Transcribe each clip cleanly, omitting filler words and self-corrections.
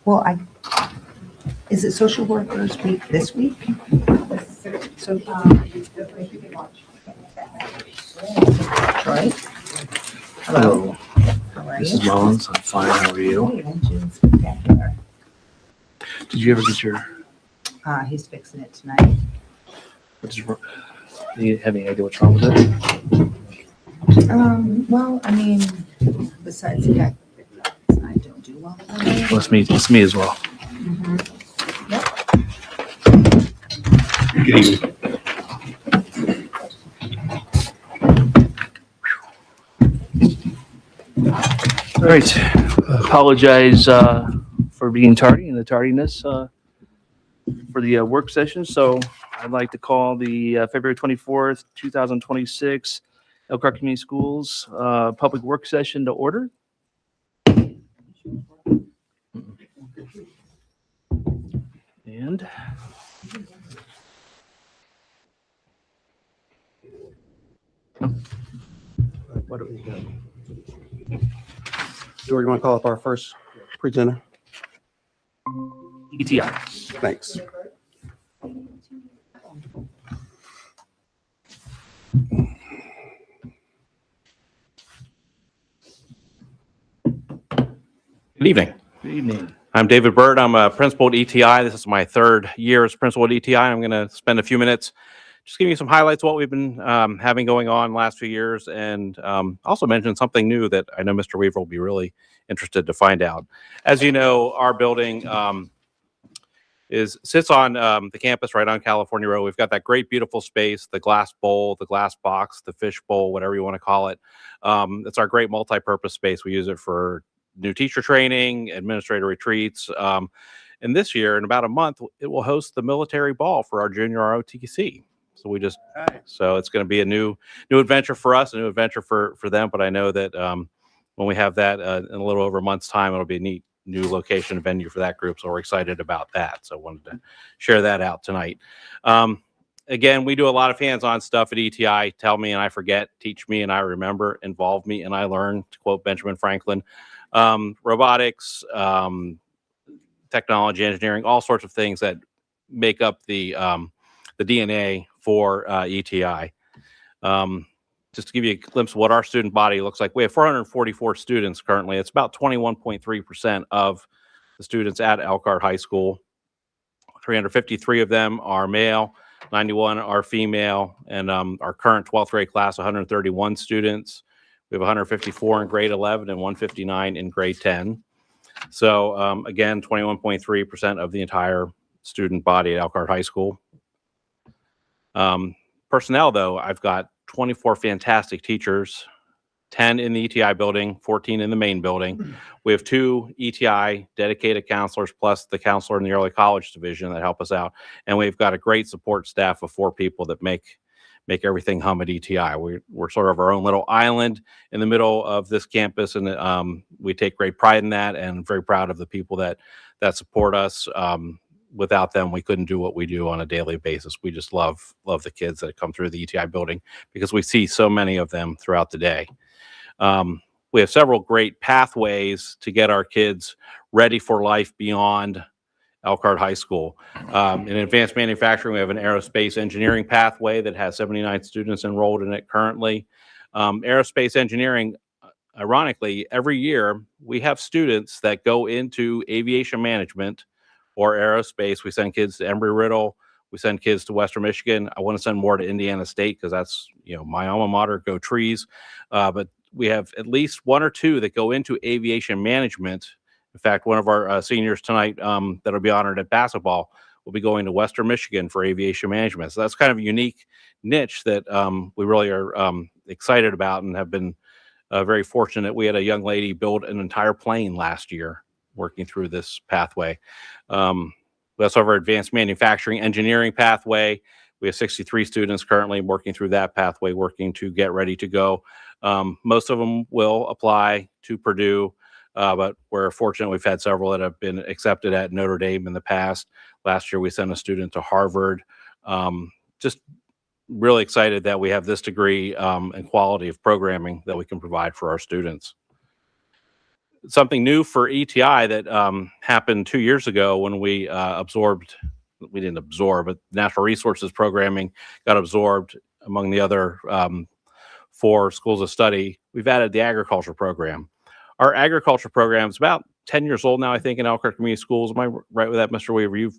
Well, is it social workers week this week? So, Troy? Hello. How are Mrs. you? Mullins, I'm fine. How are you? Great, I'm doing spectacular. Did you ever get your? He's fixing it tonight. Do you have any idea what's wrong with it? Well, I mean, besides the fact that I don't do well with it. Well, it's me as well. Yep. Good evening. All right. Apologize for being tardy and the tardiness for the work session. So I'd like to call the February 24th, 2026 Elkhart Community Schools public work session to order. And What do we do? George, you want to call up our first presenter? ETI. Thanks. Good evening. Good evening. I'm David Bird. I'm a principal at ETI. This is my third year as principal at ETI. I'm going to spend a few minutes just giving you some highlights of what we've been having going on the last few years, and also mention something new that I know Mr. Weaver will be really interested to find out. As you know, our building sits on the campus right on California Road. We've got that great, beautiful space, the glass bowl, the glass box, the fish bowl, whatever you want to call it. It's our great multi-purpose space. We use it for new teacher training, administrator retreats. And this year, in about a month, it will host the military ball for our junior ROTC. So it's going to be a new adventure for us, a new adventure for them. But I know that when we have that in a little over a month's time, it'll be a neat new location venue for that group. So we're excited about that. So I wanted to share that out tonight. Again, we do a lot of hands-on stuff at ETI. Tell me and I forget, teach me and I remember, involve me and I learn, to quote Benjamin Franklin. Robotics, technology, engineering, all sorts of things that make up the DNA for ETI. Just to give you a glimpse of what our student body looks like, we have 444 students currently. It's about 21.3% of the students at Elkhart High School. 353 of them are male, 91 are female, and our current 12th grade class, 131 students. We have 154 in grade 11 and 159 in grade 10. So again, 21.3% of the entire student body at Elkhart High School. Personnel, though, I've got 24 fantastic teachers, 10 in the ETI building, 14 in the main building. We have 2 ETI dedicated counselors plus the counselor in the early college division that help us out. And we've got a great support staff of 4 people that make everything hum at ETI. We're sort of our own little island in the middle of this campus, and we take great pride in that and very proud of the people that support us. Without them, we couldn't do what we do on a daily basis. We just love the kids that come through the ETI building because we see so many of them throughout the day. We have several great pathways to get our kids ready for life beyond Elkhart High School. In advanced manufacturing, we have an aerospace engineering pathway that has 79 students enrolled in it currently. Aerospace engineering, ironically, every year we have students that go into aviation management or aerospace. We send kids to Embry-Riddle. We send kids to Western Michigan. I want to send more to Indiana State because that's, my alma mater, go Trees. But we have at least 1 or 2 that go into aviation management. In fact, one of our seniors tonight that'll be honored at basketball will be going to Western Michigan for aviation management. So that's kind of a unique niche that we really are excited about and have been very fortunate. We had a young lady build an entire plane last year working through this pathway. We also have our advanced manufacturing engineering pathway. We have 63 students currently working through that pathway, working to get ready to go. Most of them will apply to Purdue, but we're fortunate we've had several that have been accepted at Notre Dame in the past. Last year, we sent a student to Harvard. Just really excited that we have this degree and quality of programming that we can provide for our students. something new for ETI that happened 2 years ago when we didn't absorb, but natural resources programming got absorbed among the other 4 schools of study. We've added the agriculture program. Our agriculture program is about 10 years old now, I think, in Elkhart Community Schools. Am I right with that, Mr. Weaver? You've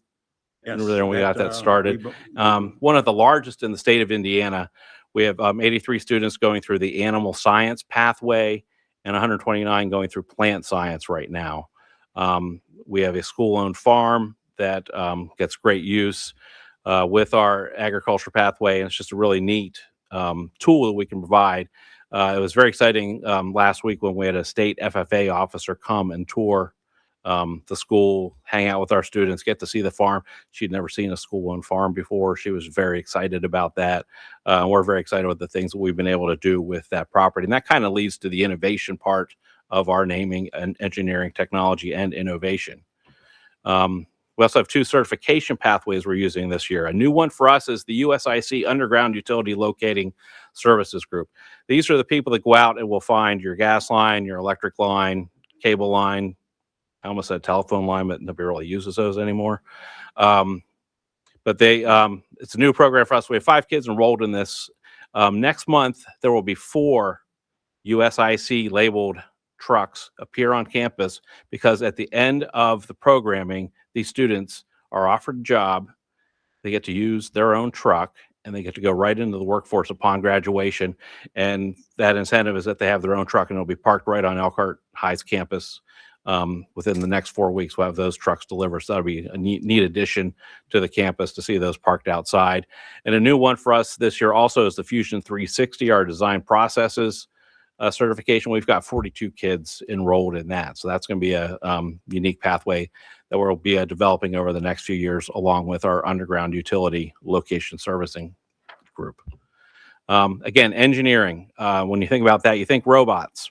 been over there when we got that started. One of the largest in the state of Indiana. We have 83 students going through the animal science pathway and 129 going through plant science right now. We have a school-owned farm that gets great use with our agriculture pathway, and it's just a really neat tool that we can provide. It was very exciting last week when we had a state FFA officer come and tour the school, hang out with our students, get to see the farm. She'd never seen a school-owned farm before. She was very excited about that. We're very excited with the things that we've been able to do with that property. And that kind of leads to the innovation part of our naming and engineering, technology, and innovation. We also have 2 certification pathways we're using this year. A new one for us is the USIC Underground Utility Locating Services Group. These are the people that go out and will find your gas line, your electric line, cable line. I almost said telephone line, but nobody really uses those anymore. But it's a new program for us. We have 5 kids enrolled in this. Next month, there will be 4 USIC labeled trucks appear on campus because at the end of the programming, these students are offered a job. They get to use their own truck and they get to go right into the workforce upon graduation. And that incentive is that they have their own truck and it'll be parked right on Elkhart High's campus. Within the next 4 weeks, we'll have those trucks delivered. So that'll be a neat addition to the campus to see those parked outside. And a new one for us this year also is the Fusion 360, our design processes certification. We've got 42 kids enrolled in that. So that's going to be a unique pathway that we'll be developing over the next few years, along with our underground utility location servicing group. Again, engineering. When you think about that, you think robots.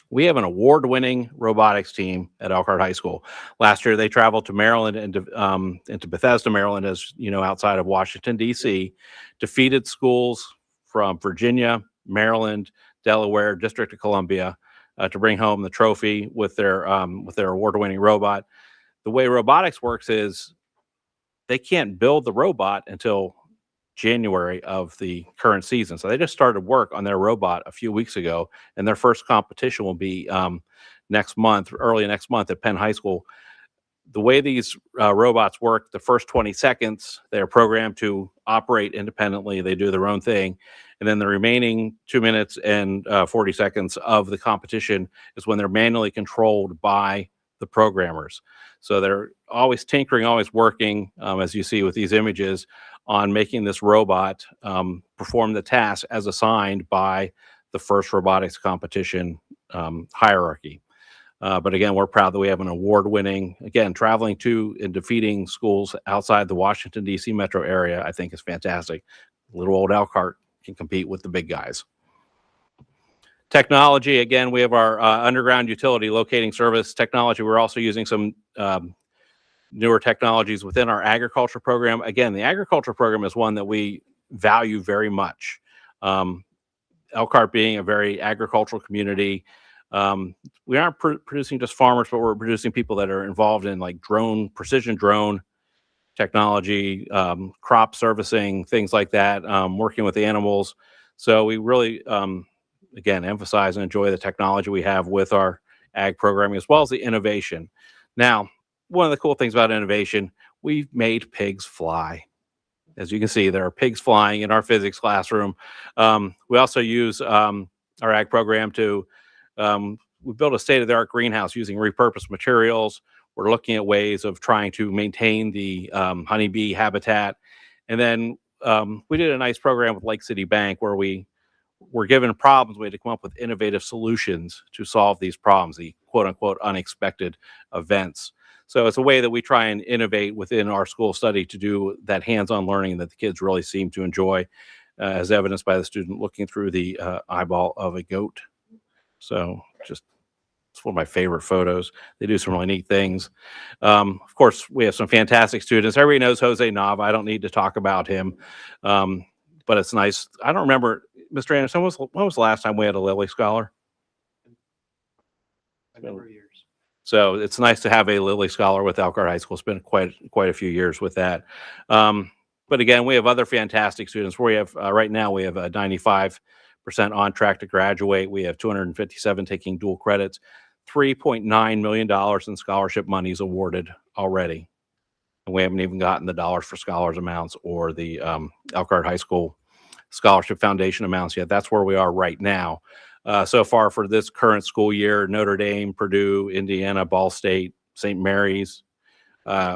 We have an award-winning robotics team at Elkhart High School. Last year, they traveled to Maryland and into Bethesda, Maryland, as you know, outside of Washington, D.C., defeated schools from Virginia, Maryland, Delaware, District of Columbia to bring home the trophy with their award-winning robot. The way robotics works is they can't build the robot until January of the current season. So they just started work on their robot a few weeks ago, and their first competition will be next month, early next month at Penn High School. The way these robots work, the first 20 seconds, they're programmed to operate independently. They do their own thing. And then the remaining 2 minutes and 40 seconds of the competition is when they're manually controlled by the programmers. So they're always tinkering, always working, as you see with these images, on making this robot perform the task as assigned by the first robotics competition hierarchy. But again, we're proud that we have an award-winning, again, traveling to and defeating schools outside the Washington, D.C. metro area, I think is fantastic. Little old Elkhart can compete with the big guys. Technology, again, we have our underground utility locating service technology. We're also using some newer technologies within our agriculture program. Again, the agriculture program is one that we value very much. Elkhart being a very agricultural community, we aren't producing just farmers, but we're producing people that are involved in like precision drone technology, crop servicing, things like that, working with animals. So we really, again, emphasize and enjoy the technology we have with our ag programming, as well as the innovation. Now, one of the cool things about innovation, we've made pigs fly. As you can see, there are pigs flying in our physics classroom. We also use our ag program to, we built a state-of-the-art greenhouse using repurposed materials. We're looking at ways of trying to maintain the honeybee habitat. And then we did a nice program with Lake City Bank where we were given problems. We had to come up with innovative solutions to solve these problems, the quote-unquote unexpected events. So it's a way that we try and innovate within our school study to do that hands-on learning that the kids really seem to enjoy, as evidenced by the student looking through the eyeball of a goat. So just, it's one of my favorite photos. They do some really neat things. Of course, we have some fantastic students. Everybody knows Jose Nava. I don't need to talk about him, but it's nice. I don't remember, Mr. Anderson, when was the last time we had a Lilly Scholar? A number of years. So it's nice to have a Lilly Scholar with Elkhart High School. It's been quite a few years with that. But again, we have other fantastic students. We have right now we have a 95% on track to graduate. We have 257 taking dual credits. $3.9 million in scholarship monies awarded already, and we haven't even gotten the dollars for scholars amounts or the Elkhart High School Scholarship Foundation amounts yet. That's where we are right now. So far for this current school year, Notre Dame, Purdue, Indiana, Ball State, St. Mary's,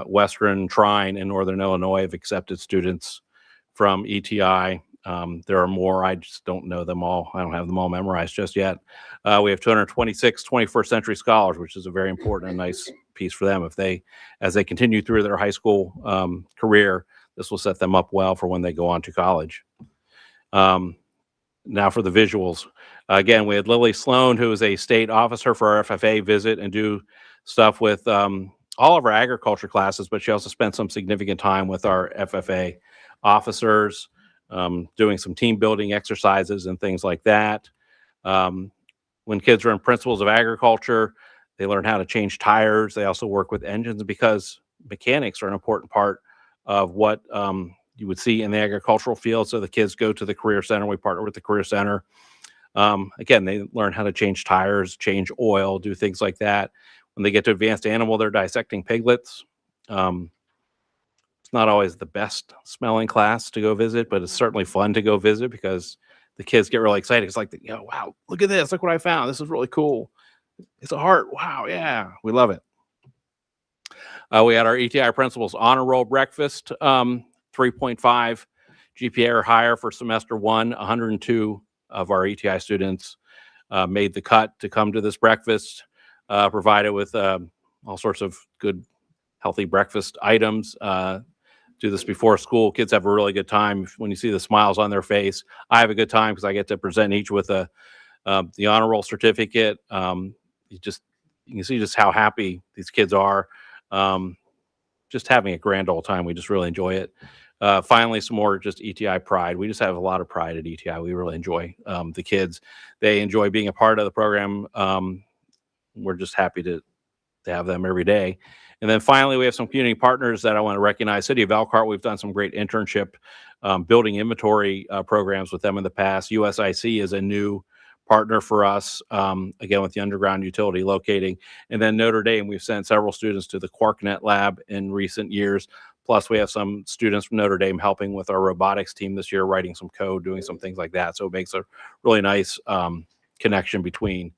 Western, Trine, and Northern Illinois have accepted students from ETI. There are more. I just don't know them all. I don't have them all memorized just yet. We have 226 21st century scholars, which is a very important and nice piece for them. As they continue through their high school career, this will set them up well for when they go on to college. Now for the visuals. Again, we had Lily Sloan, who is a state officer for our FFA, visit and do stuff with all of our agriculture classes, but she also spent some significant time with our FFA officers, doing some team building exercises and things like that. When kids are in principles of agriculture, they learn how to change tires. They also work with engines, because mechanics are an important part of what you would see in the agricultural field. So the kids go to the Career Center. We partner with the Career Center. Again, they learn how to change tires, change oil, do things like that. When they get to advanced animal, they're dissecting piglets. It's not always the best smelling class to go visit, but it's certainly fun to go visit because the kids get really excited. It's like, wow, look at this. Look what I found. This is really cool. It's a heart. Wow. Yeah. We love it. We had our ETI principals honor roll breakfast, 3.5 GPA or higher for semester one. 102 of our ETI students made the cut to come to this breakfast, provided with all sorts of good, healthy breakfast items. Do this before school. Kids have a really good time when you see the smiles on their face. I have a good time because I get to present each with the honor roll certificate. You can see just how happy these kids are. Just having a grand old time. We just really enjoy it. Finally, some more just ETI pride. We just have a lot of pride at ETI. We really enjoy the kids. They enjoy being a part of the program. We're just happy to have them every day. And then finally, we have some community partners that I want to recognize. City of Elkhart, we've done some great internship building inventory programs with them in the past. USIC is a new partner for us, again, with the underground utility locating. And then Notre Dame, we've sent several students to the QuarkNet lab in recent years. Plus, we have some students from Notre Dame helping with our robotics team this year, writing some code, doing some things like that. So it makes a really nice connection between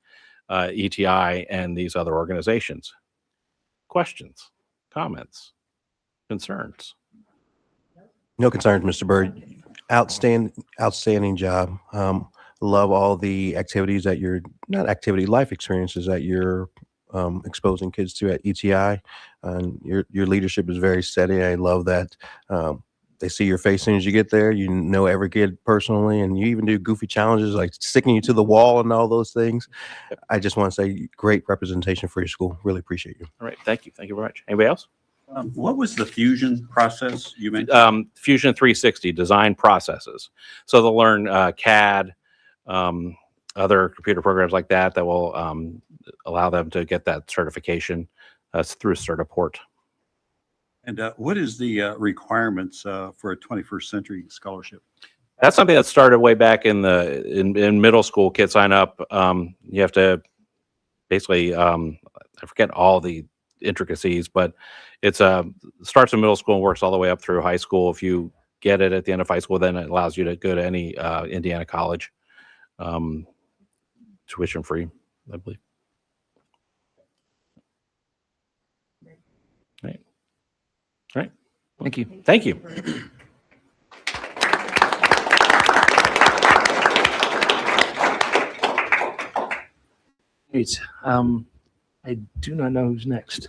ETI and these other organizations. Questions, comments, concerns? No concerns, Mr. Bird. Outstanding job. Love all the activities that life experiences that you're exposing kids to at ETI. And your leadership is very steady. I love that. They see your face as soon as you get there. You know every kid personally, and you even do goofy challenges like sticking you to the wall and all those things. I just want to say great representation for your school. Really appreciate you. All right, thank you. Thank you very much. Anybody else? What was the fusion process you mentioned? Fusion 360 design processes. So they'll learn CAD, other computer programs like that will allow them to get that certification through Certiport. And what is the requirements for a 21st century scholarship? That's something that started way back in middle school. Kids sign up. You have to basically, I forget all the intricacies, but it's starts in middle school and works all the way up through high school. If you get it at the end of high school, then it allows you to go to any Indiana college, tuition free, I believe. Right. Thank you. Thank you. Great. I do not know who's next.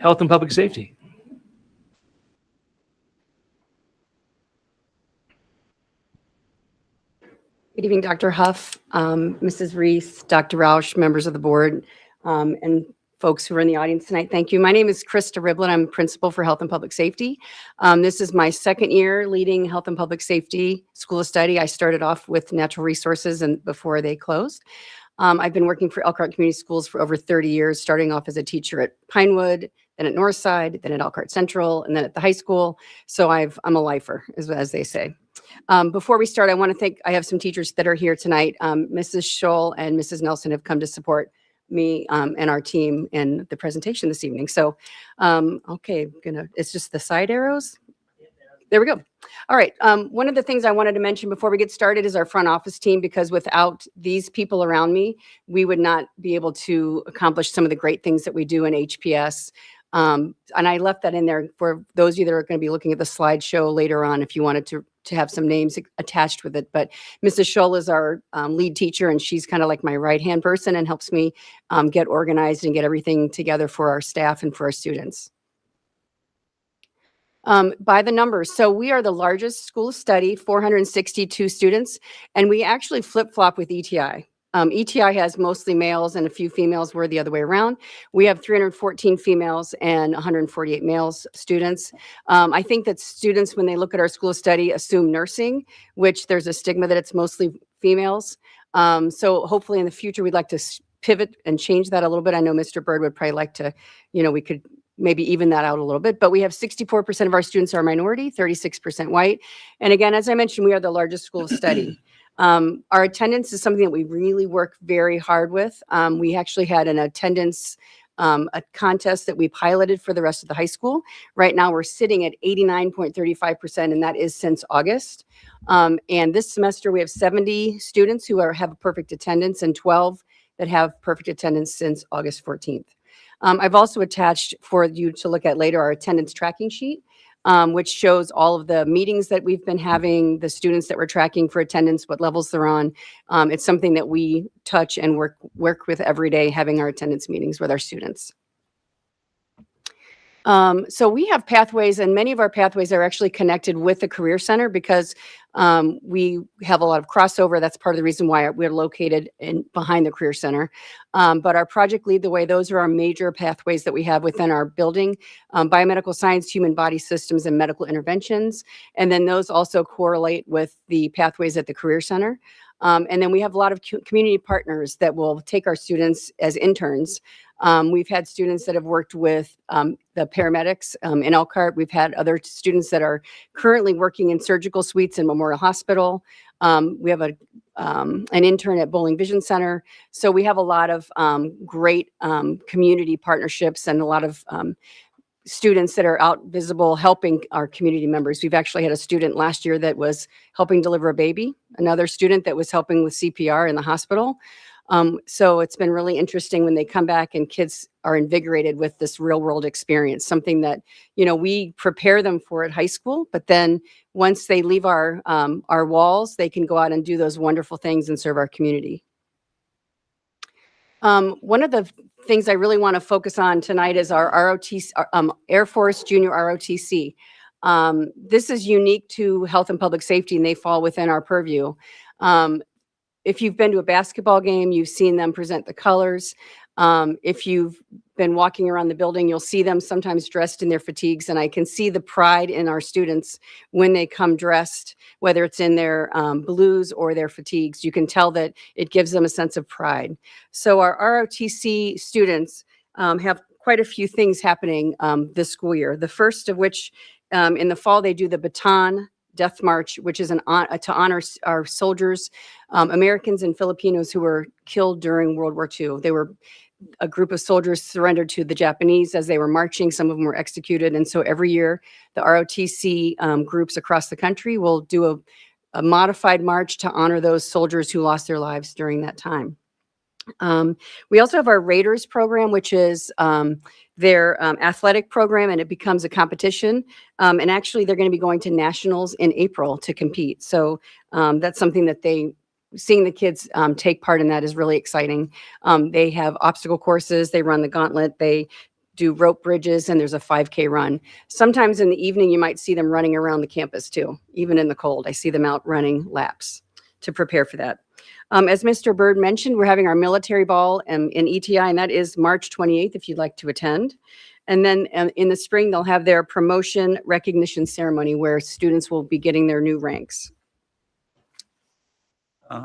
Health and Public Safety. Good evening, Dr. Huff, Mrs. Reese, Dr. Roush, members of the board, and folks who are in the audience tonight. Thank you. My name is Krista Riblett. I'm principal for Health and Public Safety. This is my second year leading Health and Public Safety School of Study. I started off with Natural Resources and before they closed. I've been working for Elkhart Community Schools for over 30 years, starting off as a teacher at Pinewood, then at Northside, then at Elkhart Central, and then at the high school. So I'm a lifer, as they say. Before we start, I want to thank, I have some teachers that are here tonight. Mrs. Scholl and Mrs. Nelson have come to support me and our team in the presentation this evening. So, okay, it's just the side arrows. There we go. All right. One of the things I wanted to mention before we get started is our front office team, because without these people around me, we would not be able to accomplish some of the great things that we do in HPS. And I left that in there for those of you that are going to be looking at the slideshow later on, if you wanted to have some names attached with it. But Mrs. Scholl is our lead teacher, and she's kind of like my right-hand person and helps me get organized and get everything together for our staff and for our students. By the numbers, so we are the largest school of study, 462 students, and we actually flip-flop with ETI. ETI has mostly males and a few females. We're the other way around. We have 314 females and 148 males students. I think that students, when they look at our school of study, assume nursing, which there's a stigma that it's mostly females. So hopefully in the future, we'd like to pivot and change that a little bit. I know Mr. Bird would probably like to, we could maybe even that out a little bit, but we have 64% of our students are minority, 36% white. And again, as I mentioned, we are the largest school of study. Our attendance is something that we really work very hard with. We actually had an attendance a contest that we piloted for the rest of the high school. Right now we're sitting at 89.35%, and that is since August. And this semester we have 70 students who have a perfect attendance and 12 that have perfect attendance since August 14th. I've also attached for you to look at later our attendance tracking sheet, which shows all of the meetings that we've been having, the students that we're tracking for attendance, what levels they're on. It's something that we touch and work with every day, having our attendance meetings with our students. So we have pathways, and many of our pathways are actually connected with the Career Center because we have a lot of crossover. That's part of the reason why we're located behind the Career Center. But our Project Lead the Way, those are our major pathways that we have within our building. Biomedical science, human body systems, and medical interventions. And then those also correlate with the pathways at the Career Center. And then we have a lot of community partners that will take our students as interns. We've had students that have worked with the paramedics in Elkhart. We've had other students that are currently working in surgical suites in Memorial Hospital. We have an intern at Bowling Vision Center. So we have a lot of great community partnerships and a lot of students that are out visible helping our community members. We've actually had a student last year that was helping deliver a baby, another student that was helping with CPR in the hospital. So it's been really interesting when they come back and kids are invigorated with this real world experience, something that, we prepare them for at high school, but then once they leave our walls, they can go out and do those wonderful things and serve our community. One of the things I really want to focus on tonight is our ROTC, Air Force Junior ROTC. This is unique to health and public safety, and they fall within our purview. If you've been to a basketball game, you've seen them present the colors. If you've been walking around the building, you'll see them sometimes dressed in their fatigues, and I can see the pride in our students when they come dressed, whether it's in their blues or their fatigues. You can tell that it gives them a sense of pride. So our ROTC students have quite a few things happening this school year. The first of which, in the fall, they do the Baton Death March, which is to honor our soldiers, Americans and Filipinos who were killed during World War II. They were a group of soldiers surrendered to the Japanese as they were marching. Some of them were executed. And so every year, the ROTC groups across the country will do a modified march to honor those soldiers who lost their lives during that time. We also have our Raiders program, which is their athletic program, and it becomes a competition. And actually, they're going to be going to nationals in April to compete. So that's something that seeing the kids take part in that is really exciting. They have obstacle courses, they run the gauntlet, they do rope bridges, and there's a 5K run. Sometimes in the evening, you might see them running around the campus too, even in the cold. I see them out running laps. to prepare for that. As Mr. Byrd mentioned, we're having our military ball in ETI, and that is March 28th if you'd like to attend. And then in the spring, they'll have their promotion recognition ceremony where students will be getting their new ranks.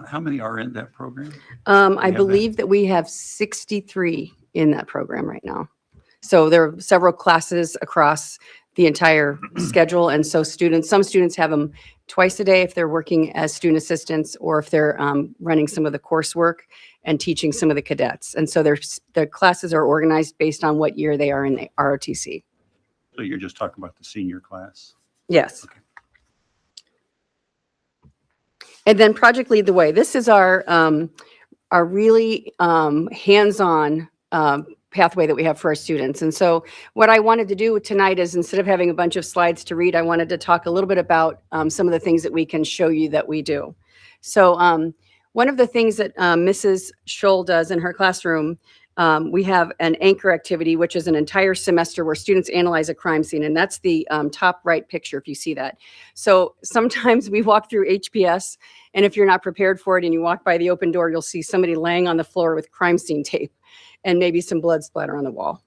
How many are in that program? I have believe that we have 63 in that program right now. So there are several classes across the entire schedule. And so some students have them twice a day if they're working as student assistants or if they're running some of the coursework and teaching some of the cadets. And so their classes are organized based on what year they are in the ROTC. So you're just talking about the senior class? Yes. Okay. And then Project Lead the Way. This is our really hands-on pathway that we have for our students. And so what I wanted to do tonight is instead of having a bunch of slides to read, I wanted to talk a little bit about some of the things that we can show you that we do. So one of the things that Mrs. Scholl does in her classroom, we have an anchor activity, which is an entire semester where students analyze a crime scene. And that's the top right picture, if you see that. So sometimes we walk through HPS, and if you're not prepared for it and you walk by the open door, you'll see somebody laying on the floor with crime scene tape and maybe some blood splatter on the wall.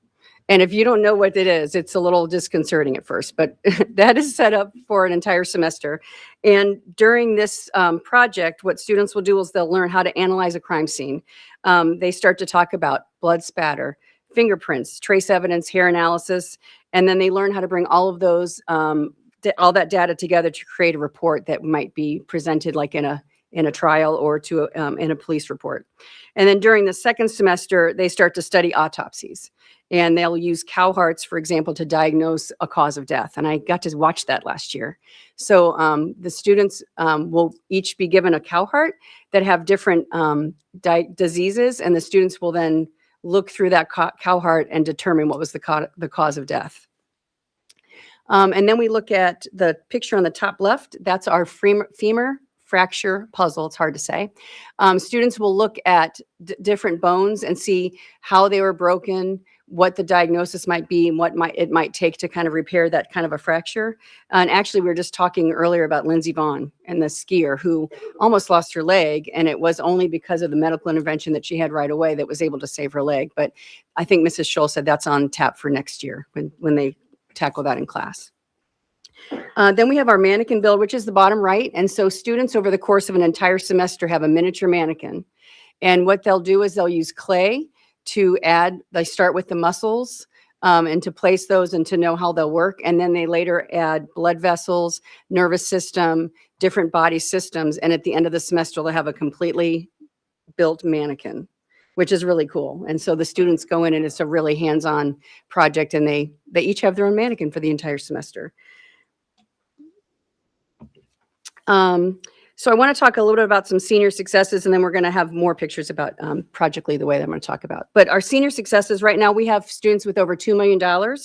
And if you don't know what it is, it's a little disconcerting at first, but that is set up for an entire semester. And during this project, what students will do is they'll learn how to analyze a crime scene. They start to talk about blood spatter, fingerprints, trace evidence, hair analysis, and then they learn how to bring all of those, all that data together to create a report that might be presented like in a trial or in a police report. And then during the second semester, they start to study autopsies. And they'll use cow hearts, for example, to diagnose a cause of death. And I got to watch that last year. So the students will each be given a cow heart that have different diseases. And the students will then look through that cow heart and determine what was the cause of death. And then we look at the picture on the top left. That's our femur fracture puzzle. It's hard to say. Students will look at different bones and see how they were broken, what the diagnosis might be, and what it might take to kind of repair that kind of a fracture. And actually, we were just talking earlier about Lindsey Vaughn and the skier who almost lost her leg, and it was only because of the medical intervention that she had right away that was able to save her leg. But I think Mrs. Scholl said that's on tap for next year when they tackle that in class. Then we have our mannequin build, which is the bottom right. And so students over the course of an entire semester have a miniature mannequin. And what they'll do is they'll use clay to add, they start with the muscles and to place those and to know how they'll work. And then they later add blood vessels, nervous system, different body systems. And at the end of the semester, they'll have a completely built mannequin, which is really cool. And so the students go in and it's a really hands-on project, and they each have their own mannequin for the entire semester. So I want to talk a little bit about some senior successes, and then we're going to have more pictures about Project Lead the Way that I'm going to talk about. But our senior successes right now, we have students with over $2 million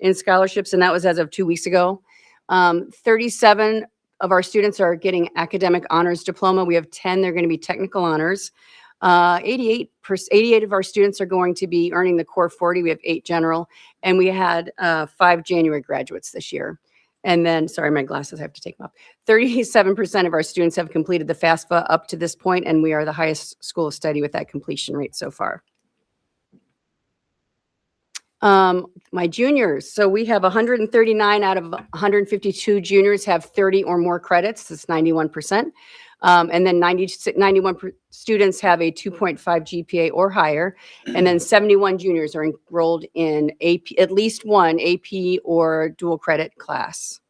in scholarships, and that was as of 2 weeks ago. 37 of our students are getting academic honors diploma. We have 10, they're going to be technical honors. 88 of our students are going to be earning the core 40. We have 8 general, and we had 5 January graduates this year. And then, sorry, my glasses, I have to take them off. 37% of our students have completed the FAFSA up to this point, and we are the highest school of study with that completion rate so far. My juniors, so we have 139 out of 152 juniors have 30 or more credits. That's 91%. And then 91 students have a 2.5 GPA or higher. And then 71 juniors are enrolled in at least one AP or dual credit class.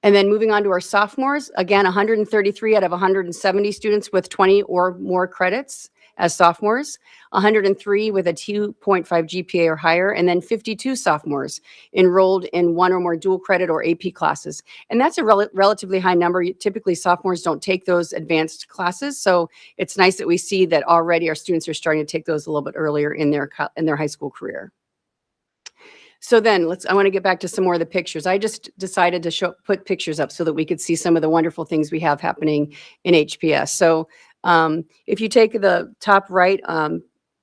And then moving on to our sophomores, again, 133 out of 170 students with 20 or more credits as sophomores, 103 with a 2.5 GPA or higher, and then 52 sophomores enrolled in one or more dual credit or AP classes. And that's a relatively high number. Typically, sophomores don't take those advanced classes. So it's nice that we see that already our students are starting to take those a little bit earlier in their high school career. So then I want to get back to some more of the pictures. I just decided to put pictures up so that we could see some of the wonderful things we have happening in HPS. So if you take the top right,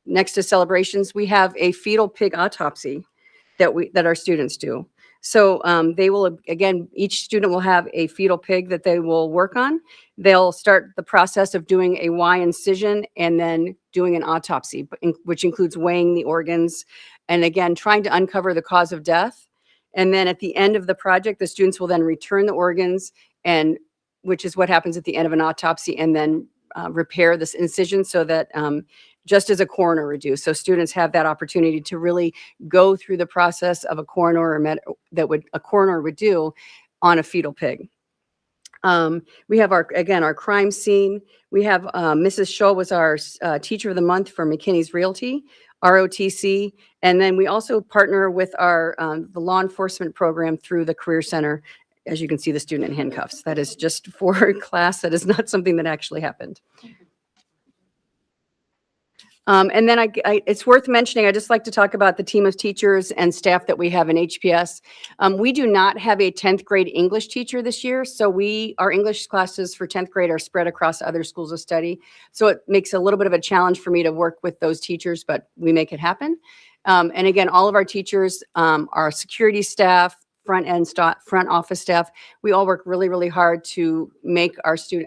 next to celebrations, we have a fetal pig autopsy that our students do. So they will, again, each student will have a fetal pig that they will work on. They'll start the process of doing a Y incision and then doing an autopsy, which includes weighing the organs and again, trying to uncover the cause of death. And then at the end of the project, the students will then return the organs, and which is what happens at the end of an autopsy, and then repair this incision so that just as a coroner would do. So students have that opportunity to really go through the process of a coroner a coroner would do on a fetal pig. We have our crime scene. We have Mrs. Shaw was our teacher of the month for McKinney's Realty, ROTC. And then we also partner with our the law enforcement program through the Career Center. As you can see, the student in handcuffs. That is just for class. That is not something that actually happened. And then it's worth mentioning, I just like to talk about the team of teachers and staff that we have in HPS. We do not have a 10th grade English teacher this year. So our English classes for 10th grade are spread across other schools of study. So it makes a little bit of a challenge for me to work with those teachers, but we make it happen. And again, all of our teachers, our security staff, front office staff, we all work really, really hard to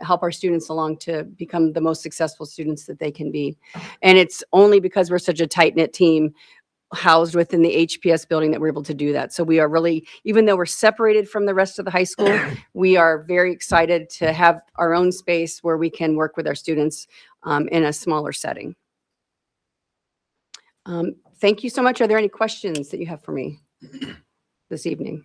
help our students along to become the most successful students that they can be. And it's only because we're such a tight-knit team housed within the HPS building that we're able to do that. So we are really, even though we're separated from the rest of the high school, we are very excited to have our own space where we can work with our students in a smaller setting. Thank you so much. Are there any questions that you have for me this evening?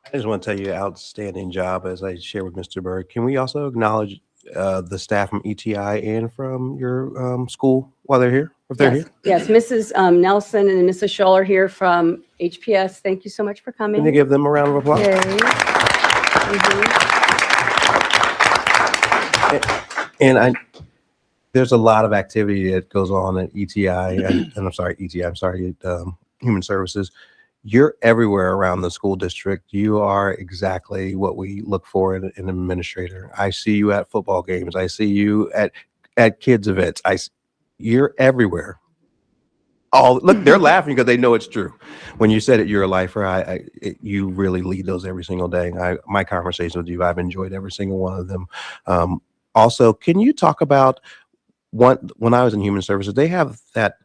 I just want to tell you, outstanding job, as I share with Mr. Bird. Can we also acknowledge the staff from ETI and from your school while they're here, if they're here? Yes, Mrs. Nelson and Mrs. Scholl are here from HPS. Thank you so much for coming. Can you give them a round of applause? Yay. And there's a lot of activity that goes on at ETI, and I'm sorry, Human Services. You're everywhere around the school district. You are exactly what we look for in an administrator. I see you at football games. I see you at kids events. You're everywhere. Look, they're laughing because they know it's true. When you said it, you're a lifer. You really lead those every single day. My conversations with you, I've enjoyed every single one of them. Also, can you talk about when I was in Human Services, they have that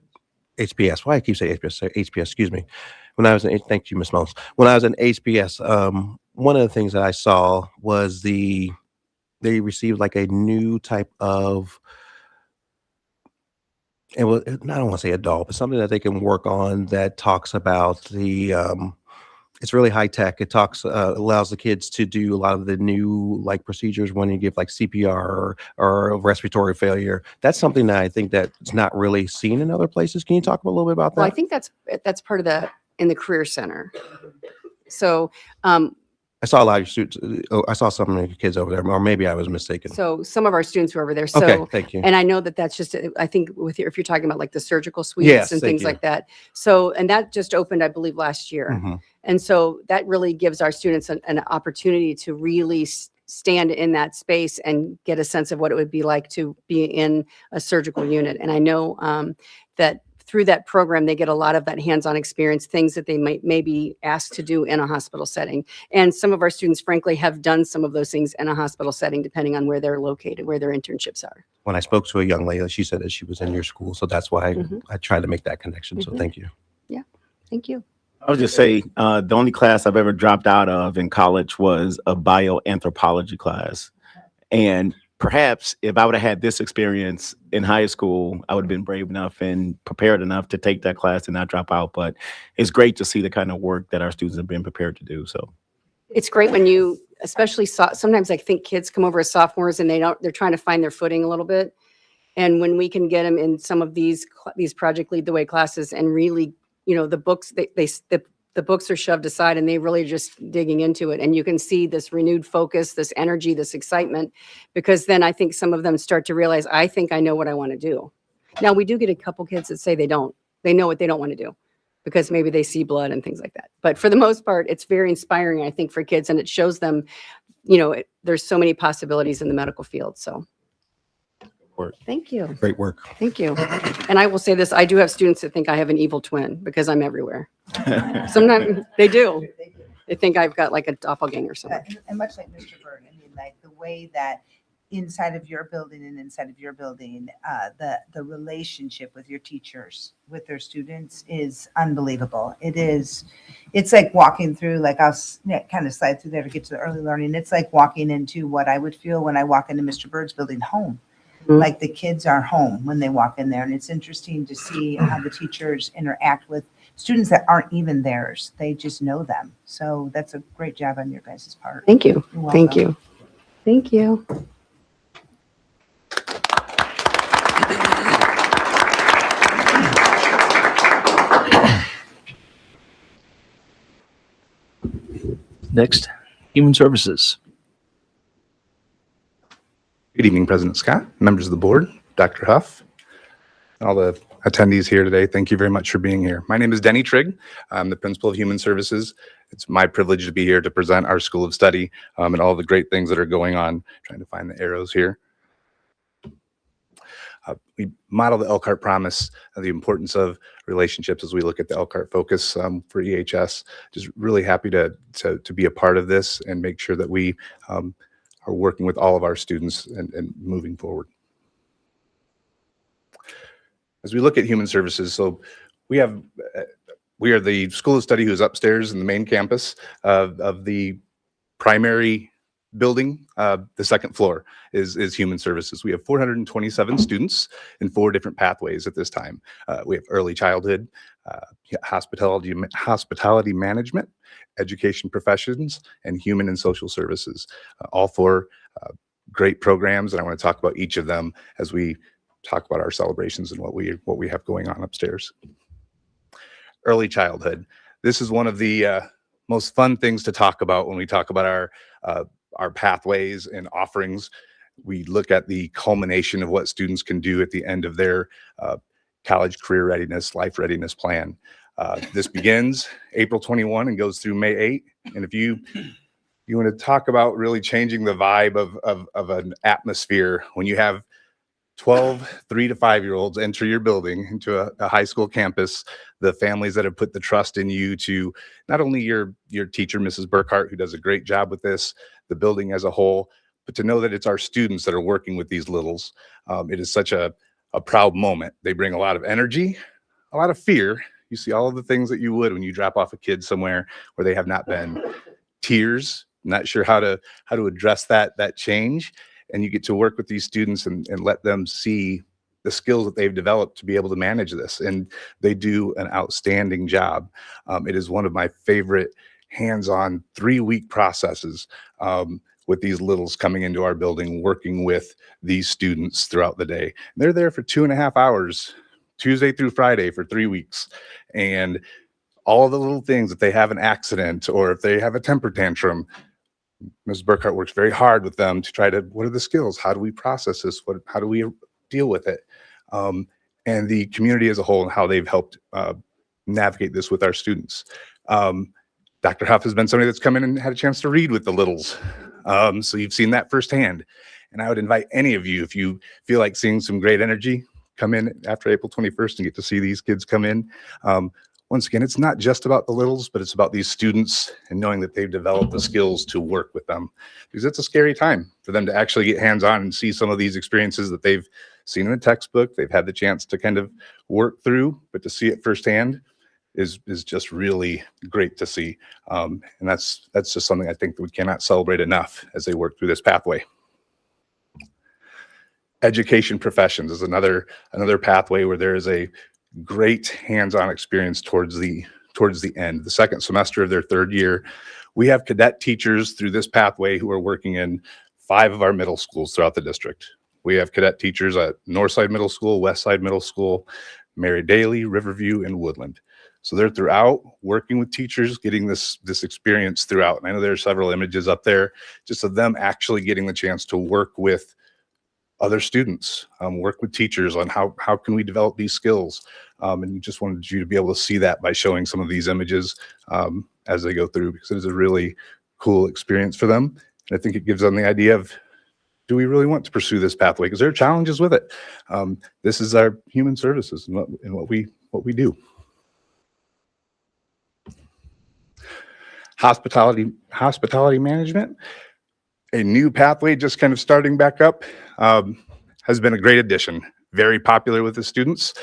HPS. Why I keep saying HPS, excuse me. Thank you, Ms. Mullins. When I was in HPS, one of the things that I saw was they received like a new type of, I don't want to say adult, but something that they can work on that talks about it's really high tech. It allows the kids to do a lot of the new like procedures when you give like CPR or respiratory failure. That's something that I think that's not really seen in other places. Can you talk a little bit about that? Well, I think that's part of in the Career Center. So I saw a lot of your students. I saw some of your kids over there, or maybe I was mistaken. So some of our students were over there. So, okay, thank you. And I know that's just, I think if you're talking about like the surgical suites and things like that. So, and that just opened, I believe, last year. Mm-hmm. And so that really gives our students an opportunity to really stand in that space and get a sense of what it would be like to be in a surgical unit. And I know that through that program, they get a lot of that hands-on experience, things that they may be asked to do in a hospital setting. And some of our students, frankly, have done some of those things in a hospital setting, depending on where they're located, where their internships are. When I spoke to a young lady, she said that she was in your school. So that's why I tried to make that connection. So thank you. Yeah, thank you. I would just say the only class I've ever dropped out of in college was a bioanthropology class. And perhaps if I would have had this experience in high school, I would have been brave enough and prepared enough to take that class and not drop out. But it's great to see the kind of work that our students have been prepared to do. So it's great when you, especially sometimes I think kids come over as sophomores and they're trying to find their footing a little bit. And when we can get them in some of these Project Lead the Way classes and really, the books, the books are shoved aside and they really are just digging into it. And you can see this renewed focus, this energy, this excitement, because then I think some of them start to realize, I think I know what I want to do. Now, we do get a couple kids that say they know what they don't want to do because maybe they see blood and things like that. But for the most part, it's very inspiring, I think, for kids. And it shows them, there's so many possibilities in the medical field. So. Thank you. Great work. Thank you. And I will say this, I do have students that think I have an evil twin because I'm everywhere. Sometimes they do. They think I've got like a doppelganger or something. And much like Mr. Bird, I mean, like the way that inside of your building and inside of your building, the relationship with your teachers, with their students is unbelievable. It's like walking through, like I'll kind of slide through there to get to the early learning. It's like walking into what I would feel when I walk into Mr. Bird's building home. Mhm. Like the kids are home when they walk in there. And it's interesting to see how the teachers interact with students that aren't even theirs. They just know them. So that's a great job on your guys' part. Thank you. You're Thank welcome. you. Thank you. Next, Human Services. Good evening, President Scott, members of the board, Dr. Huff, and all the attendees here today. Thank you very much for being here. My name is Denny Trigg. I'm the Principal of Human Services. It's my privilege to be here to present our School of Study and all the great things that are going on. Trying to find the arrows here. We model the Elkhart Promise, the importance of relationships as we look at the Elkhart focus for EHS. Just really happy to be a part of this and make sure that we are working with all of our students and moving forward. As we look at human services, so we are the School of Study who's upstairs in the main campus of the primary building. The second floor is human services. We have 427 students in 4 different pathways at this time. We have early childhood, hospitality management, education professions, and human and social services. All 4 great programs, and I want to talk about each of them as we talk about our celebrations and what we have going on upstairs. Early childhood. This is one of the most fun things to talk about when we talk about our pathways and offerings. We look at the culmination of what students can do at the end of their college career readiness, life readiness plan. This begins April 21 and goes through May 8. And if you want to talk about really changing the vibe of an atmosphere, when you have 12 3 to 5-year-olds enter your building into a high school campus, the families that have put the trust in you to not only your teacher, Mrs. Burkhart, who does a great job with this, the building as a whole, but to know that it's our students that are working with these littles. It is such a proud moment. They bring a lot of energy, a lot of fear. You see all of the things that you would when you drop off a kid somewhere where they have not been. Tears, not sure how to address that change. And you get to work with these students and let them see the skills that they've developed to be able to manage this. And they do an outstanding job. It is one of my favorite hands-on 3-week processes with these littles coming into our building, working with these students throughout the day. They're there for 2.5 hours, Tuesday through Friday for 3 weeks. And all the little things, if they have an accident or if they have a temper tantrum, Ms. Burkhart works very hard with them to try to, what are the skills? How do we process this? How do we deal with it? And the community as a whole and how they've helped navigate this with our students. Dr. Huff has been somebody that's come in and had a chance to read with the littles. So you've seen that firsthand. And I would invite any of you, if you feel like seeing some great energy, come in after April 21st and get to see these kids come in. Once again, it's not just about the littles, but it's about these students and knowing that they've developed the skills to work with them. Because it's a scary time for them to actually get hands-on and see some of these experiences that they've seen in a textbook, they've had the chance to kind of work through, but to see it firsthand is just really great to see. And that's just something I think that we cannot celebrate enough as they work through this pathway. Education professions is another pathway where there is a great hands-on experience towards the end. The second semester of their 3rd year, we have cadet teachers through this pathway who are working in 5 of our middle schools throughout the district. We have cadet teachers at Northside Middle School, Westside Middle School, Mary Daly, Riverview, and Woodland. So they're throughout working with teachers, getting this experience throughout. And I know there are several images up there just of them actually getting the chance to work with other students, work with teachers on how can we develop these skills. And just wanted you to be able to see that by showing some of these images as they go through, because it is a really cool experience for them. And I think it gives them the idea of do we really want to pursue this pathway? Because there are challenges with it. This is our human services and what we do. Hospitality management, a new pathway just kind of starting back up, has been a great addition. Very popular with the students.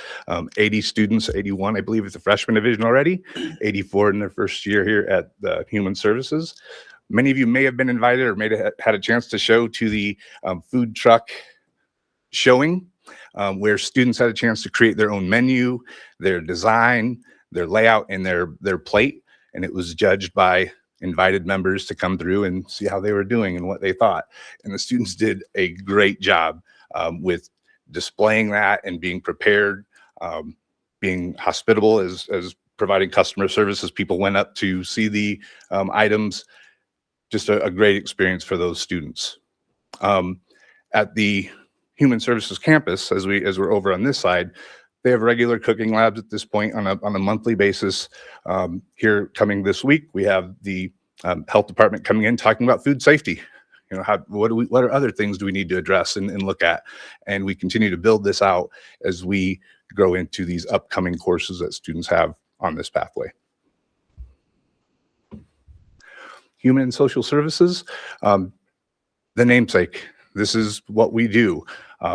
80 students, 81, I believe, at the freshman division already, 84 in their first year here at the Human Services. Many of you may have been invited or may have had a chance to show to the food truck showing, where students had a chance to create their own menu, their design, their layout, and their plate. And it was judged by invited members to come through and see how they were doing and what they thought. And the students did a great job with displaying that and being prepared, being hospitable as providing customer service as people went up to see the items. Just a great experience for those students. At the Human Services campus, as we're over on this side, they have regular cooking labs at this point on a monthly basis. Here coming this week, we have the health department coming in talking about food safety. You know, what are other things do we need to address and look at? And we continue to build this out as we grow into these upcoming courses that students have on this pathway. Human and Social Services, the namesake. This is what we do.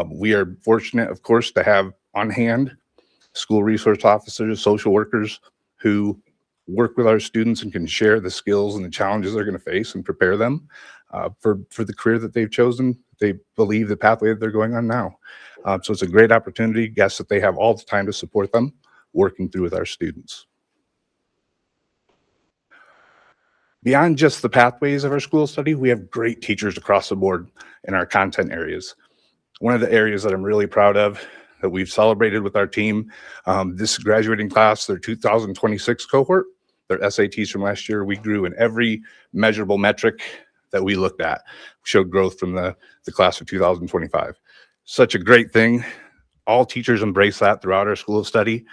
We are fortunate, of course, to have on hand school resource officers, social workers who work with our students and can share the skills and the challenges they're going to face and prepare them for the career that they've chosen. They believe the pathway that they're going on now. So it's a great opportunity. Guess that they have all the time to support them working through with our students. Beyond just the pathways of our school study, we have great teachers across the board in our content areas. One of the areas that I'm really proud of that we've celebrated with our team, this graduating class, their 2026 cohort, their SATs from last year, we grew in every measurable metric that we looked at, showed growth from the class of 2025. Such a great thing. All teachers embrace that throughout our school of study.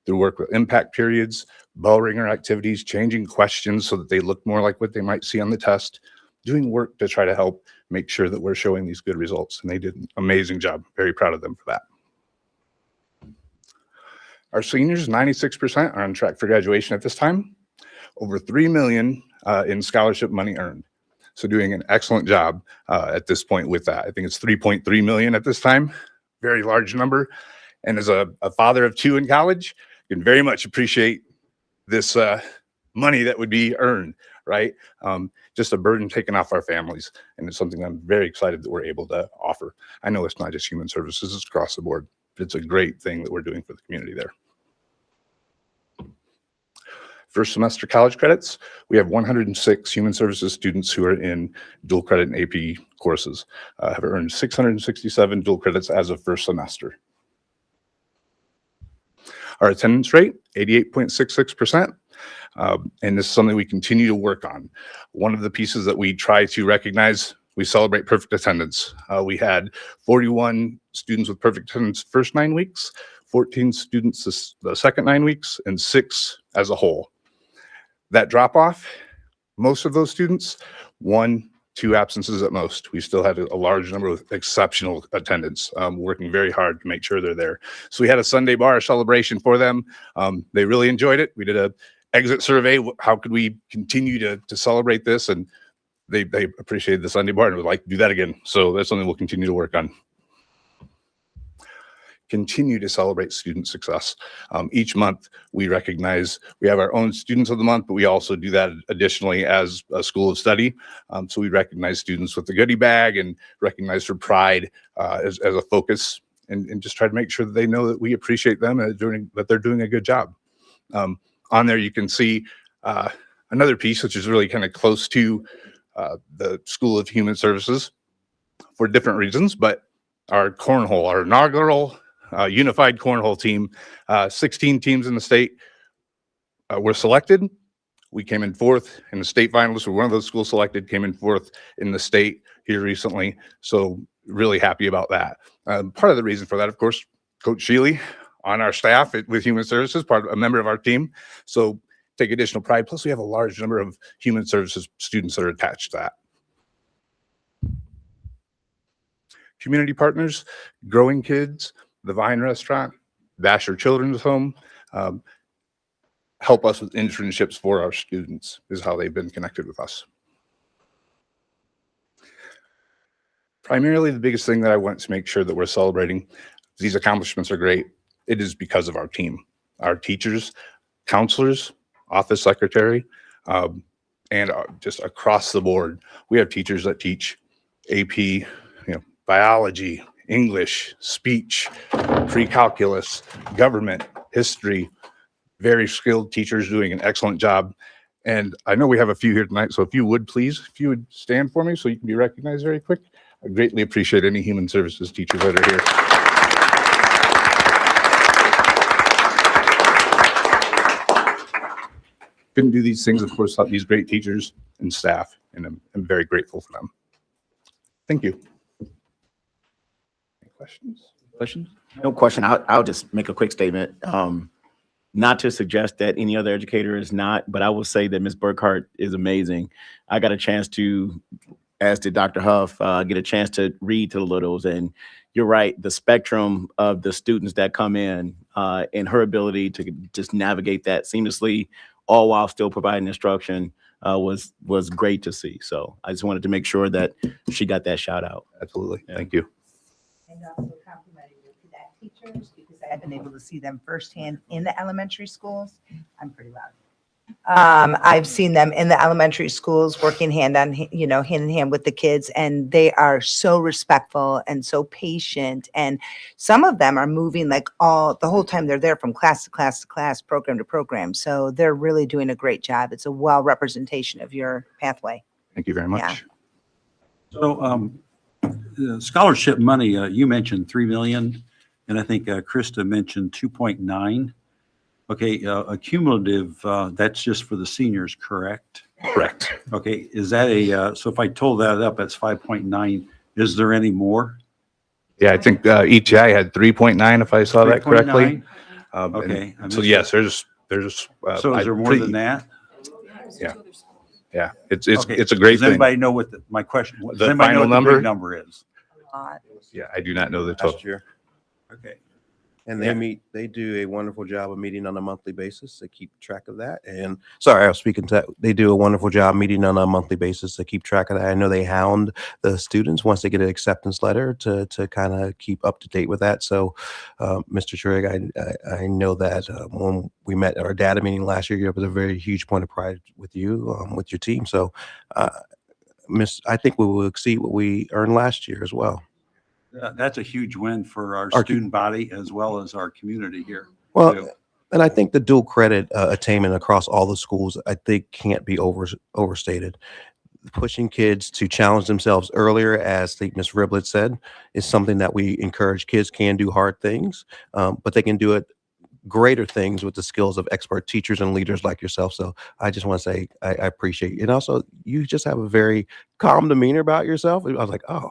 Through work with impact periods, bell ringer activities, changing questions so that they look more like what they might see on the test, doing work to try to help make sure that we're showing these good results. And they did an amazing job. Very proud of them for that. Our seniors, 96% are on track for graduation at this time. Over $3 million in scholarship money earned. So doing an excellent job at this point with that. I think it's 3.3 million at this time. Very large number. And as a father of two in college, you can very much appreciate this money that would be earned, right? Just a burden taken off our families. And it's something I'm very excited that we're able to offer. I know it's not just human services, it's across the board. But it's a great thing that we're doing for the community there. First semester college credits, we have 106 human services students who are in dual credit and AP courses, have earned 667 dual credits as of first semester. Our attendance rate, 88.66%. And this is something we continue to work on. One of the pieces that we try to recognize, we celebrate perfect attendance. We had 41 students with perfect attendance first 9 weeks, 14 students the second 9 weeks, and 6 as a whole. That drop off, most of those students, 1, 2 absences at most. We still had a large number of exceptional attendance, working very hard to make sure they're there. So we had a Sunday bar celebration for them. They really enjoyed it. We did a exit survey. How could we continue to celebrate this? And they appreciated the Sunday bar and would like to do that again. So that's something we'll continue to work on. Continue to celebrate student success. Each month we recognize, we have our own students of the month, but we also do that additionally as a school of study. So we recognize students with the goodie bag and recognize for pride as a focus and just try to make sure that they know that we appreciate them and that they're doing a good job. On there you can see another piece which is really kind of close to the School of Human Services for different reasons, but our cornhole, our inaugural unified cornhole team, 16 teams in the state were selected. We came in 4th in the state finals. We're one of those schools selected, came in 4th in the state here recently. So really happy about that. Part of the reason for that, of course, Coach Shealy on our staff with Human Services, a member of our team. So take additional pride. Plus we have a large number of Human Services students that are attached to that. community partners, Growing Kids, the Vine Restaurant, Vasher Children's Home, help us with internships for our students is how they've been connected with us. Primarily, the biggest thing that I want to make sure that we're celebrating, these accomplishments are great. It is because of our team, our teachers, counselors, office secretary, and just across the board. We have teachers that teach AP, biology, English, speech, pre-calculus, government, history, very skilled teachers doing an excellent job. And I know we have a few here tonight, so if you would stand for me so you can be recognized very quick. I greatly appreciate any human services teachers that are here. Couldn't do these things, of course, without these great teachers and staff, and I'm very grateful for them. Thank you. Any questions? Questions? No question. I'll just make a quick statement. Not to suggest that any other educator is not, but I will say that Ms. Burkhart is amazing. I got a chance to, as did Dr. Huff, get a chance to read to the littles. And you're right, the spectrum of the students that come in and her ability to just navigate that seamlessly, all while still providing instruction was great to see. So I just wanted to make sure that she got that shout out. Absolutely. Yeah. Thank you. And also complimenting your cadet teachers because I've been able to see them firsthand in the elementary schools. I'm pretty loud. I've seen them in the elementary schools working hand in hand with the kids, and they are so respectful and so patient. And some of them are moving like the whole time they're there from class to class to class, program to program. So they're really doing a great job. It's a well representation of your pathway. Thank you very much. Yeah. So the scholarship money, you mentioned 3 million, and I think Krista mentioned 2.9. Okay, a cumulative, that's just for the seniors, correct? Correct. Okay, is that so if I total that up, that's 5.9. Is there any more? Yeah, I think ETI had 3.9 if I saw that correctly. 3.9? Okay. So yes, there's. So is there more than that? Yeah, it's Okay. it's a great Does thing. anybody know what my question? Does The anybody know final what the number? big number is? Yeah, I do not know the Last total. year. Okay. And Yeah. they do a wonderful job of meeting on a monthly basis to keep track of that. And sorry, I was speaking to that. They do a wonderful job meeting on a monthly basis to keep track of that. I know they hound the students once they get an acceptance letter to kind of keep up to date with that. So, Mr. Trigg, I know that when we met at our data meeting last year, it was a very huge point of pride with you, with your team. So, I think we will exceed what we earned last year as well. That's a huge win for our Our- student body as well as our community here. Well, too. and I think the dual credit attainment across all the schools, I think can't be overstated. Pushing kids to challenge themselves earlier, as I think Ms. Riblet said, is something that we encourage. Kids can do hard things, but they can do it greater things with the skills of expert teachers and leaders like yourself. So I just want to say I appreciate you. And also, you just have a very calm demeanor about yourself. I was like, oh,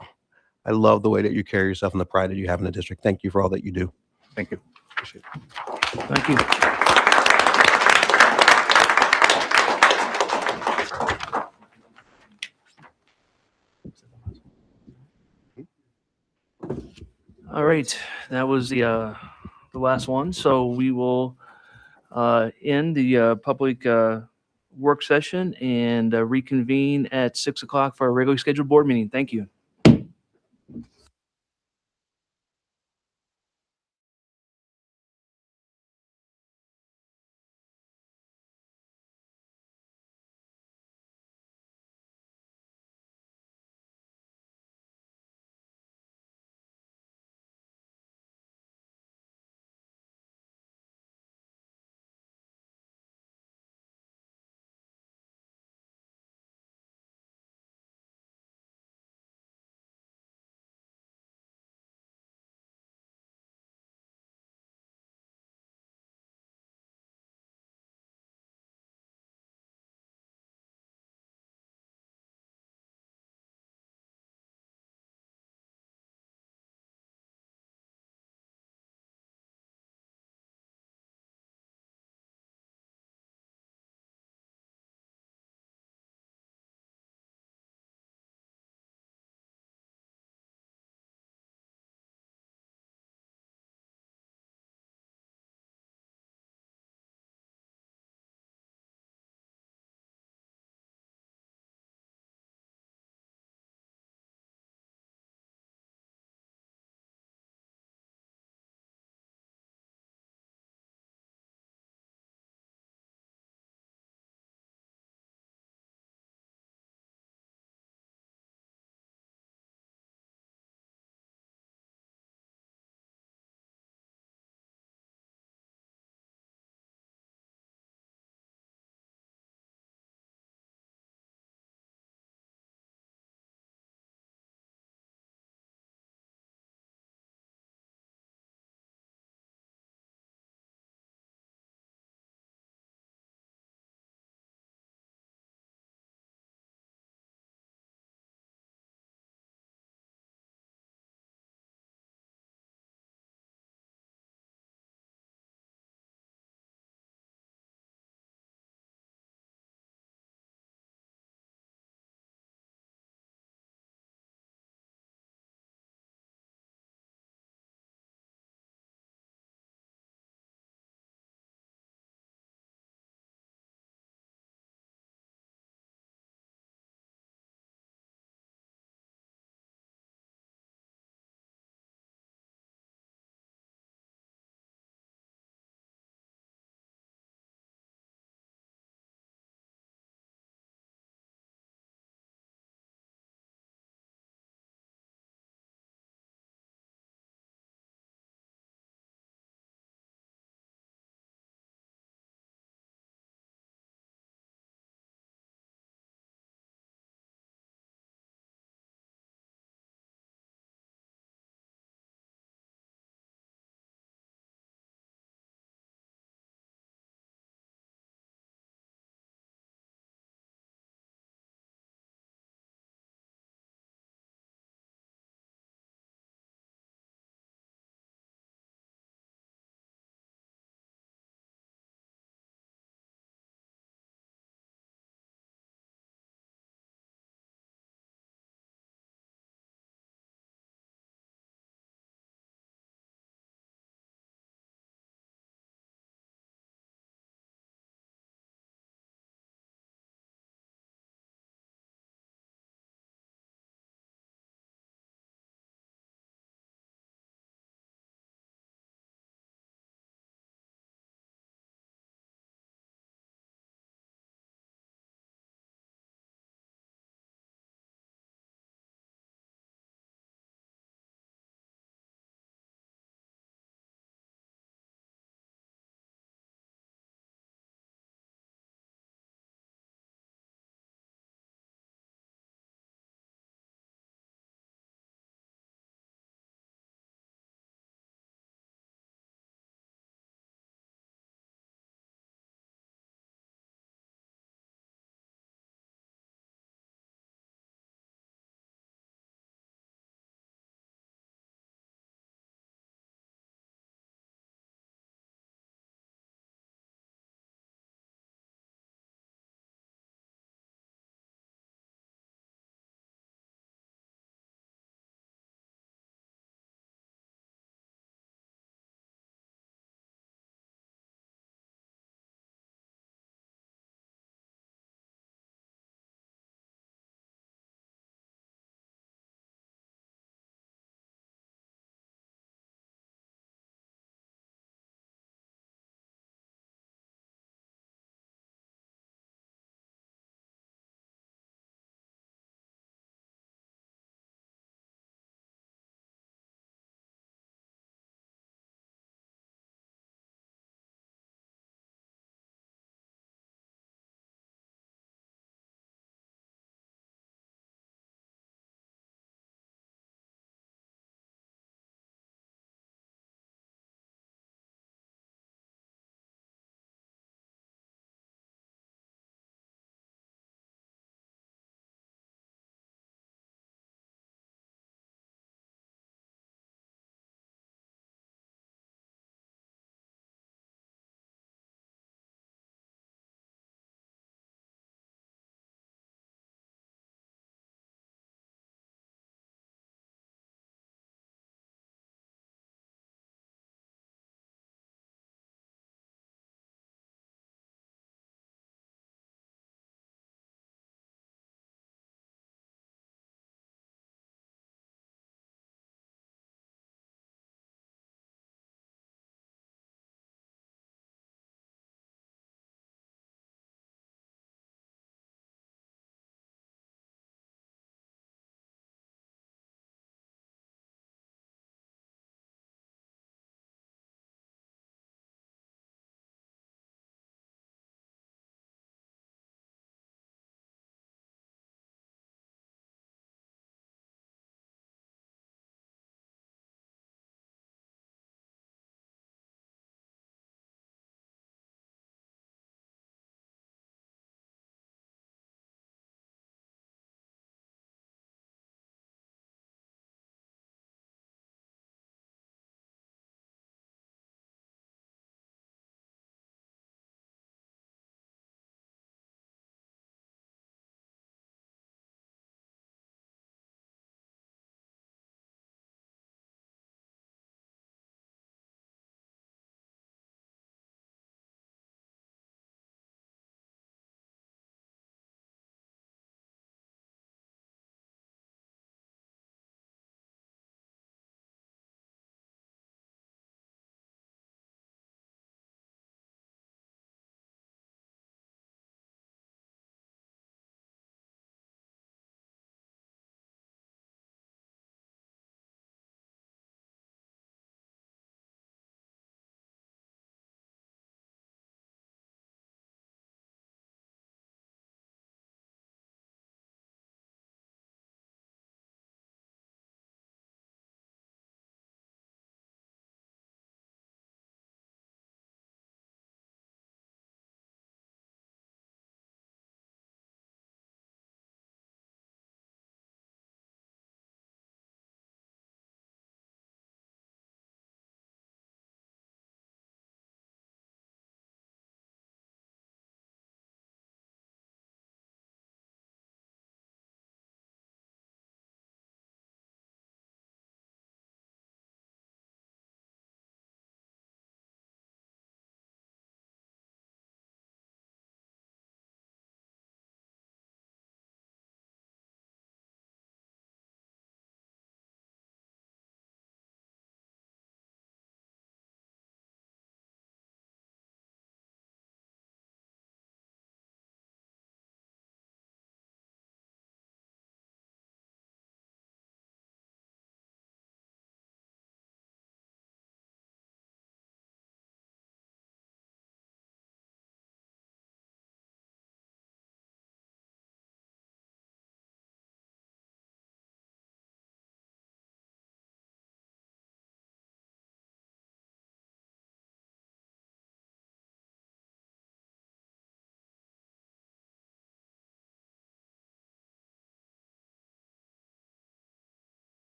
I love the way that you carry yourself and the pride that you have in the district. Thank you for all that you do. Thank you. Appreciate it. Thank you. All right, that was the last one. So we will end the public work session and reconvene at 6 o'clock for our regularly scheduled board meeting. Thank you.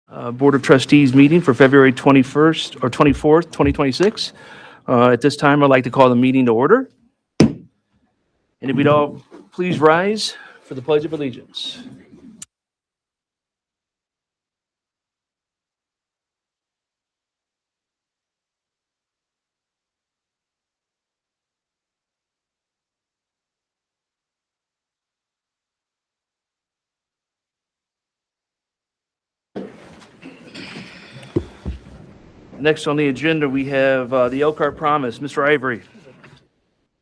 Board of Trustees meeting for February 21st or 24th, 2026. At this time, I'd like to call the meeting to order. And if we'd all please rise for the Pledge of Allegiance. Next on the agenda, we have the Elkhart Promise. Mr. Ivory.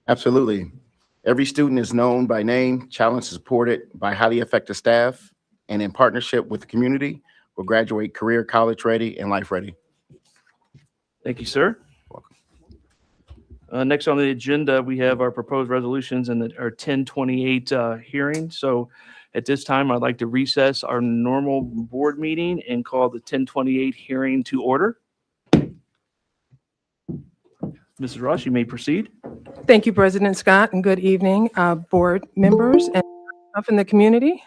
Absolutely. Every student is known by name, challenged and supported by highly effective staff, and in partnership with the community, will graduate career, college ready, and life ready. Thank you, sir. Next on the agenda, we have our proposed resolutions and our 1028 hearing. So at this time, I'd like to recess our normal board meeting and call the 1028 hearing to order. Mrs. Ross, you may proceed. Thank you, President Scott, and good evening, board members and up in the community.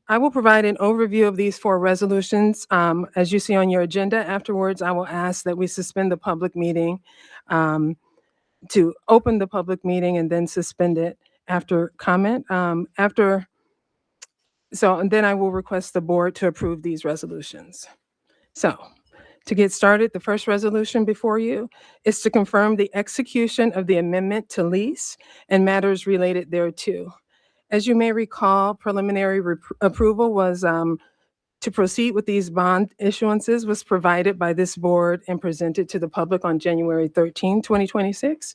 I will provide an overview of these 4 resolutions. As you see on your agenda, afterwards, I will ask that we suspend the public meeting to open the public meeting and then suspend it after comment. And then I will request the board to approve these resolutions. So, to get started, the first resolution before you is to confirm the execution of the amendment to lease and matters related thereto. As you may recall, preliminary approval was to proceed with these bond issuances was provided by this board and presented to the public on January 13, 2026.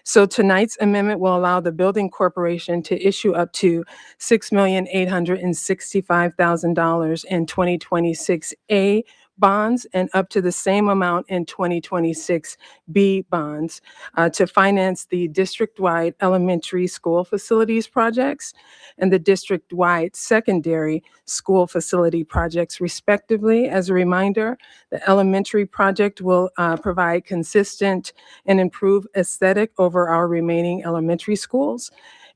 So tonight's amendment will allow the building corporation to issue up to $6,865,000 in 2026 A bonds and up to the same amount in 2026 B bonds to finance the district-wide elementary school facilities projects and the district-wide secondary school facility projects respectively. As a reminder, the elementary project will provide consistent and improved aesthetic over our remaining elementary schools,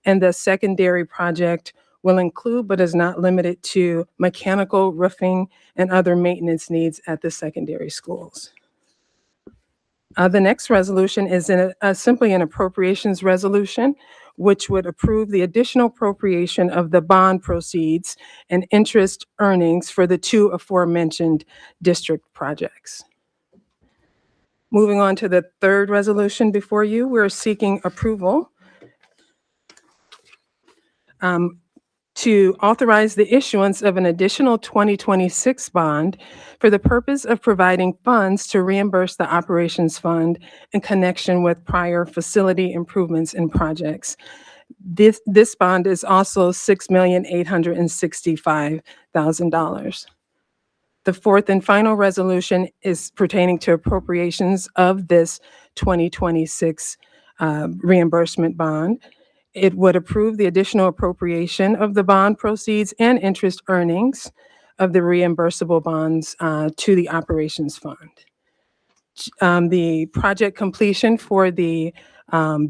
and the secondary project will include but is not limited to mechanical, roofing, and other maintenance needs at the secondary schools. The next resolution is simply an appropriations resolution, which would approve the additional appropriation of the bond proceeds and interest earnings for the 2 aforementioned district projects. Moving on to the third resolution before you, we're seeking approval to authorize the issuance of an additional 2026 bond for the purpose of providing funds to reimburse the operations fund in connection with prior facility improvements and projects. This bond is also $6,865,000. The fourth and final resolution is pertaining to appropriations of this 2026 reimbursement bond. It would approve the additional appropriation of the bond proceeds and interest earnings of the reimbursable bonds to the operations fund. The project completion for the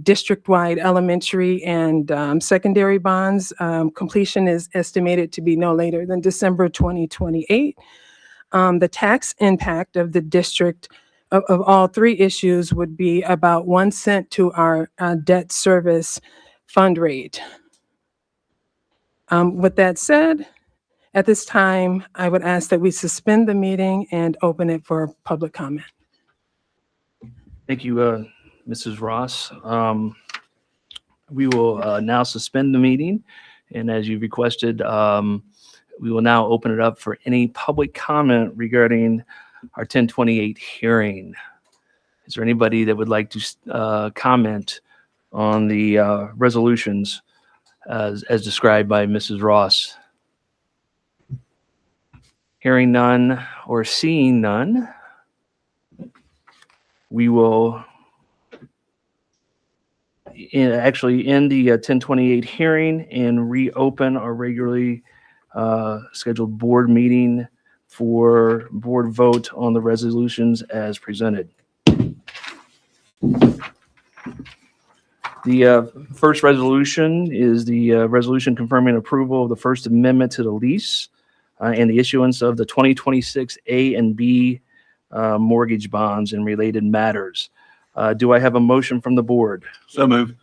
district-wide elementary and secondary bonds completion is estimated to be no later than December 2028. The tax impact of the district of all 3 issues would be about 1 cent to our debt service fund rate. With that said, at this time, I would ask that we suspend the meeting and open it for public comment. Thank you, Mrs. Ross. We will now suspend the meeting. And as you requested, we will now open it up for any public comment regarding our 1028 hearing. Is there anybody that would like to comment on the resolutions as described by Mrs. Ross? Hearing none or seeing none, we will actually end the 1028 hearing and reopen our regularly scheduled board meeting for board vote on the resolutions as presented. The first resolution is the resolution confirming approval of the First Amendment to the lease and the issuance of the 2026 A and B mortgage bonds and related matters. Do I have a motion from the board? So moved.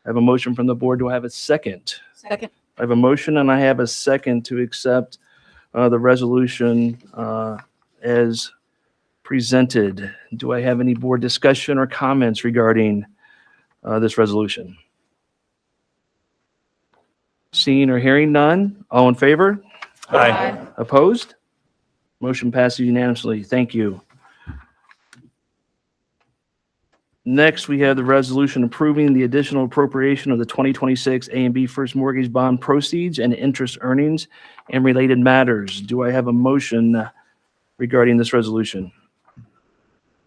I have a motion from the board. Do I have a second? Second. I have a motion and I have a second to accept the resolution as presented. Do I have any board discussion or comments regarding this resolution? Seeing or hearing none, all in favor? Aye. Opposed? Motion passes unanimously. Thank you. Next, we have the resolution approving the additional appropriation of the 2026 A and B first mortgage bond proceeds and interest earnings and related matters. Do I have a motion regarding this resolution?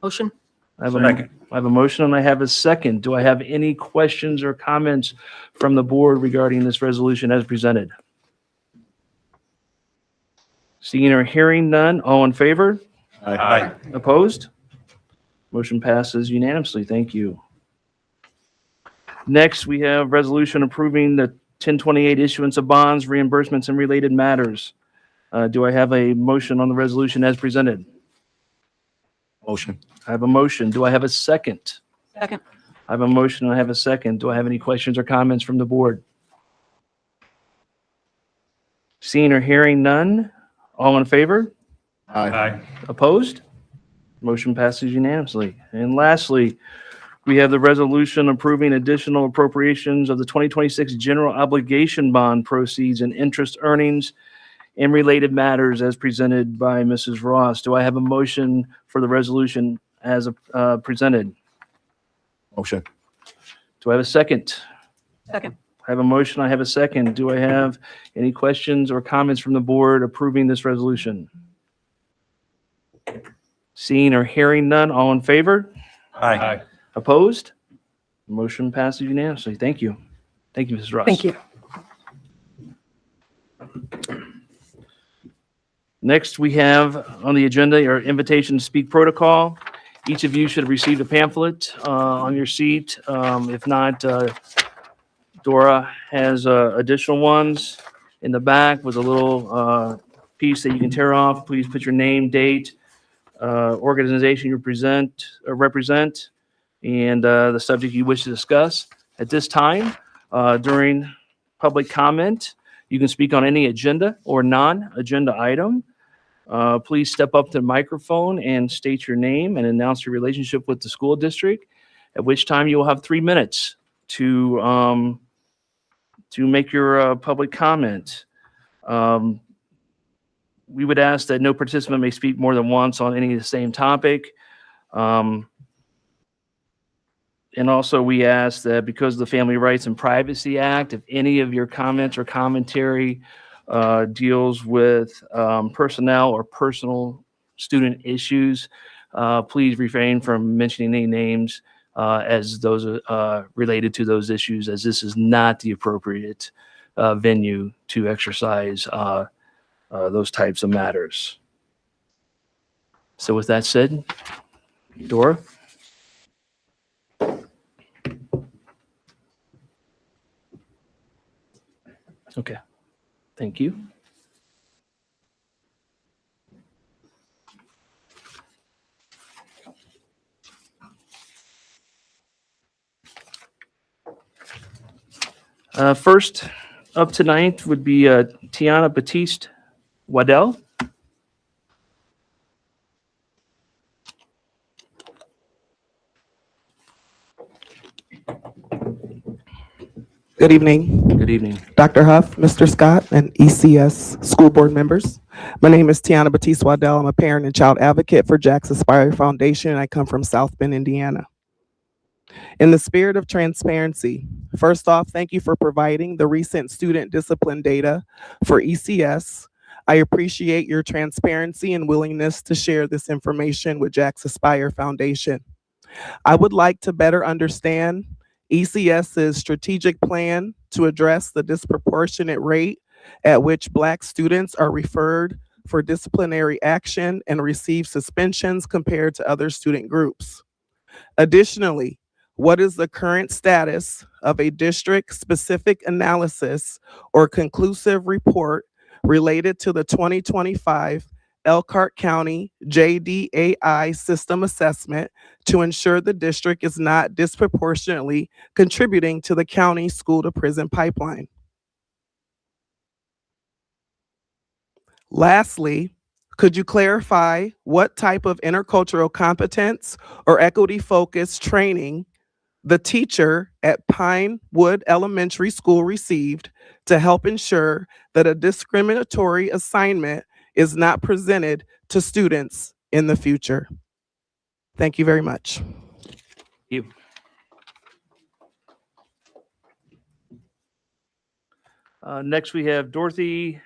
Motion. I have Second. I have a motion and I have a second. Do I have any questions or comments from the board regarding this resolution as presented? Seeing or hearing none, all in favor? Aye. Opposed? Motion passes unanimously. Thank you. Next, we have resolution approving the 1028 issuance of bonds, reimbursements, and related matters. Do I have a motion on the resolution as presented? Motion. I have a motion. Do I have a second? Second. I have a motion and I have a second. Do I have any questions or comments from the board? Seeing or hearing none, all in favor? Aye. Opposed? Motion passes unanimously. And lastly, we have the resolution approving additional appropriations of the 2026 general obligation bond proceeds and interest earnings and related matters as presented by Mrs. Ross. Do I have a motion for the resolution as presented? Motion. Do I have a second? Second. I have a motion. I have a second. Do I have any questions or comments from the board approving this resolution? Seeing or hearing none, all in favor? Aye. Opposed? Motion passes unanimously. Thank you. Thank you, Mrs. Ross. Thank you. Next, we have on the agenda our invitation to speak protocol. Each of you should have received a pamphlet on your seat. If not, Dora has additional ones in the back with a little piece that you can tear off. Please put your name, date, organization you represent, and the subject you wish to discuss. At this time, during public comment, you can speak on any agenda or non-agenda item. Please step up to the microphone and state your name and announce your relationship with the school district, at which time you will have 3 minutes to make your public comment. We would ask that no participant may speak more than once on any of the same topic. And also we ask that because of the Family Rights and Privacy Act, if any of your comments or commentary deals with personnel or personal student issues, please refrain from mentioning any names as those are related to those issues, as this is not the appropriate venue to exercise those types of matters. So with that said, Dora? Okay, thank you. First up tonight would be Tiana Batiste Waddell. Good evening, Good evening. Dr. Huff, Mr. Scott, and ECS school board members. My name is Tiana Batiste Waddell. I'm a parent and child advocate for Jack's Aspire Foundation, and I come from South Bend, Indiana. In the spirit of transparency, first off, thank you for providing the recent student discipline data for ECS. I appreciate your transparency and willingness to share this information with Jack's Aspire Foundation. I would like to better understand ECS's strategic plan to address the disproportionate rate at which Black students are referred for disciplinary action and receive suspensions compared to other student groups. Additionally, what is the current status of a district-specific analysis or conclusive report related to the 2025 Elkhart County JDAI system assessment to ensure the district is not disproportionately contributing to the county school to prison pipeline. Lastly, could you clarify what type of intercultural competence or equity-focused training the teacher at Pinewood Elementary School received to help ensure that a discriminatory assignment is not presented to students in the future? Thank you very much. You. Next, we have Dorothy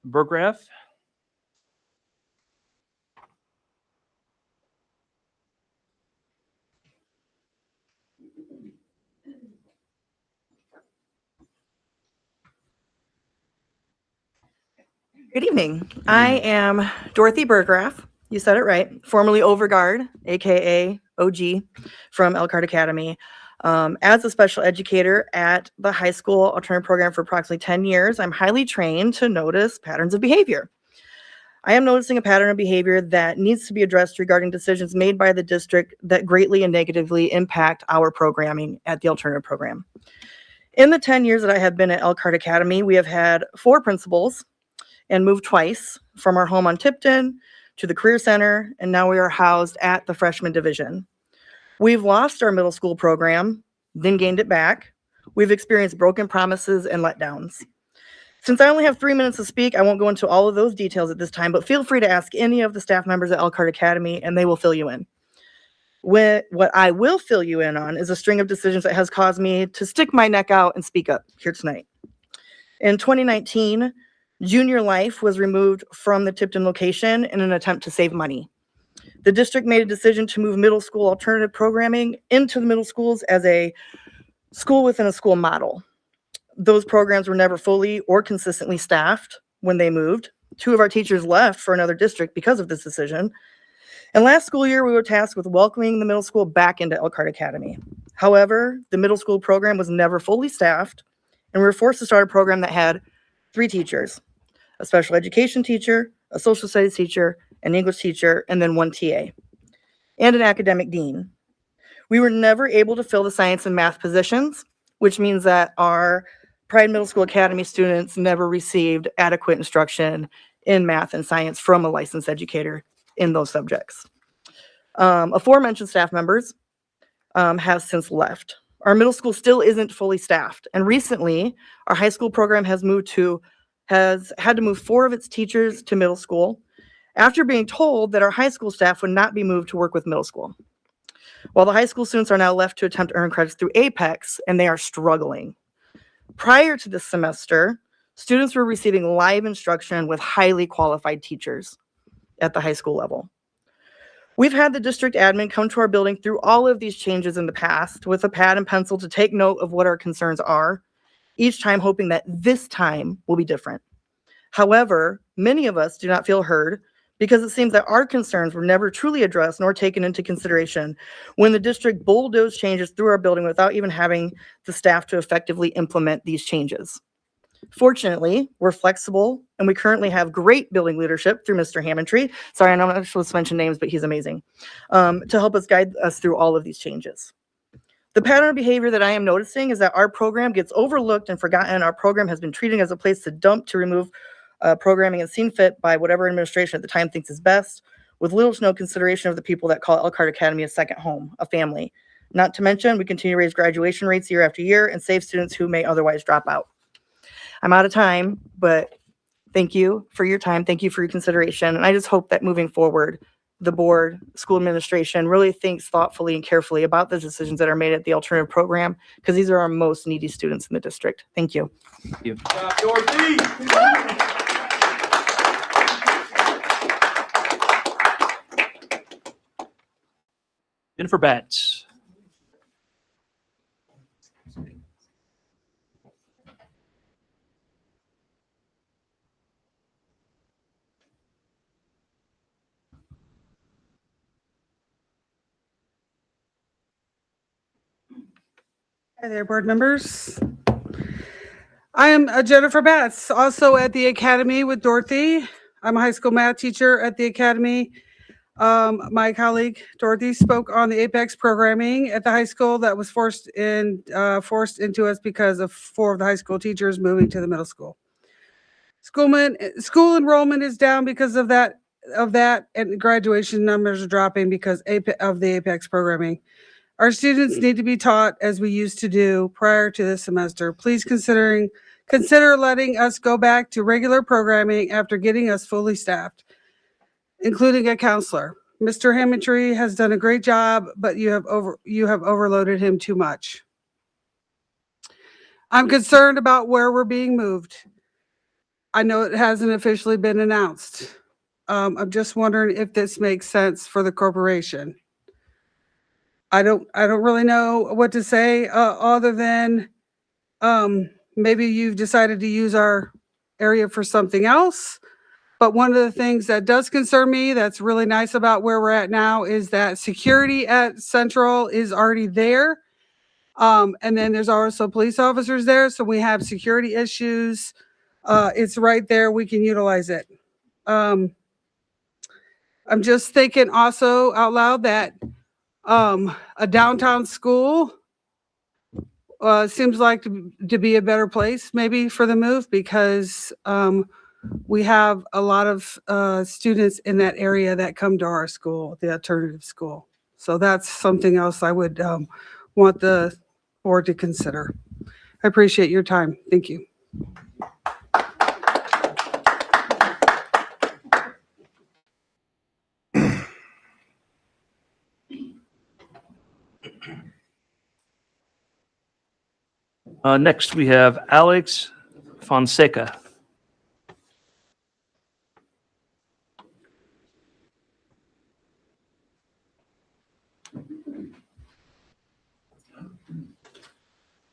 Burgraff. Good evening. I am Dorothy Burgraff. You said it right. Formerly Overguard, aka OG, from Elkhart Academy. As a special educator at the high school alternative program for approximately 10 years, I'm highly trained to notice patterns of behavior. I am noticing a pattern of behavior that needs to be addressed regarding decisions made by the district that greatly and negatively impact our programming at the alternative program. In the 10 years that I have been at Elkhart Academy, we have had 4 principals and moved twice from our home on Tipton to the Career Center, and now we are housed at the freshman division. We've lost our middle school program, then gained it back. We've experienced broken promises and letdowns. Since I only have 3 minutes to speak, I won't go into all of those details at this time, but feel free to ask any of the staff members at Elkhart Academy and they will fill you in. What I will fill you in on is a string of decisions that has caused me to stick my neck out and speak up here tonight. In 2019, Junior Life was removed from the Tipton location in an attempt to save money. The district made a decision to move middle school alternative programming into the middle schools as a school within a school model. Those programs were never fully or consistently staffed when they moved. 2 of our teachers left for another district because of this decision. And last school year, we were tasked with welcoming the middle school back into Elkhart Academy. However, the middle school program was never fully staffed, and we were forced to start a program that had 3 teachers. A special education teacher, a social studies teacher, an English teacher, and then 1 TA, and an academic dean. We were never able to fill the science and math positions, which means that our Pride Middle School Academy students never received adequate instruction in math and science from a licensed educator in those subjects. Aforementioned staff members have since left. Our middle school still isn't fully staffed, and recently, our high school program has had to move 4 of its teachers to middle school after being told that our high school staff would not be moved to work with middle school. While the high school students are now left to attempt to earn credits through Apex, and they are struggling. Prior to this semester, students were receiving live instruction with highly qualified teachers at the high school level. We've had the district admin come to our building through all of these changes in the past with a pad and pencil to take note of what our concerns are, each time hoping that this time will be different. However, many of us do not feel heard because it seems that our concerns were never truly addressed nor taken into consideration when the district bulldozed changes through our building without even having the staff to effectively implement these changes. Fortunately, we're flexible and we currently have great building leadership through Mr. Hammondtree. Sorry, I'm not supposed to mention names, but he's amazing, to help us guide us through all of these changes. The pattern of behavior that I am noticing is that our program gets overlooked and forgotten. Our program has been treated as a place to dump, to remove programming and seen fit by whatever administration at the time thinks is best, with little to no consideration of the people that call Elkhart Academy a second home, a family. Not to mention, we continue to raise graduation rates year after year and save students who may otherwise drop out. I'm out of time, but thank you for your time. Thank you for your consideration. And I just hope that moving forward, the board, school administration really thinks thoughtfully and carefully about the decisions that are made at the alternative program, because these are our most needy students in the district. Thank you. Thank you. Jennifer Batts. Hi there, board members. I am Jennifer Batts, also at the Academy with Dorothy. I'm a high school math teacher at the Academy. My colleague Dorothy spoke on the Apex programming at the high school that was forced into us because of 4 of the high school teachers moving to the middle school. School enrollment is down because of that, and graduation numbers are dropping because of the Apex programming. Our students need to be taught as we used to do prior to this semester. Please consider letting us go back to regular programming after getting us fully staffed, including a counselor. Mr. Hammontree has done a great job, but you have overloaded him too much. I'm concerned about where we're being moved. I know it hasn't officially been announced. I'm just wondering if this makes sense for the corporation. I don't really know what to say other than maybe you've decided to use our area for something else. But one of the things that does concern me that's really nice about where we're at now is that security at Central is already there. And then there's also police officers there. So we have security issues. It's right there. We can utilize it. I'm just thinking also out loud that a downtown school seems like to be a better place maybe for the move because we have a lot of students in that area that come to our school, the alternative school. So that's something else I would want the board to consider. I appreciate your time. Thank you. Next, we have Alex Fonseca.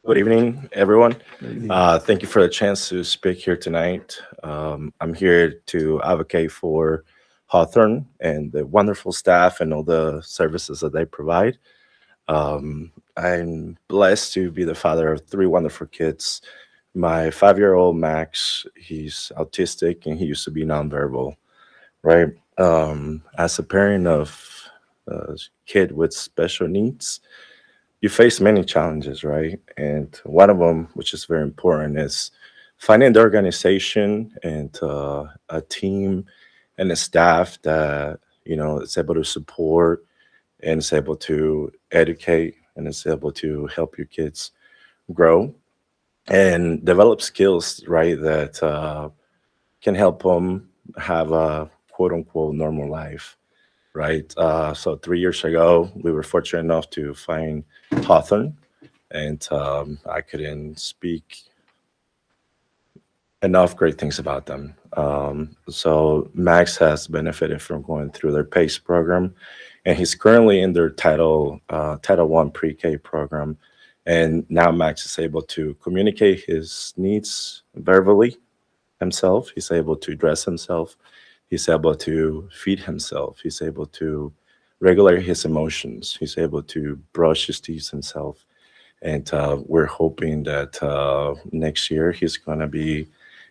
Good evening, everyone. Thank you for the chance to speak here tonight. I'm here to advocate for Hawthorne and the wonderful staff and all the services that they provide. I'm blessed to be the father of 3 wonderful kids. My 5-year-old Max, he's autistic and he used to be nonverbal, right? As a parent of a kid with special needs, you face many challenges, right? And one of them, which is very important, is finding the organization and a team and a staff that, is able to support and is able to educate and is able to help your kids grow and develop skills, right, that can help them have a quote unquote normal life, right? So 3 years ago, we were fortunate enough to find Hawthorne, and I couldn't speak enough great things about them. So Max has benefited from going through their PACE program, and he's currently in their Title I pre-K program. And now Max is able to communicate his needs verbally himself. He's able to dress himself. He's able to feed himself. He's able to regulate his emotions. He's able to brush his teeth himself. And we're hoping that next year he's going to be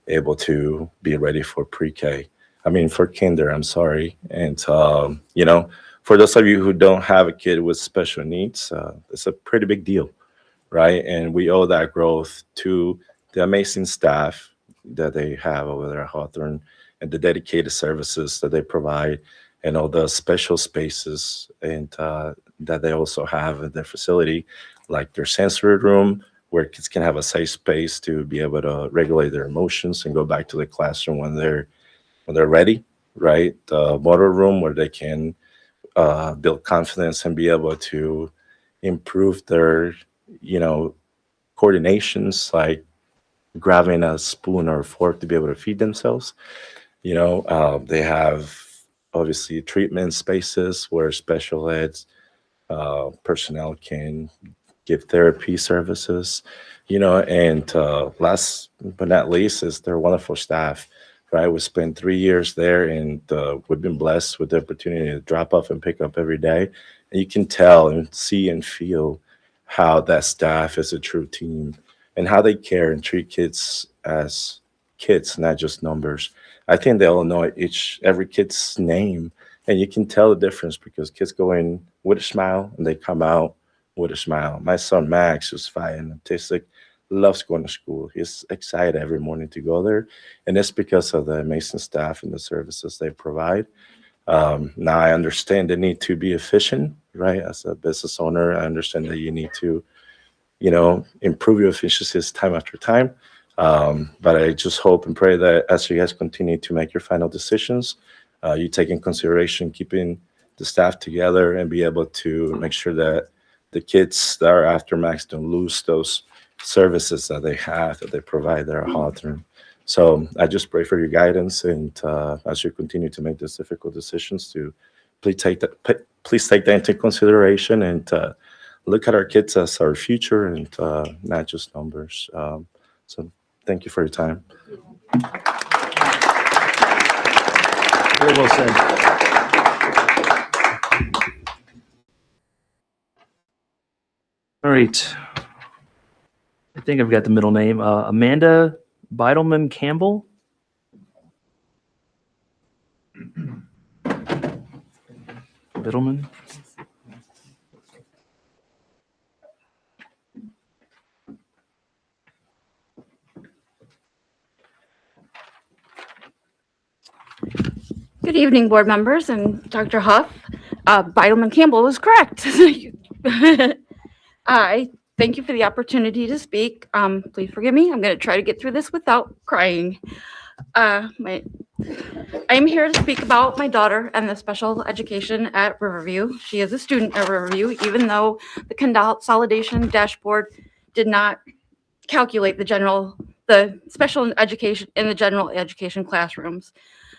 able to be ready for pre-K. For kinder, I'm sorry. And, for those of you who don't have a kid with special needs, it's a pretty big deal, right? And we owe that growth to the amazing staff that they have over there at Hawthorne and the dedicated services that they provide and all the special spaces and that they also have in their facility, like their sensory room, where kids can have a safe space to be able to regulate their emotions and go back to the classroom when they're ready, right? The motor room where they can build confidence and be able to improve their, coordinations, like grabbing a spoon or a fork to be able to feed themselves. They have obviously treatment spaces where special ed personnel can give therapy services, and last but not least is their wonderful staff, right? We spent 3 years there, and we've been blessed with the opportunity to drop off and pick up every day. And you can tell and see and feel how that staff is a true team and how they care and treat kids as kids, not just numbers. I think they all know every kid's name, and you can tell the difference because kids go in with a smile and they come out with a smile. My son Max, who's 5 and autistic, loves going to school. He's excited every morning to go there, and it's because of the amazing staff and the services they provide. Now I understand the need to be efficient, right? As a business owner, I understand that you need to, improve your efficiencies time after time. But I just hope and pray that as you guys continue to make your final decisions, you take in consideration keeping the staff together and be able to make sure that the kids that are after Max don't lose those services that they provide that are Hawthorne. So I just pray for your guidance, and as you continue to make these difficult decisions, to please take that into consideration and look at our kids as our future and not just numbers. So thank you for your time. Very well said. All right. I think I've got the middle name. Amanda Beidelman Campbell. Biddleman. Good evening, board members and Dr. Huff. Beidelman Campbell was correct. I thank you for the opportunity to speak. Please forgive me. I'm going to try to get through this without crying. I am here to speak about my daughter and the special education at Riverview. She is a student at Riverview, even though the consolidation dashboard did not calculate the special education in the general education classrooms.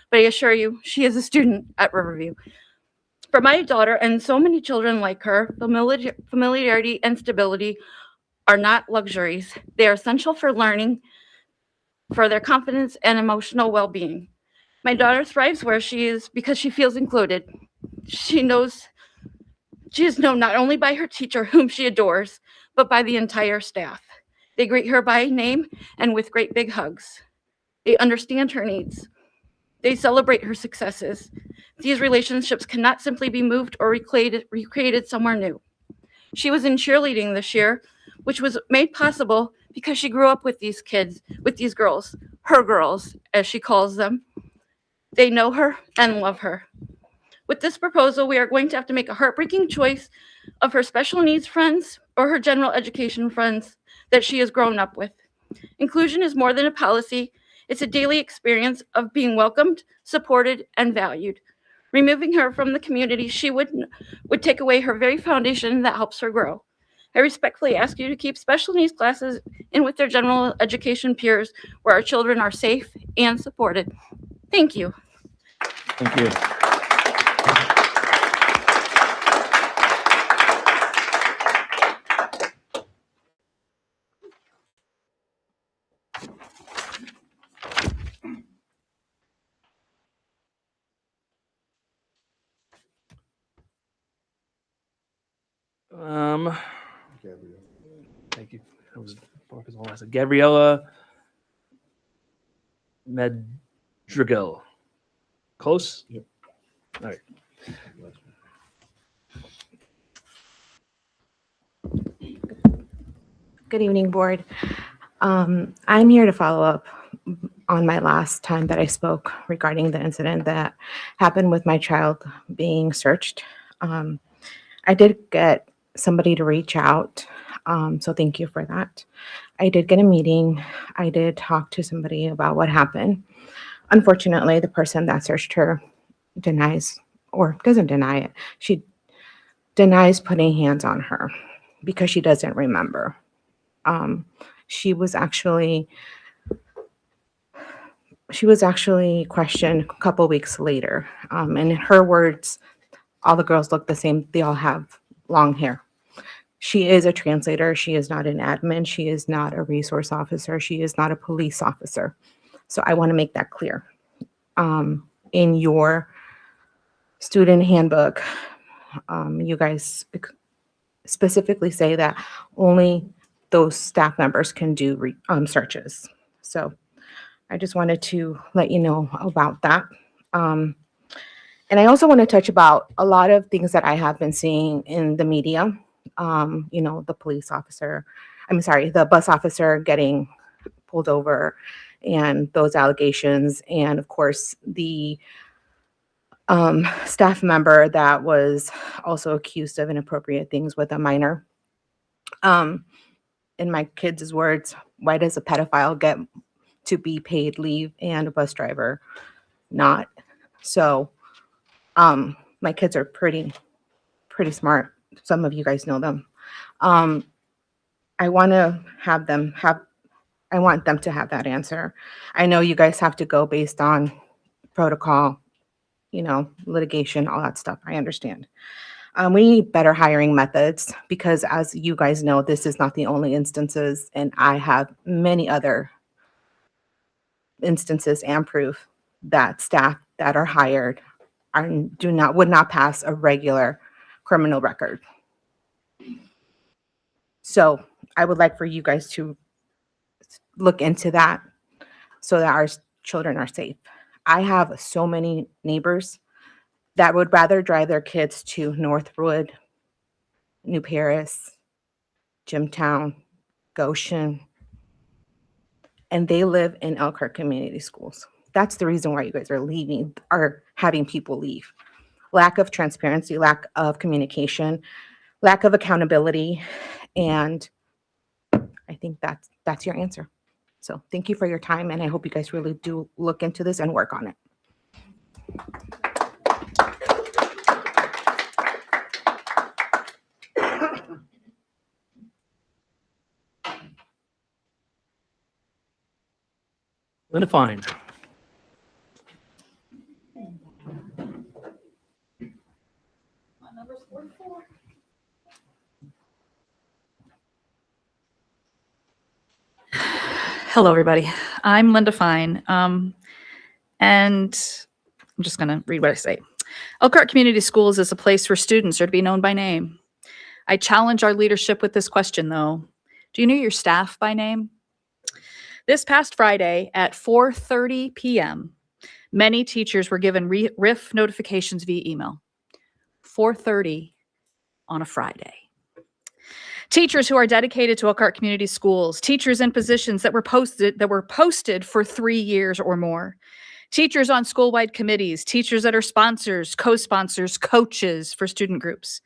But I assure you, she is a student at Riverview. For my daughter and so many children like her, familiarity and stability are not luxuries. They are essential for learning, for their confidence and emotional well-being. My daughter thrives where she is because she feels included. She is known not only by her teacher, whom she adores, but by the entire staff. They greet her by name and with great big hugs. They understand her needs. They celebrate her successes. These relationships cannot simply be moved or recreated somewhere new. She was in cheerleading this year, which was made possible because she grew up with these kids, with these girls, her girls, as she calls them. They know her and love her. With this proposal, we are going to have to make a heartbreaking choice of her special needs friends or her general education friends that she has grown up with. Inclusion is more than a policy. It's a daily experience of being welcomed, supported, and valued. Removing her from the community she would take away her very foundation that helps her grow. I respectfully ask you to keep special needs classes in with their general education peers where our children are safe and supported. Thank you. Thank you. Thank you. That was Marcus all last. Gabriella Madrigal. Close? Yep. All right. Good evening, board. I'm here to follow up on my last time that I spoke regarding the incident that happened with my child being searched. I did get somebody to reach out, so thank you for that. I did get a meeting. I did talk to somebody about what happened. Unfortunately, the person that searched her denies, or doesn't deny it. She denies putting hands on her because she doesn't remember. She was actually questioned a couple weeks later. And in her words, all the girls look the same. They all have long hair. She is a translator. She is not an admin. She is not a resource officer. She is not a police officer. So I want to make that clear. In your student handbook, you guys specifically say that only those staff members can do searches. So I just wanted to let you know about that. And I also want to touch about a lot of things that I have been seeing in the media. The police officer, the bus officer getting pulled over and those allegations. And of course, the staff member that was also accused of inappropriate things with a minor. In my kids' words, why does a pedophile get to be paid leave and a bus driver not? So my kids are pretty smart. Some of you guys know them. I want them to have that answer. I know you guys have to go based on protocol, litigation, all that stuff. I understand. We need better hiring methods because, as you guys know, this is not the only instances, and I have many other instances and proof that staff that are hired would not pass a regular criminal record. So I would like for you guys to look into that so that our children are safe. I have so many neighbors that would rather drive their kids to Northwood, New Paris, Jimtown, Goshen, and they live in Elkhart Community Schools. That's the reason why you guys are having people leave. Lack of transparency, lack of communication, lack of accountability, and I think that's your answer. So thank you for your time, and I hope you guys really do look into this and work on it. Linda Fine. Hello, everybody. I'm Linda Fine, and I'm just going to read what I say. Elkhart Community Schools is a place where students are to be known by name. I challenge our leadership with this question, though. Do you know your staff by name? This past Friday at 4:30 p.m., many teachers were given RIF notifications via email. 4:30 on a Friday. Teachers who are dedicated to Elkhart Community Schools, teachers in positions that were posted for 3 years or more, teachers on school-wide committees, teachers that are sponsors, co-sponsors, coaches for student groups,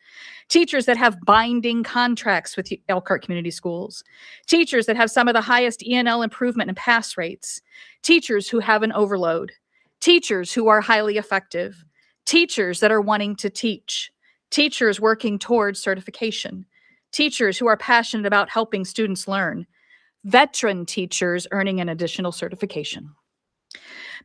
teachers that have binding contracts with Elkhart Community Schools, teachers that have some of the highest E&L improvement and pass rates, teachers who have an overload, teachers who are highly effective, teachers that are wanting to teach, teachers working towards certification, teachers who are passionate about helping students learn, veteran teachers earning an additional certification.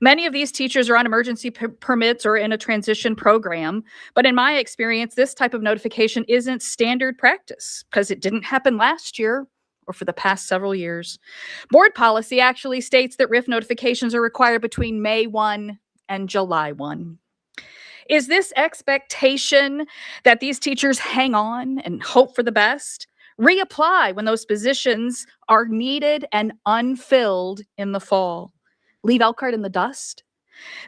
Many of these teachers are on emergency permits or in a transition program, but in my experience, this type of notification isn't standard practice because it didn't happen last year or for the past several years. Board policy actually states that RIF notifications are required between May 1 and July 1. Is this expectation that these teachers hang on and hope for the best, reapply when those positions are needed and unfilled in the fall? Leave Elkhart in the dust?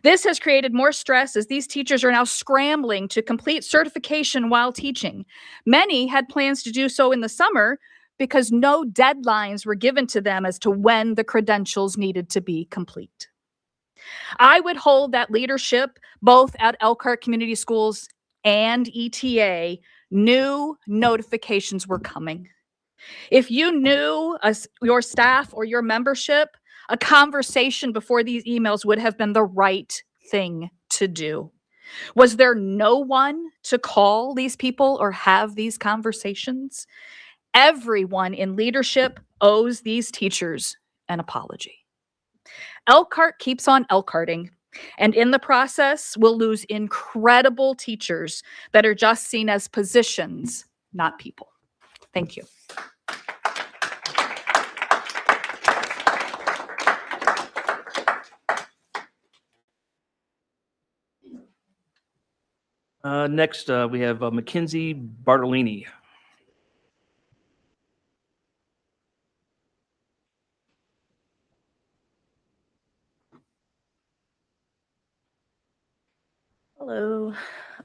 This has created more stress as these teachers are now scrambling to complete certification while teaching. Many had plans to do so in the summer because no deadlines were given to them as to when the credentials needed to be complete. I would hold that leadership, both at Elkhart Community Schools and ETA, knew notifications were coming. If you knew your staff or your membership, a conversation before these emails would have been the right thing to do. Was there no one to call these people or have these conversations? Everyone in leadership owes these teachers an apology. Elkhart keeps on Elkharting, and in the process, we'll lose incredible teachers that are just seen as positions, not people. Thank you. Next, we have Mackenzie Bartolini. Hello,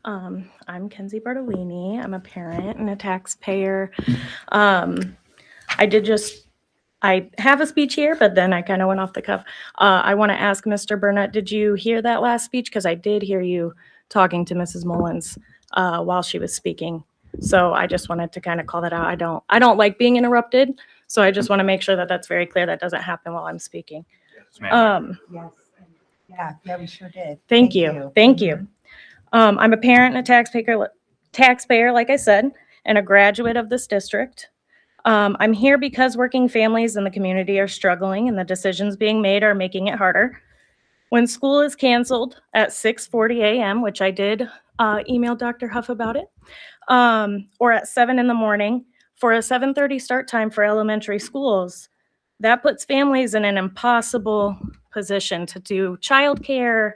I'm Kenzie Bartolini. I'm a parent and a taxpayer. I have a speech here, but then I kind of went off the cuff. I want to ask Mr. Burnett, did you hear that last speech? Because I did hear you talking to Mrs. Mullins while she was speaking. So I just wanted to kind of call that out. I don't like being interrupted, so I just want to make sure that that's very clear. That doesn't happen while I'm speaking. Yes. Yeah, we sure did. Thank you. Thank you. I'm a parent and a taxpayer, like I said, and a graduate of this district. I'm here because working families in the community are struggling and the decisions being made are making it harder. When school is canceled at 6:40 a.m., which I did email Dr. Huff about it, or at 7 in the morning for a 7:30 start time for elementary schools, that puts families in an impossible position to do childcare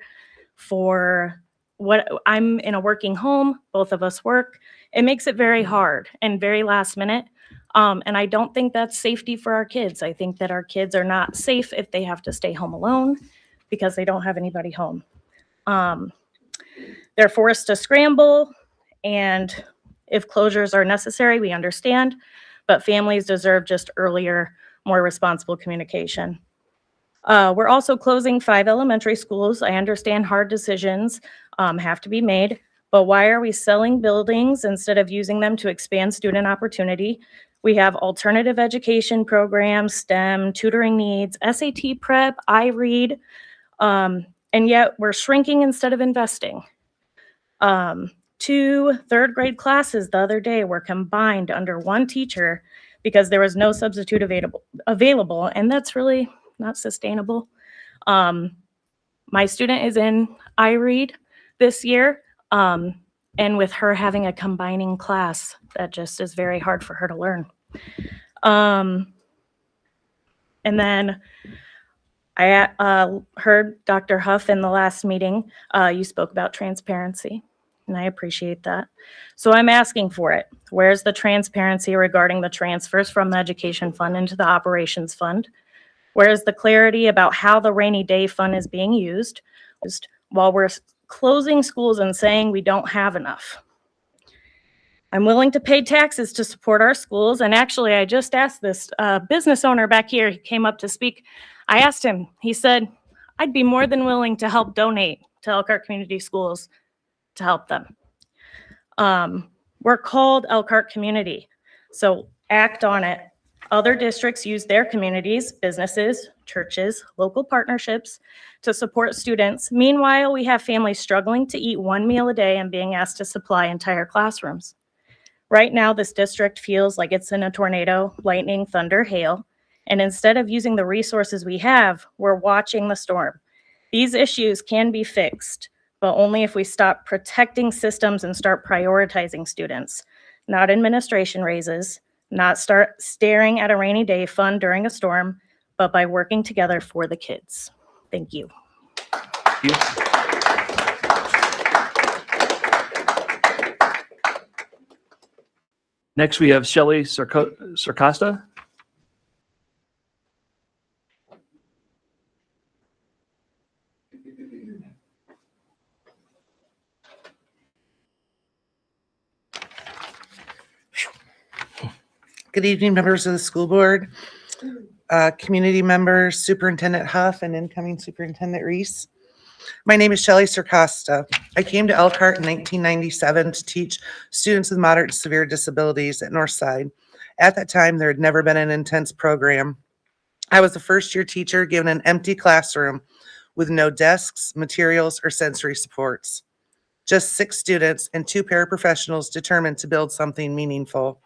for I'm in a working home, both of us work. It makes it very hard and very last minute. And I don't think that's safety for our kids. I think that our kids are not safe if they have to stay home alone because they don't have anybody home. They're forced to scramble, and if closures are necessary, we understand, but families deserve just earlier, more responsible communication. We're also closing 5 elementary schools. I understand hard decisions have to be made, but why are we selling buildings instead of using them to expand student opportunity? We have alternative education programs, STEM, tutoring needs, SAT prep, iRead, and yet we're shrinking instead of investing. 2 third-grade classes the other day were combined under one teacher because there was no substitute available, and that's really not sustainable. My student is in iRead this year, and with her having a combining class, that just is very hard for her to learn. And then I heard Dr. Huff in the last meeting, you spoke about transparency, and I appreciate that. So I'm asking for it. Where's the transparency regarding the transfers from the education fund into the operations fund? Where's the clarity about how the rainy day fund is being used while we're closing schools and saying we don't have enough? I'm willing to pay taxes to support our schools. And actually, I just asked this business owner back here, he came up to speak. I asked him, he said, I'd be more than willing to help donate to Elkhart Community Schools to help them. We're called Elkhart Community, so act on it. Other districts use their communities, businesses, churches, local partnerships to support students. Meanwhile, we have families struggling to eat one meal a day and being asked to supply entire classrooms. Right now, this district feels like it's in a tornado, lightning, thunder, hail, and instead of using the resources we have, we're watching the storm. These issues can be fixed, but only if we stop protecting systems and start prioritizing students, not administration raises, not start staring at a rainy day fund during a storm, but by working together for the kids. Thank you. Thank you. Next, we have Shelley Sarcosta. Good evening, members of the school board, community members, Superintendent Huff, and incoming Superintendent Reese. My name is Shelley Sarcosta. I came to Elkhart in 1997 to teach students with moderate to severe disabilities at Northside. At that time, there had never been an intense program. I was a first-year teacher given an empty classroom with no desks, materials, or sensory supports. Just 6 students and 2 paraprofessionals determined to build something meaningful.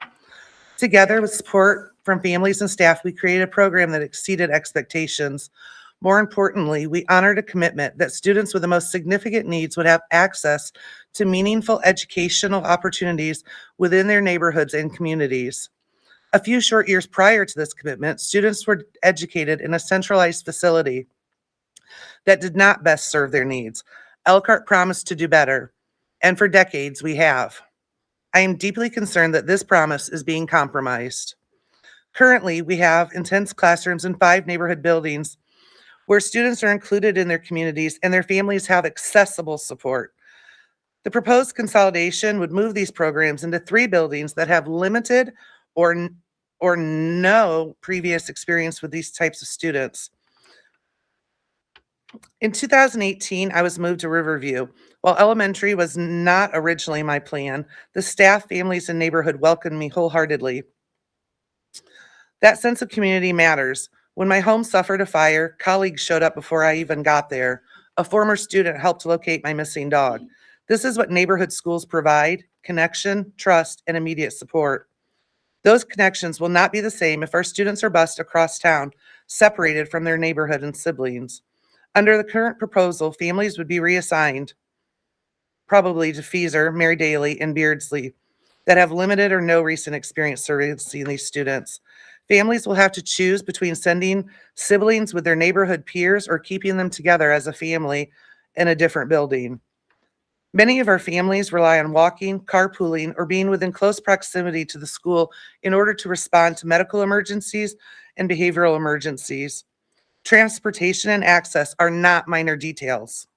Together with support from families and staff, we created a program that exceeded expectations. More importantly, we honored a commitment that students with the most significant needs would have access to meaningful educational opportunities within their neighborhoods and communities. A few short years prior to this commitment, students were educated in a centralized facility that did not best serve their needs. Elkhart promised to do better, and for decades we have. I am deeply concerned that this promise is being compromised. Currently, we have intense classrooms in 5 neighborhood buildings where students are included in their communities and their families have accessible support. The proposed consolidation would move these programs into 3 buildings that have limited or no previous experience with these types of students. In 2018, I was moved to Riverview. While elementary was not originally my plan, the staff, families, and neighborhood welcomed me wholeheartedly. That sense of community matters. When my home suffered a fire, colleagues showed up before I even got there. A former student helped locate my missing dog. This is what neighborhood schools provide: connection, trust, and immediate support. Those connections will not be the same if our students are bused across town, separated from their neighborhood and siblings. Under the current proposal, families would be reassigned, probably to Feeser, Mary Daly, and Beardsley, that have limited or no recent experience servicing these students. Families will have to choose between sending siblings with their neighborhood peers or keeping them together as a family in a different building. Many of our families rely on walking, carpooling, or being within close proximity to the school in order to respond to medical emergencies and behavioral emergencies. Transportation and access are not minor details.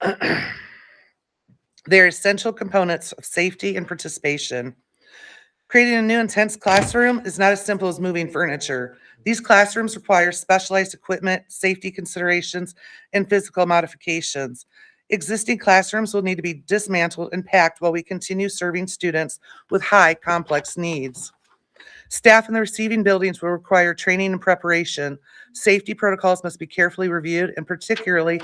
They are essential components of safety and participation. Creating a new intense classroom is not as simple as moving furniture. These classrooms require specialized equipment, safety considerations, and physical modifications. Existing classrooms will need to be dismantled and packed while we continue serving students with high complex needs. Staff in the receiving buildings will require training and preparation. Safety protocols must be carefully reviewed, and particularly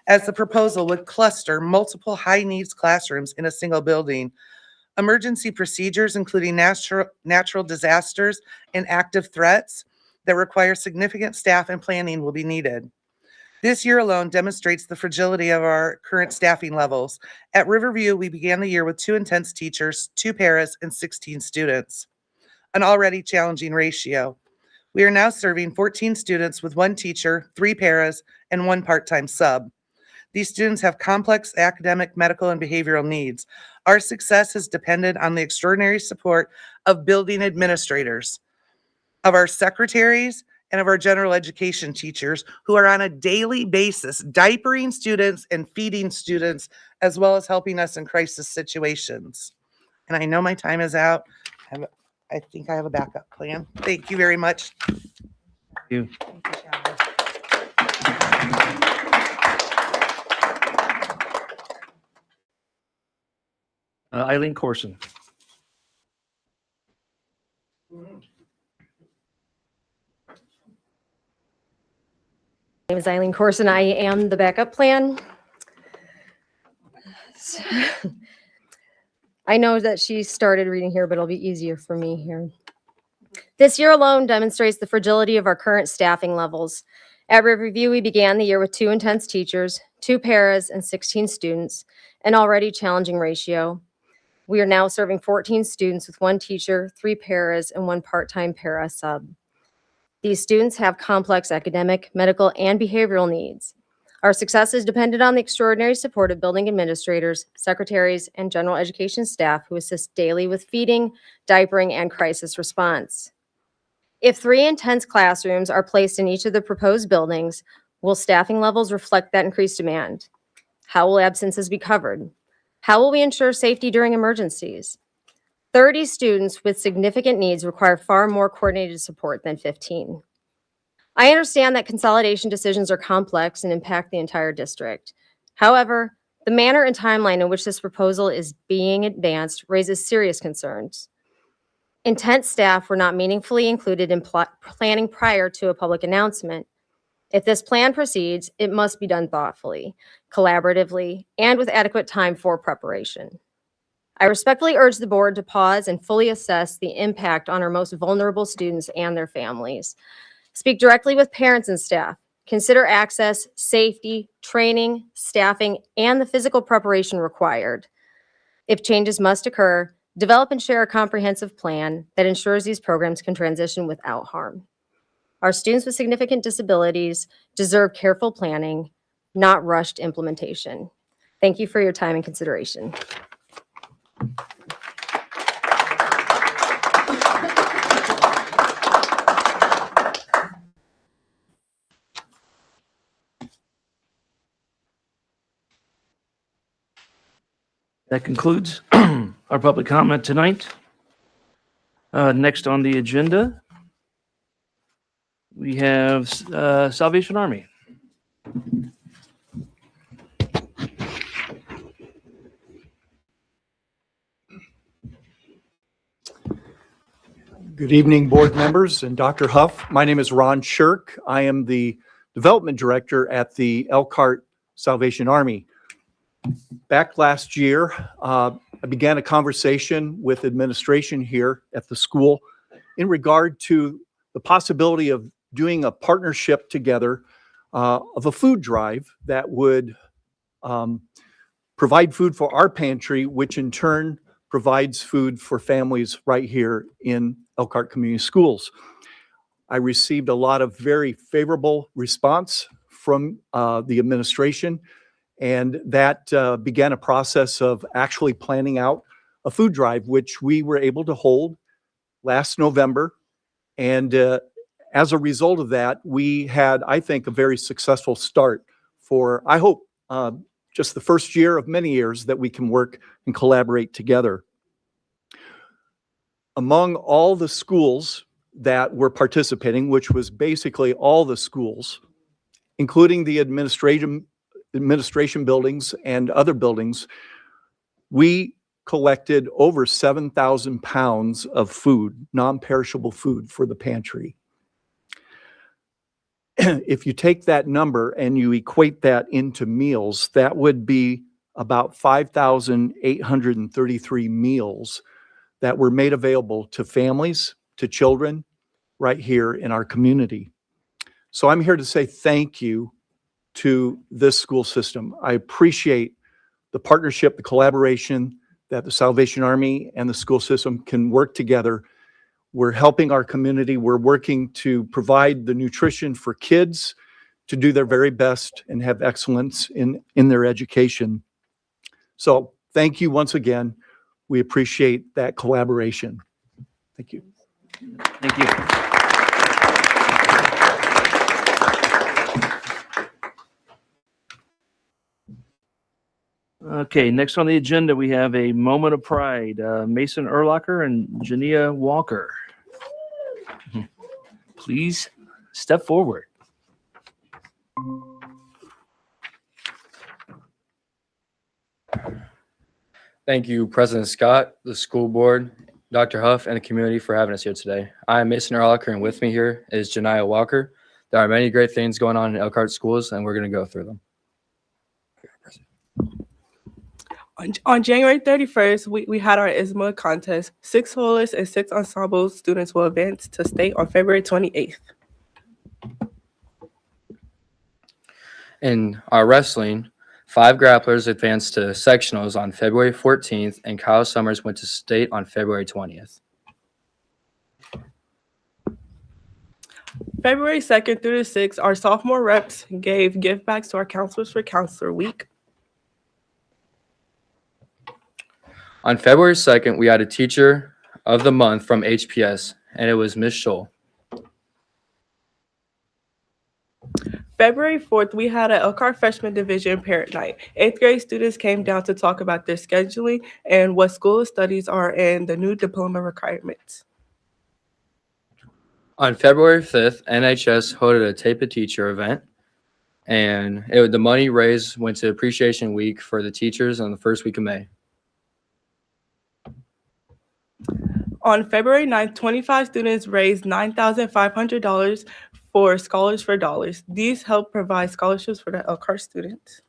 as the proposal would cluster multiple high-needs classrooms in a single building. Emergency procedures, including natural disasters and active threats that require significant staff and planning, will be needed. This year alone demonstrates the fragility of our current staffing levels. At Riverview, we began the year with 2 intense teachers, 2 paras, and 16 students, an already challenging ratio. We are now serving 14 students with 1 teacher, 3 paras, and 1 part-time sub. These students have complex academic, medical, and behavioral needs. Our success is dependent on the extraordinary support of building administrators, of our secretaries, and of our general education teachers who are on a daily basis diapering students and feeding students, as well as helping us in crisis situations. And I know my time is out. I think I have a backup plan. Thank you very much. Thank you. Eileen Corson. My name is Eileen Corson. I am the backup plan. I know that she started reading here, but it'll be easier for me here. This year alone demonstrates the fragility of our current staffing levels. At Riverview, we began the year with 2 intense teachers, 2 paras, and 16 students, an already challenging ratio. We are now serving 14 students with 1 teacher, 3 paras, and 1 part-time para sub. These students have complex academic, medical, and behavioral needs. Our success is dependent on the extraordinary support of building administrators, secretaries, and general education staff who assist daily with feeding, diapering, and crisis response. If 3 intense classrooms are placed in each of the proposed buildings, will staffing levels reflect that increased demand? How will absences be covered? How will we ensure safety during emergencies? 30 students with significant needs require far more coordinated support than 15. I understand that consolidation decisions are complex and impact the entire district. However, the manner and timeline in which this proposal is being advanced raises serious concerns. Intense staff were not meaningfully included in planning prior to a public announcement. If this plan proceeds, it must be done thoughtfully, collaboratively, and with adequate time for preparation. I respectfully urge the board to pause and fully assess the impact on our most vulnerable students and their families. Speak directly with parents and staff. Consider access, safety, training, staffing, and the physical preparation required. If changes must occur, develop and share a comprehensive plan that ensures these programs can transition without harm. Our students with significant disabilities deserve careful planning, not rushed implementation. Thank you for your time and consideration. That concludes our public comment tonight. Next on the agenda, we have Salvation Army. Good evening, board members and Dr. Huff. My name is Ron Shirk. I am the development director at the Elkhart Salvation Army. Back last year, I began a conversation with administration here at the school in regard to the possibility of doing a partnership together of a food drive that would provide food for our pantry, which in turn provides food for families right here in Elkhart Community Schools. I received a lot of very favorable response from the administration, and that began a process of actually planning out a food drive, which we were able to hold last November. And as a result of that, we had, I think, a very successful start for, I hope, just the first year of many years that we can work and collaborate together. Among all the schools that were participating, which was basically all the schools, including the administration buildings and other buildings, we collected over 7,000 pounds of food, non-perishable food for the pantry. If you take that number and you equate that into meals, that would be about 5,833 meals that were made available to families, to children, right here in our community. So I'm here to say thank you to this school system. I appreciate the partnership, the collaboration that the Salvation Army and the school system can work together. We're helping our community. We're working to provide the nutrition for kids to do their very best and have excellence in their education. So thank you once again. We appreciate that collaboration. Thank you. Thank you. Okay, next on the agenda, we have a moment of pride. Mason Erlacher and Jania Walker. Please step forward. Thank you, President Scott, the school board, Dr. Huff, and the community for having us here today. I am Mason Erlacher, and with me here is Jania Walker. There are many great things going on in Elkhart schools, and we're going to go through them. On January 31st, we had our ISMA contest. 6 soloists and 6 ensemble students will advance to state on February 28th. In our wrestling, 5 grapplers advanced to sectionals on February 14th, and Kyle Summers went to state on February 20th. February 2nd through the 6th, our sophomore reps gave gift bags to our counselors for Counselor Week. On February 2nd, we had a teacher of the month from HPS, and it was Ms. Scholl. February 4th, we had an Elkhart Freshman Division Parent Night. 8th grade students came down to talk about their scheduling and what school of studies are and the new diploma requirements. On February 5th, NHS hosted a Tape a Teacher event, and the money raised went to Appreciation Week for the teachers on the first week of May. On February 9th, 25 students raised $9,500 for Scholars for Dollars. These help provide scholarships for the Elkhart students.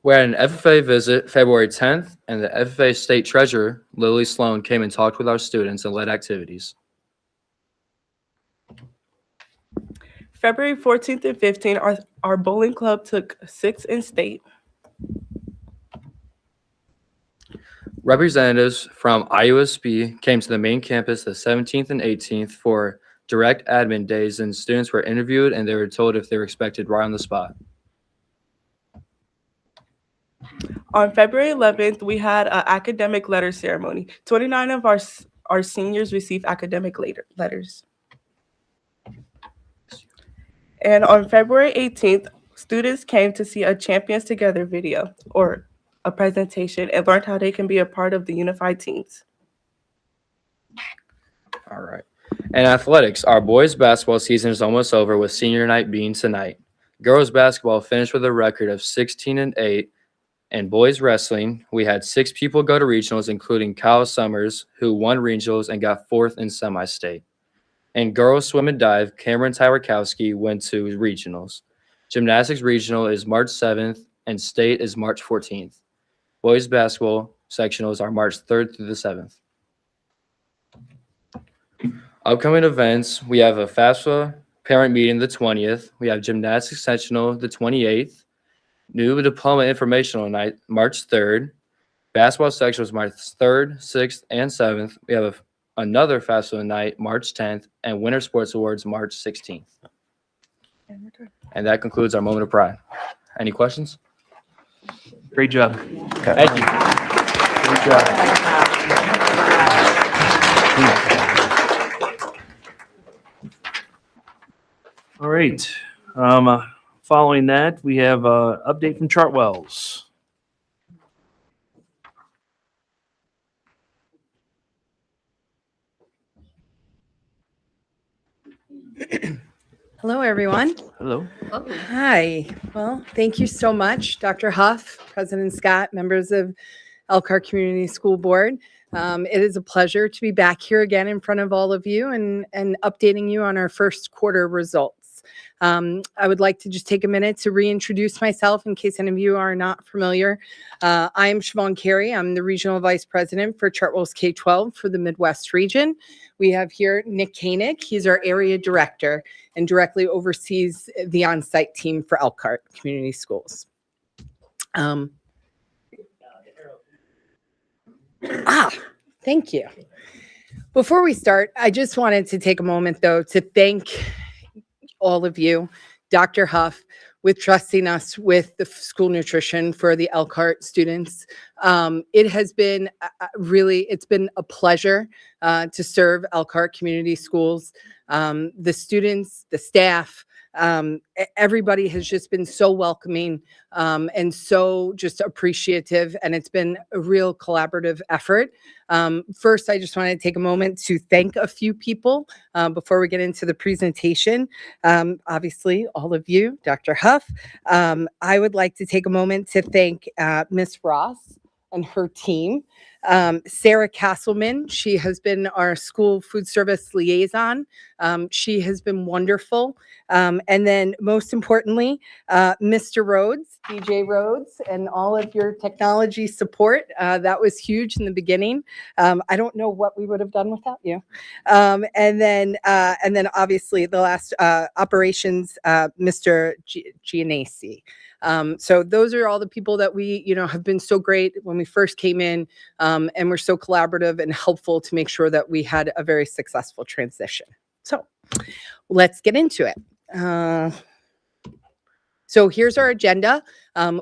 We had an FFA visit February 10th, and the FFA State Treasurer, Lily Sloan, came and talked with our students and led activities. February 14th and 15th, our bowling club took 6th in state. Representatives from IUSB came to the main campus the 17th and 18th for direct admin days, and students were interviewed and they were told if they were expected right on the spot. On February 11th, we had an academic letter ceremony. 29 of our seniors received academic letters. And on February 18th, Students came to see a Champions Together video or a presentation and learned how they can be a part of the unified teams. All right. In athletics, our boys basketball season is almost over with senior night being tonight. Girls basketball finished with a record of 16-8. And boys wrestling, we had 6 people go to regionals, including Kyle Summers, who won regionals and got 4th in semi-state. And girls swim and dive, Cameron Tyrakowski went to regionals. Gymnastics regional is March 7th and state is March 14th. Boys basketball sectionals are March 3rd through the 7th. Upcoming events, we have a FAFSA parent meeting the 20th. We have gymnastics sectional the 28th. New diploma informational night, March 3rd. Basketball sectionals March 3rd, 6th, and 7th. We have another FAFSA night, March 10th, and Winter Sports Awards, March 16th. And that concludes our moment of pride. Any questions? Great job. Thank you. Great job. All right. Following that, we have an update from Chartwells. Hello, everyone. Hello. Hi. Well, thank you so much, Dr. Huff, President Scott, members of Elkhart Community School Board. It is a pleasure to be back here again in front of all of you and updating you on our first quarter results. I would like to just take a minute to reintroduce myself in case any of you are not familiar. I am Siobhan Carey. I'm the Regional Vice President for Chartwells K-12 for the Midwest region. We have here Nick Koenig. He's our Area Director and directly oversees the on-site team for Elkhart Community Schools. Thank you. Before we start, I just wanted to take a moment, though, to thank all of you, Dr. Huff, with trusting us with the school nutrition for the Elkhart students. It has been it's been a pleasure to serve Elkhart Community Schools. The students, the staff, everybody has just been so welcoming and so just appreciative, and it's been a real collaborative effort. First, I just want to take a moment to thank a few people before we get into the presentation. Obviously, all of you, Dr. Huff. I would like to take a moment to thank Miss Ross and her team. Sarah Castleman, she has been our school food service liaison. She has been wonderful. And then most importantly, Mr. Rhodes, DJ Rhodes, and all of your technology support. That was huge in the beginning. I don't know what we would have done without you. And then obviously the last operations, Mr. Gianesi. So those are all the people that we, have been so great when we first came in, and we're so collaborative and helpful to make sure that we had a very successful transition. So let's get into it. So here's our agenda.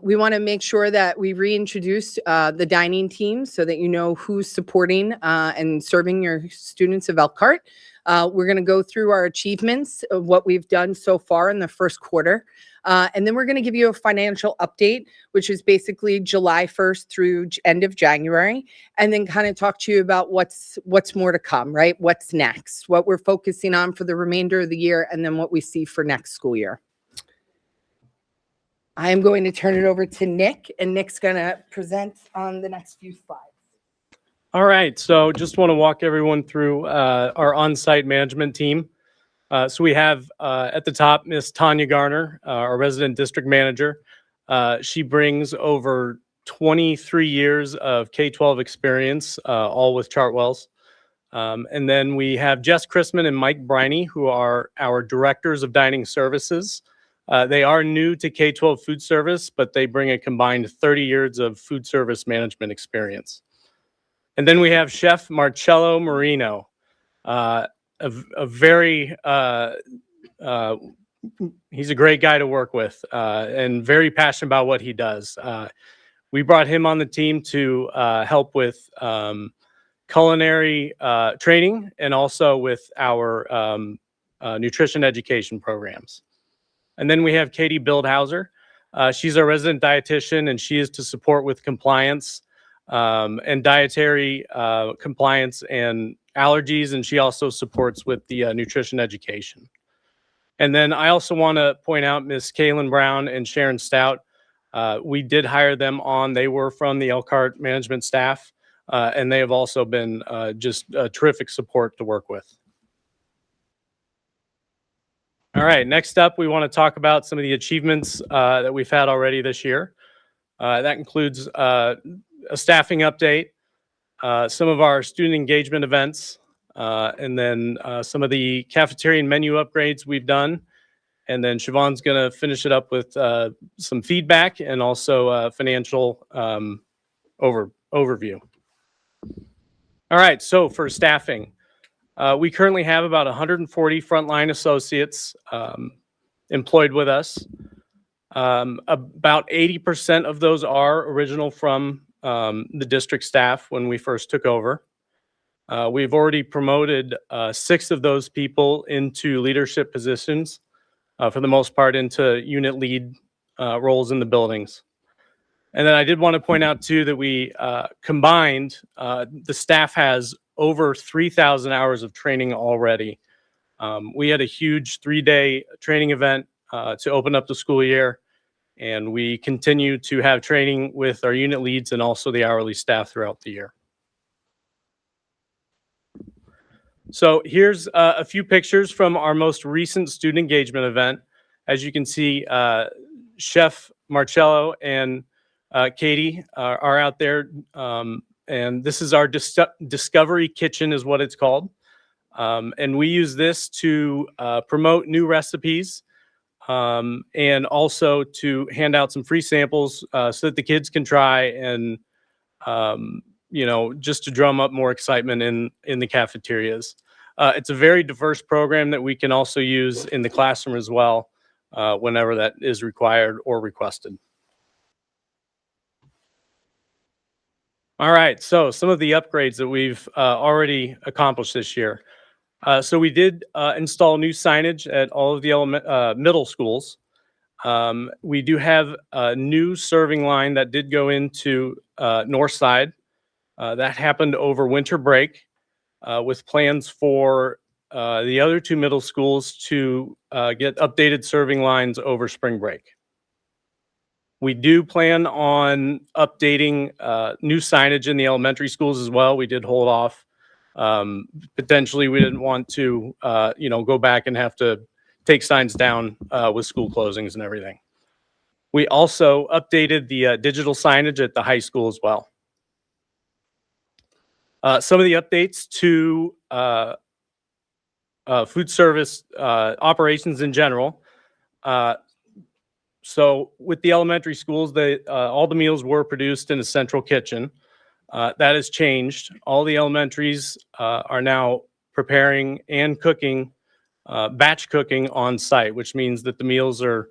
We want to make sure that we reintroduce the dining team so that you know who's supporting and serving your students of Elkhart. We're going to go through our achievements of what we've done so far in the first quarter. And then we're going to give you a financial update, which is basically July 1st through end of January, and then kind of talk to you about what's more to come, right? What's next, what we're focusing on for the remainder of the year, and then what we see for next school year. I am going to turn it over to Nick, and Nick's going to present on the next few slides. All right, so just want to walk everyone through our on-site management team. So we have at the top, Miss Tanya Garner, our resident district manager. She brings over 23 years of K-12 experience, all with Chartwells. And then we have Jess Chrisman and Mike Briney, who are our directors of dining services. They are new to K-12 food service, but they bring a combined 30 years of food service management experience. And then we have Chef Marcello Marino, a very, he's a great guy to work with and very passionate about what he does. We brought him on the team to help with culinary training and also with our nutrition education programs. And then we have Katie Bildhauser. She's our resident dietitian, and she is to support with compliance and dietary compliance and allergies, and she also supports with the nutrition education. And then I also want to point out Miss Kaylin Brown and Sharon Stout. We did hire them on. They were from the Elkhart management staff, and they have also been just a terrific support to work with. All right, next up, we want to talk about some of the achievements that we've had already this year. That includes a staffing update, some of our student engagement events, and then some of the cafeteria and menu upgrades we've done. And then Siobhan's going to finish it up with some feedback and also financial overview. All right, so for staffing, we currently have about 140 frontline associates employed with us. About 80% of those are original from the district staff when we first took over. We've already promoted 6 of those people into leadership positions, for the most part into unit lead roles in the buildings. And then I did want to point out too that we combined, the staff has over 3,000 hours of training already. We had a huge 3-day training event to open up the school year, and we continue to have training with our unit leads and also the hourly staff throughout the year. So here's a few pictures from our most recent student engagement event. As you can see, Chef Marcello and Katie are out there, and this is our Discovery Kitchen is what it's called. And we use this to promote new recipes and also to hand out some free samples so that the kids can try and, you know, just to drum up more excitement in the cafeterias. It's a very diverse program that we can also use in the classroom as well, whenever that is required or requested. All right, so some of the upgrades that we've already accomplished this year. So we did install new signage at all of the middle schools. We do have a new serving line that did go into North Side. That happened over winter break with plans for the other 2 middle schools to get updated serving lines over spring break. We do plan on updating new signage in the elementary schools as well. We did hold off. Potentially, we didn't want to, you know, go back and have to take signs down with school closings and everything. We also updated the digital signage at the high school as well. Some of the updates to food service operations in general. So with the elementary schools, all the meals were produced in a central kitchen. That has changed. All the elementaries are now preparing and cooking, batch cooking on site, which means that the meals are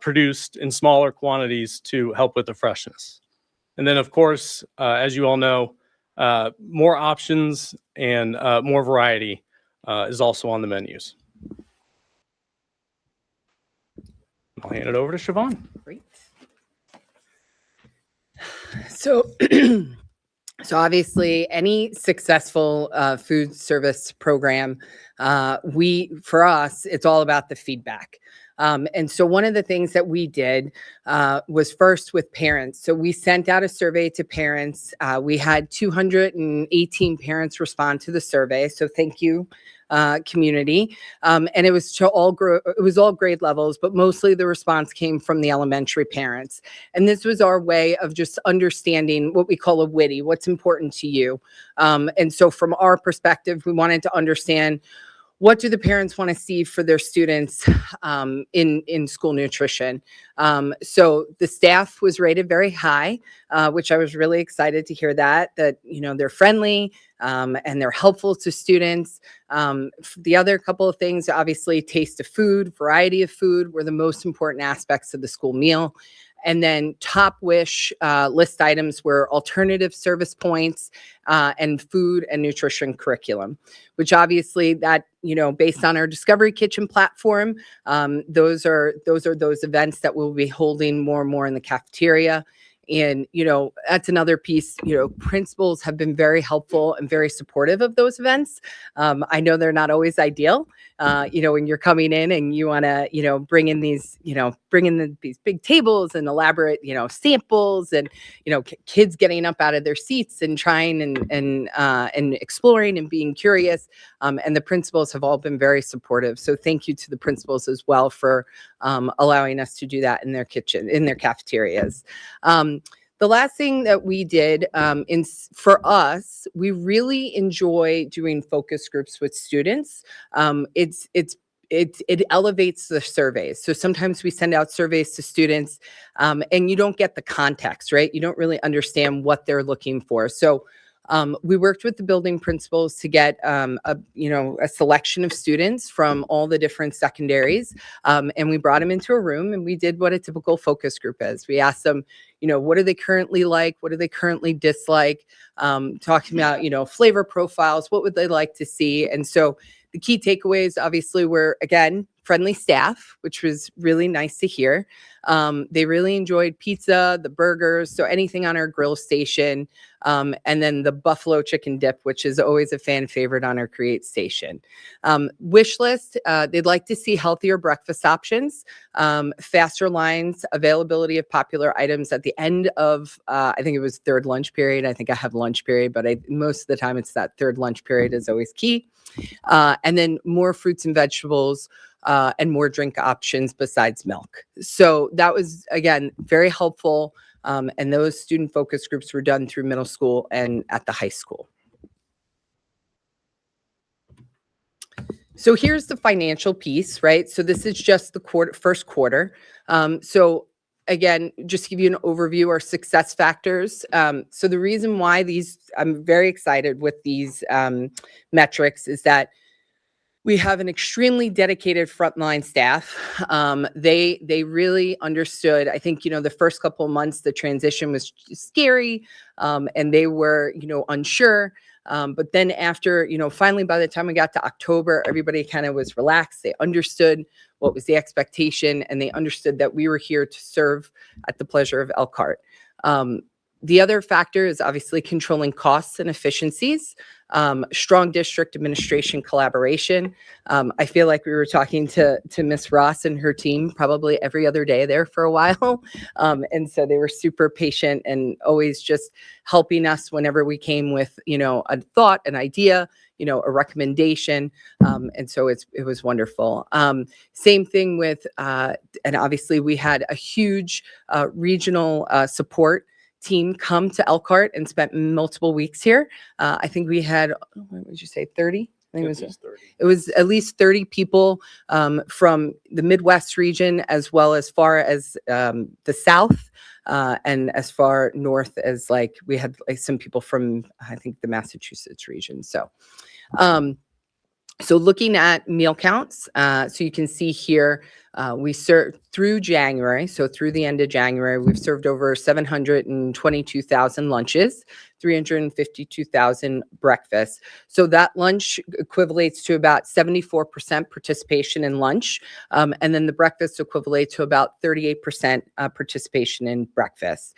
produced in smaller quantities to help with the freshness. And then, of course, as you all know, more options and more variety is also on the menus. I'll hand it over to Siobhan. Great. So, so obviously, any successful food service program, for us, it's all about the feedback. And so one of the things that we did was first with parents. So we sent out a survey to parents. We had 218 parents respond to the survey. So thank you, community. And it was to all grade levels, but mostly the response came from the elementary parents. And this was our way of just understanding what we call a WITI, what's important to you. And so from our perspective, we wanted to understand, what do the parents want to see for their students in school nutrition? So the staff was rated very high, which I was really excited to hear that you know, they're friendly and they're helpful to students. The other couple of things, obviously, taste of food, variety of food were the most important aspects of the school meal. And then top wish list items were alternative service points and food and nutrition curriculum, which obviously that, based on our Discovery Kitchen platform, those are those events that we'll be holding more and more in the cafeteria. And, that's another piece, principals have been very helpful and very supportive of those events. I know they're not always ideal, when you're coming in and you want to, bring in these, these big tables and elaborate, samples and, kids getting up out of their seats and trying and exploring and being curious. And the principals have all been very supportive. So thank you to the principals as well for allowing us to do that in their cafeterias. The last thing that we did for us, we really enjoy doing focus groups with students. It elevates the surveys. So sometimes we send out surveys to students and you don't get the context, right? You don't really understand what they're looking for. So we worked with the building principals to get a selection of students from all the different secondaries, and we brought them into a room and we did what a typical focus group is. We asked them, what do they currently like? What do they currently dislike? Talking about, flavor profiles, what would they like to see? And so the key takeaways obviously were, again, friendly staff, which was really nice to hear. They really enjoyed pizza, the burgers, so anything on our grill station, and then the buffalo chicken dip, which is always a fan favorite on our Create station. Wish list, they'd like to see healthier breakfast options, faster lines, availability of popular items at the end of, I think it was third lunch period. I think I have lunch period, but most of the time it's that third lunch period is always key. And then more fruits and vegetables, and more drink options besides milk. So that was, again, very helpful. And those student focus groups were done through middle school and at the high school. So here's the financial piece, right? So this is just the first quarter. So again, just to give you an overview, our success factors. So the reason why I'm very excited with these metrics is that we have an extremely dedicated frontline staff. They really understood. I think, the first couple of months, the transition was scary, and they were, unsure. But then after, finally, by the time we got to October, everybody kind of was relaxed. They understood what was the expectation, and they understood that we were here to serve at the pleasure of Elkhart. The other factor is obviously controlling costs and efficiencies, strong district administration collaboration. I feel like we were talking to Miss Ross and her team probably every other day there for a while. And so they were super patient and always just helping us whenever we came with, a thought, an idea, a recommendation. And so it was wonderful. Same thing with, and obviously we had a huge regional support team come to Elkhart and spent multiple weeks here. I think we had, what would you say, 30? I think it was at least 30 people from the Midwest region, as well as far as the South, and as far north as we had some people from, I think, the Massachusetts region. So, so looking at meal counts, so you can see here, we served through January. So through the end of January, we've served over 722,000 lunches, 352,000 breakfasts. So that lunch equivalates to about 74% participation in lunch. And then the breakfast equivalates to about 38% participation in breakfast.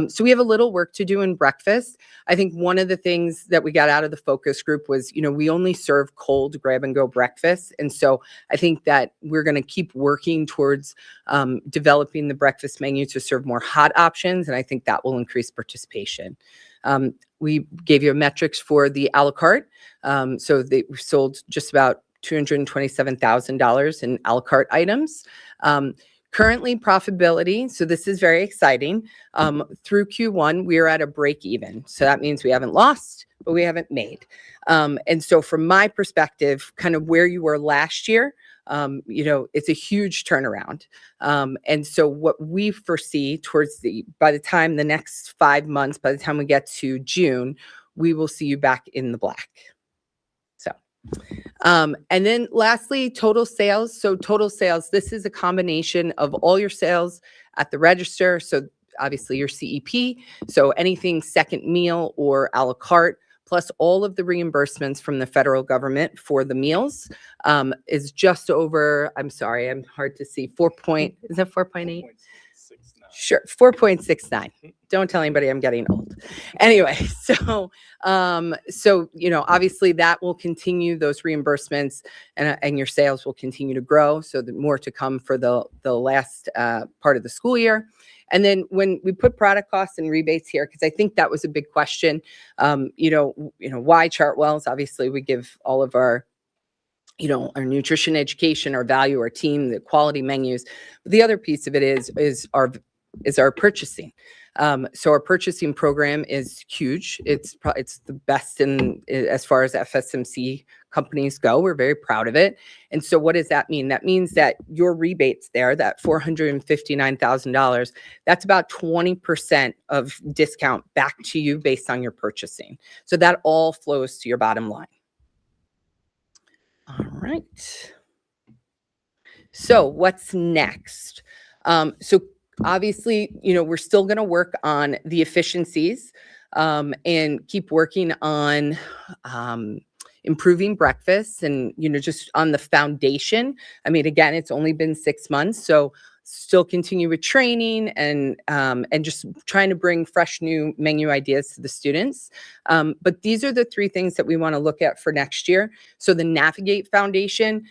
So we have a little work to do in breakfast. I think one of the things that we got out of the focus group was, we only serve cold grab and go breakfast. And so I think that we're going to keep working towards developing the breakfast menu to serve more hot options. And I think that will increase participation. We gave you metrics for the a la carte. So they sold just about $227,000 in a la carte items. Currently profitability, so this is very exciting. Through Q1, we are at a break even. So that means we haven't lost, but we haven't made. And so from my perspective, kind of where you were last year, it's a huge turnaround. And so what we foresee by the time the next 5 months, by the time we get to June, we will see you back in the black. So And then lastly, total sales. So total sales, this is a combination of all your sales at the register. So obviously your CEP. So anything second meal or a la carte, plus all of the reimbursements from the federal government for the meals is just over, I'm sorry, I'm hard to see, is that 4.8? Sure, 4.69. Don't tell anybody I'm getting old. Anyway, so obviously that will continue, those reimbursements and your sales will continue to grow. So the more to come for the last part of the school year. And then when we put product costs and rebates here, because I think that was a big question, why Chartwell's? Obviously, we give all of our our nutrition education, our value, our team, the quality menus. But the other piece of it is our purchasing. So our purchasing program is huge. It's the best as far as FSMC companies go. We're very proud of it. And so what does that mean? That means that your rebates there, that $459,000, that's about 20% of discount back to you based on your purchasing. So that all flows to your bottom line. All right. So what's next? So obviously, we're still going to work on the efficiencies and keep working on improving breakfast and, just on the foundation. I mean, again, it's only been 6 months, so still continue with training and just trying to bring fresh new menu ideas to the students. But these are the 3 things that we want to look at for next year. So the Navigate Foundation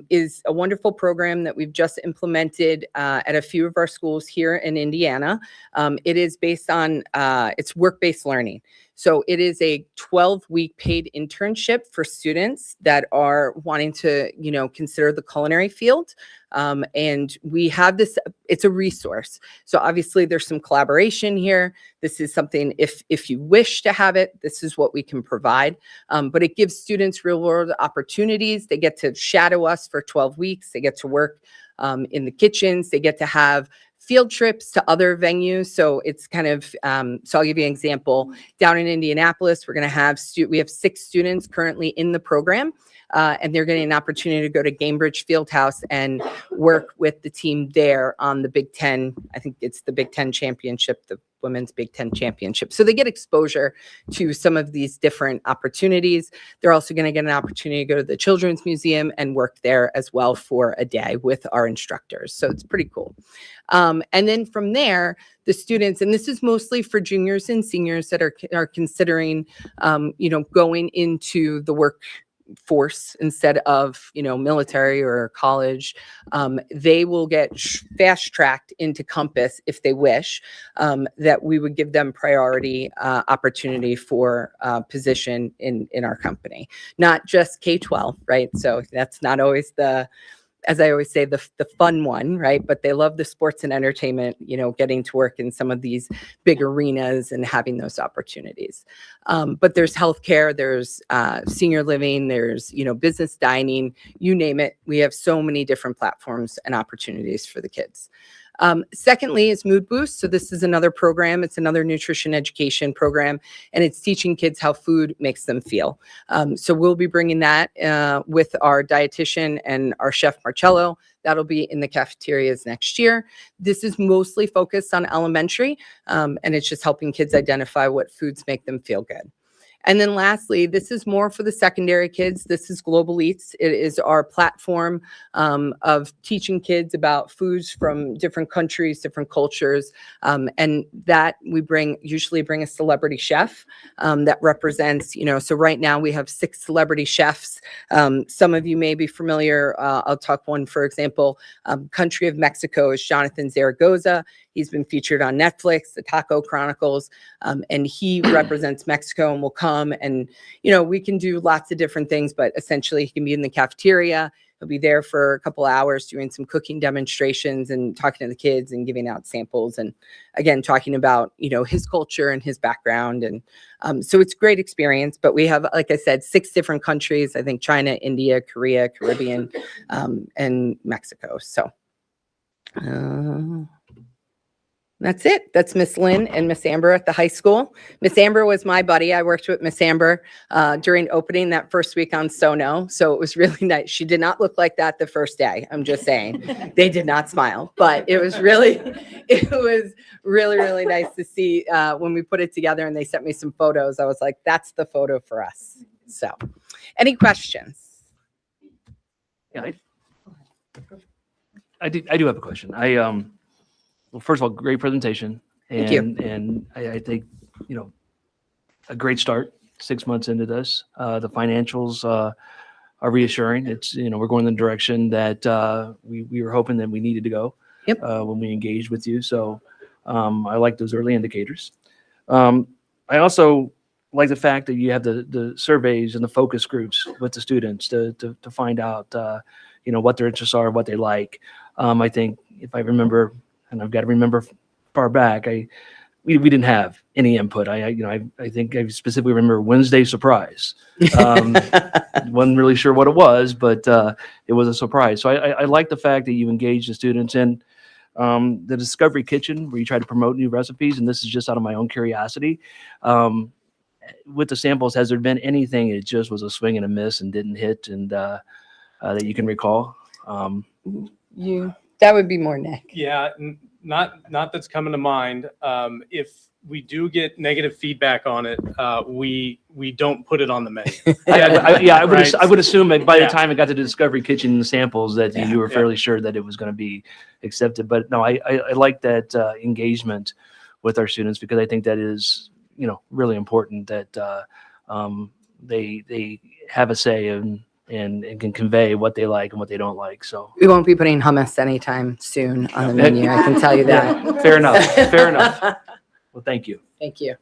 is a wonderful program that we've just implemented at a few of our schools here in Indiana. It is based on, it's work-based learning. So it is a 12-week paid internship for students that are wanting to, consider the culinary field. And we have this, it's a resource. So obviously there's some collaboration here. This is something, if you wish to have it, this is what we can provide. But it gives students real world opportunities. They get to shadow us for 12 weeks. They get to work in the kitchens. They get to have field trips to other venues. So it's kind of, so I'll give you an example. Down in Indianapolis, we're going to have, we have 6 students currently in the program, and they're getting an opportunity to go to Gamebridge Fieldhouse and work with the team there on the Big Ten. I think it's the Big Ten Championship, the Women's Big Ten Championship. So they get exposure to some of these different opportunities. They're also going to get an opportunity to go to the Children's Museum and work there as well for a day with our instructors. So it's pretty cool. And then from there, the students, and this is mostly for juniors and seniors that are considering, going into the workforce instead of, military or college, they will get fast-tracked into Compass if they wish, that we would give them priority opportunity for position in our company. Not just K-12, right? So that's not always as I always say, the fun one, right? But they love the sports and entertainment, getting to work in some of these big arenas and having those opportunities. But there's healthcare, there's senior living, there's, business dining, you name it. We have so many different platforms and opportunities for the kids. Secondly is Mood Boost. So this is another program. It's another nutrition education program, and it's teaching kids how food makes them feel. So we'll be bringing that with our dietitian and our chef Marcello. That'll be in the cafeterias next year. This is mostly focused on elementary, and it's just helping kids identify what foods make them feel good. And then lastly, this is more for the secondary kids. This is Global Eats. It is our platform of teaching kids about foods from different countries, different cultures. And that we usually bring a celebrity chef that represents, so right now we have 6 celebrity chefs. Some of you may be familiar. I'll talk one, for example, country of Mexico is Jonathan Zaragoza. He's been featured on Netflix, the Taco Chronicles, and he represents Mexico and will come and, we can do lots of different things, but essentially he can be in the cafeteria. He'll be there for a couple hours doing some cooking demonstrations and talking to the kids and giving out samples. And again, talking about, his culture and his background. And so it's a great experience, but we have, like I said, 6 different countries, I think China, India, Korea, Caribbean, and Mexico. So, That's it. That's Miss Lynn and Miss Amber at the high school. Miss Amber was my buddy. I worked with Miss Amber during opening that first week on Sono. So it was really nice. She did not look like that the first day. I'm just saying. They did not smile, but it was really nice to see when we put it together and they sent me some photos. I was like, that's the photo for us. So any questions? Yeah, I do have a question. Well, first of all, great presentation. Thank you. And I think, a great start 6 months into this. The financials are reassuring. It's, we're going in the direction that we were hoping that we needed to go. Yep. When we engaged with you. So I like those early indicators. I also like the fact that you have the surveys and the focus groups with the students to find out, what their interests are, what they like. I think if I remember, and I've got to remember far back, we didn't have any input. I think I specifically remember Wednesday surprise. Wasn't really sure what it was, but it was a surprise. So I like the fact that you engage the students in the Discovery Kitchen, where you try to promote new recipes. And this is just out of my own curiosity. With the samples, has there been anything it just was a swing and a miss and didn't hit, and that you can recall? That would be more Nick. Yeah, not that's coming to mind. If we do get negative feedback on it, we don't put it on the menu. I would assume that by the Yeah. time it got to the Discovery Kitchen samples that you were Yeah. fairly sure that it was going to be accepted. But no, I like that engagement with our students, because I think that is, really important that they have a say and can convey what they like and what they don't like. So We won't be putting hummus anytime soon on the menu. I can tell you that. Yeah, fair enough. Fair enough. Well, thank you. Thank you.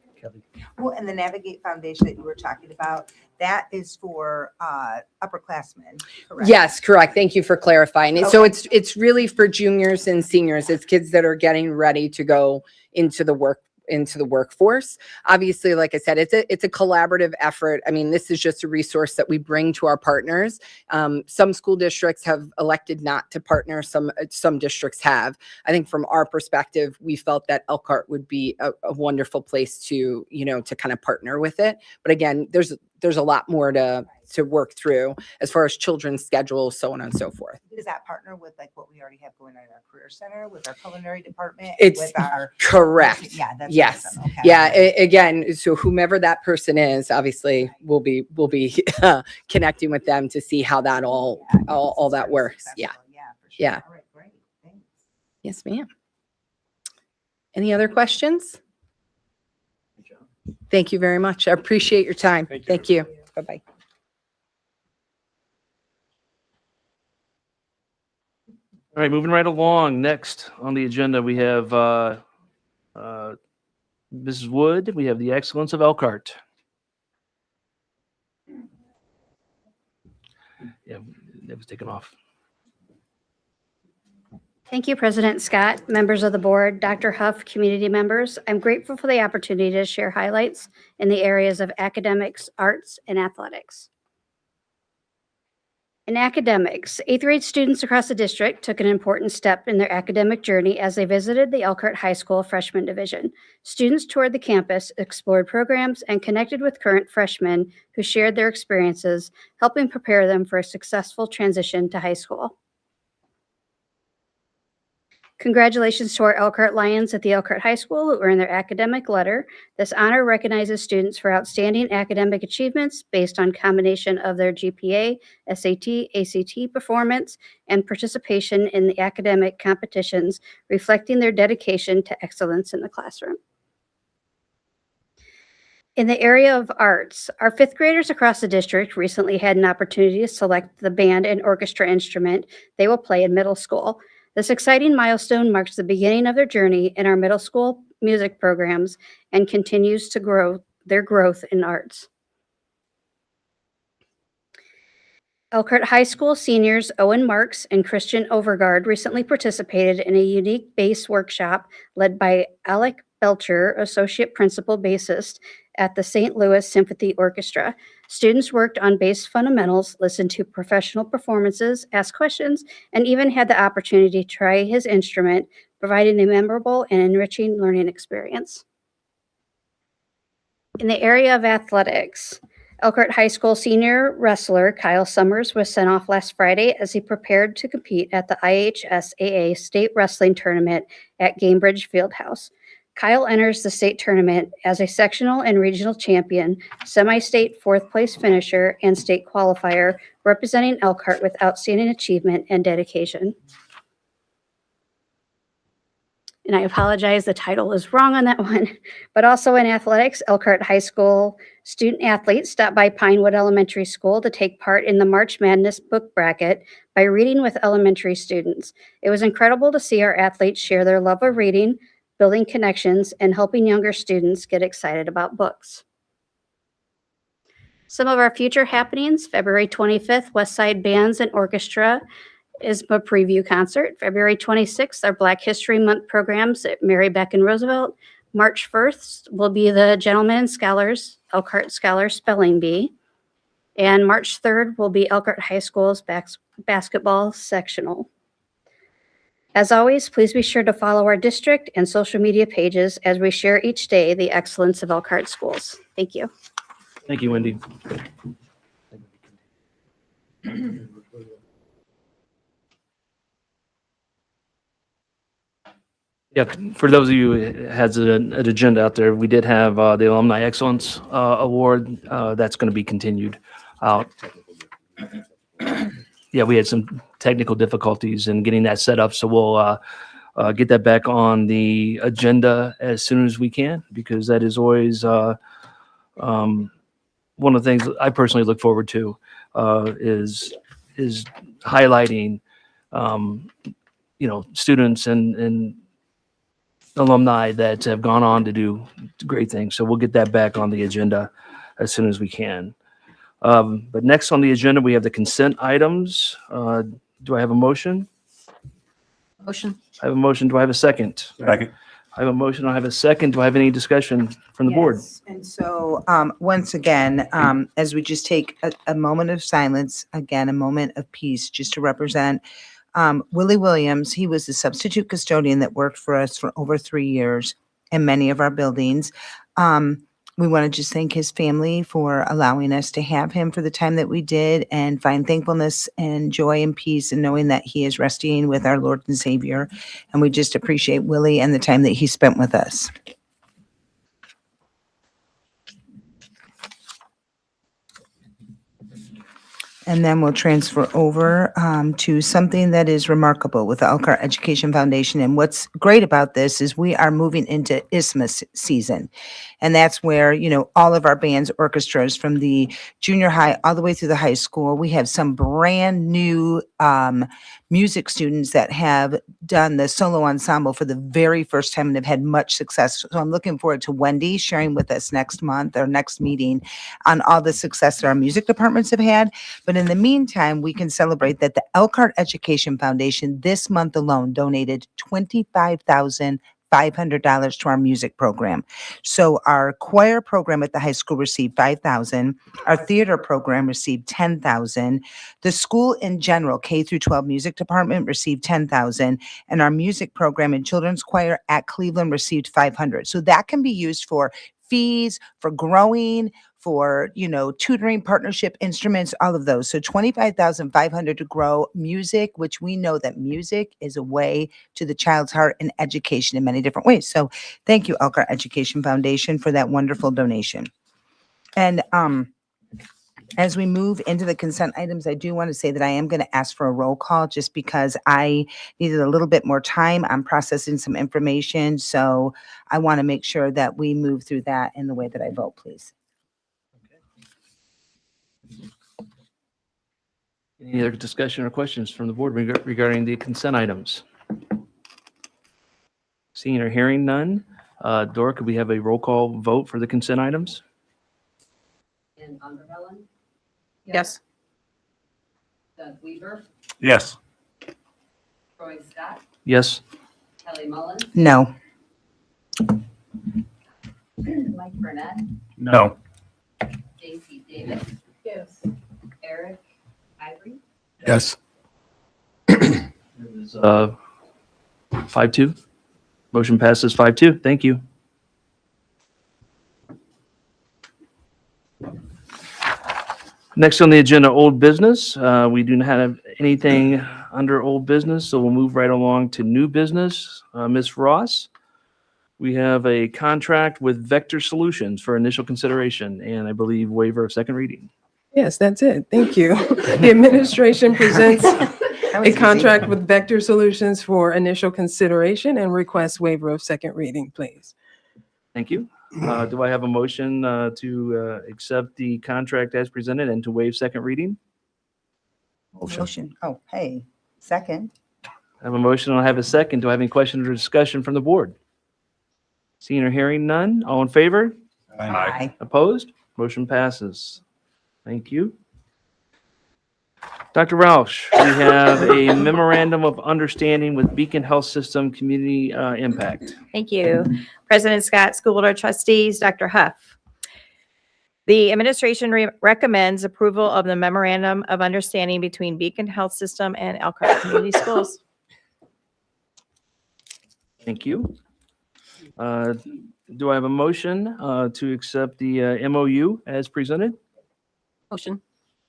Well, and the Navigate Foundation that you were talking about, that is for upperclassmen, correct? Yes, correct. Thank you for clarifying. And so it's really for juniors and seniors. It's kids that are getting ready to go into the workforce. Obviously, like I said, it's a collaborative effort. I mean, this is just a resource that we bring to our partners. Some school districts have elected not to partner. Some districts have. I think from our perspective, we felt that Elkhart would be a wonderful place to kind of partner with it. But again, there's a lot more to work through as far as children's schedules, so on and so forth. Does that partner with like what we already have going on in our career center, with our culinary department? It's with our correct. Yeah, that's yes. awesome. Okay. Yeah. Again, so whomever that person is, obviously, we'll be connecting with them to see how that all that works. Yeah. Yeah, for sure. Yeah. All right, great. Thanks. Yes, ma'am. Any other questions? Thank you very much. I appreciate your time. Thank you. Bye-bye. All right, moving right along. Next on the agenda, we have Mrs. Wood. We have the Excellence of Elkhart. Yeah, that was taken off. Thank you, President Scott, members of the board, Dr. Huff, community members. I'm grateful for the opportunity to share highlights in the areas of academics, arts, and athletics. In academics, 8th grade students across the district took an important step in their academic journey as they visited the Elkhart High School Freshman Division. Students toured the campus, explored programs, and connected with current freshmen who shared their experiences, helping prepare them for a successful transition to high school. Congratulations to our Elkhart Lions at the Elkhart High School who earned their academic letter. This honor recognizes students for outstanding academic achievements based on combination of their GPA, SAT, ACT performance, and participation in the academic competitions, reflecting their dedication to excellence in the classroom. In the area of arts, our 5th graders across the district recently had an opportunity to select the band and orchestra instrument they will play in middle school. This exciting milestone marks the beginning of their journey in our middle school music programs and continues to grow their growth in arts. Elkhart High School seniors Owen Marks and Christian Overgard recently participated in a unique bass workshop led by Alec Belcher, Associate Principal Bassist at the St. Louis Symphony Orchestra. Students worked on bass fundamentals, listened to professional performances, asked questions, and even had the opportunity to try his instrument providing a memorable and enriching learning experience. In the area of athletics, Elkhart High School senior wrestler Kyle Summers was sent off last Friday as he prepared to compete at the IHSAA State Wrestling Tournament at Gamebridge Fieldhouse. Kyle enters the state tournament as a sectional and regional champion, semi-state fourth place finisher, and state qualifier, representing Elkhart with outstanding achievement and dedication. And I apologize, the title is wrong on that one. But also in athletics, Elkhart High School student athletes stopped by Pinewood Elementary School to take part in the March Madness book bracket by reading with elementary students. It was incredible to see our athletes share their love of reading, building connections, and helping younger students get excited about books. Some of our future happenings: February 25th, Westside Bands and Orchestra is a preview concert. February 26th, our Black History Month programs at Mary Beck and Roosevelt. March 1st will be the Gentlemen and Scholars, Elkhart Scholars Spelling Bee. And March 3rd will be Elkhart High School's basketball sectional. As always, please be sure to follow our district and social media pages as we share each day the excellence of Elkhart schools. Thank you. Thank you, Wendy. Yeah, for those of you who has an agenda out there, we did have the Alumni Excellence Award. That's going to be continued out. Yeah, we had some technical difficulties in getting that set up, so we'll get that back on the agenda as soon as we can, because that is always one of the things I personally look forward to is highlighting students and alumni that have gone on to do great things. So we'll get that back on the agenda as soon as we can. But next on the agenda, we have the consent items. Do I have a motion? Motion. I have a motion. Do I have a second? Second. I have a motion. I have a second. Do I have any discussion from the board? Yes. And so, once again, as we just take a moment of silence, again, a moment of peace, just to represent Willie Williams. He was the substitute custodian that worked for us for over 3 years in many of our buildings. We want to just thank his family for allowing us to have him for the time that we did, and find thankfulness and joy and peace in knowing that he is resting with our Lord and Savior. And we just appreciate Willie and the time that he spent with us. And then we'll transfer over to something that is remarkable with the Elkhart Education Foundation. And what's great about this is we are moving into ISMA season. And that's where, all of our bands, orchestras from the junior high all the way through the high school, we have some brand new music students that have done the solo ensemble for the very first time and have had much success. So I'm looking forward to Wendy sharing with us next month or next meeting on all the success that our music departments have had. But in the meantime, we can celebrate that the Elkhart Education Foundation this month alone donated $25,500 to our music program. So our choir program at the high school received $5,000. Our theater program received $10,000. The school in general, K through 12 music department, received $10,000, and our music program and children's choir at Cleveland received $500. So that can be used for fees, for growing, for, tutoring, partnership, instruments, all of those. So $25,500 to grow music, which we know that music is a way to the child's heart and education in many different ways. So thank you, Elkhart Education Foundation, for that wonderful donation. And as we move into the consent items, I do want to say that I am going to ask for a roll call just because I needed a little bit more time. I'm processing some information. So I want to make sure that we move through that in the way that I vote, please. Any other discussion or questions from the board regarding the consent items? Seeing or hearing none, Dora, could we have a roll call vote for the consent items? And Underbellen? Yes. Doug Weaver? Yes. Troy Scott? Yes. Kelly Mullen? No. Mike Burnett? No. J.C. Davis? Yes. Eric Ivory? Yes. It was 5-2. Motion passes 5-2. Thank you. Next on the agenda, old business. We do not have anything under old business, so we'll move right along to new business. Ms. Ross, we have a contract with Vector Solutions for initial consideration and I believe waiver of second reading. Yes, that's it. Thank you. The administration presents a contract with Vector Solutions for initial consideration and request waiver of second reading, please. Thank you. Do I have a motion to accept the contract as presented and to waive second reading? Motion. Oh, hey, second. I have a motion. I have a second. Do I have any questions or discussion from the board? Seeing or hearing none, all in favor? Aye. Opposed? Motion passes. Thank you. Dr. Roush, we have a memorandum of understanding with Beacon Health System Community Impact. Thank you. President Scott, School Board Trustees, Dr. Huff. The administration recommends approval of the memorandum of understanding between Beacon Health System and Elkhart Community Schools. Thank you. Do I have a motion to accept the MOU as presented? Motion.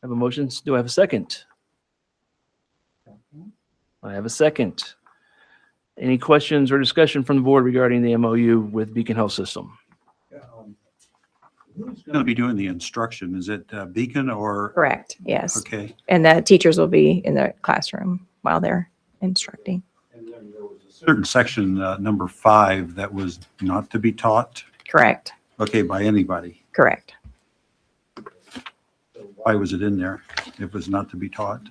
I have a motion. Do I have a second? I have a second. Any questions or discussion from the board regarding the MOU with Beacon Health System? Who's going to be doing the instruction? Is it Beacon or? Correct, yes. Okay. And the teachers will be in the classroom while they're instructing. Certain section, number 5, that was not to be taught? Correct, Okay, by anybody. correct. Why was it in there if it was not to be taught?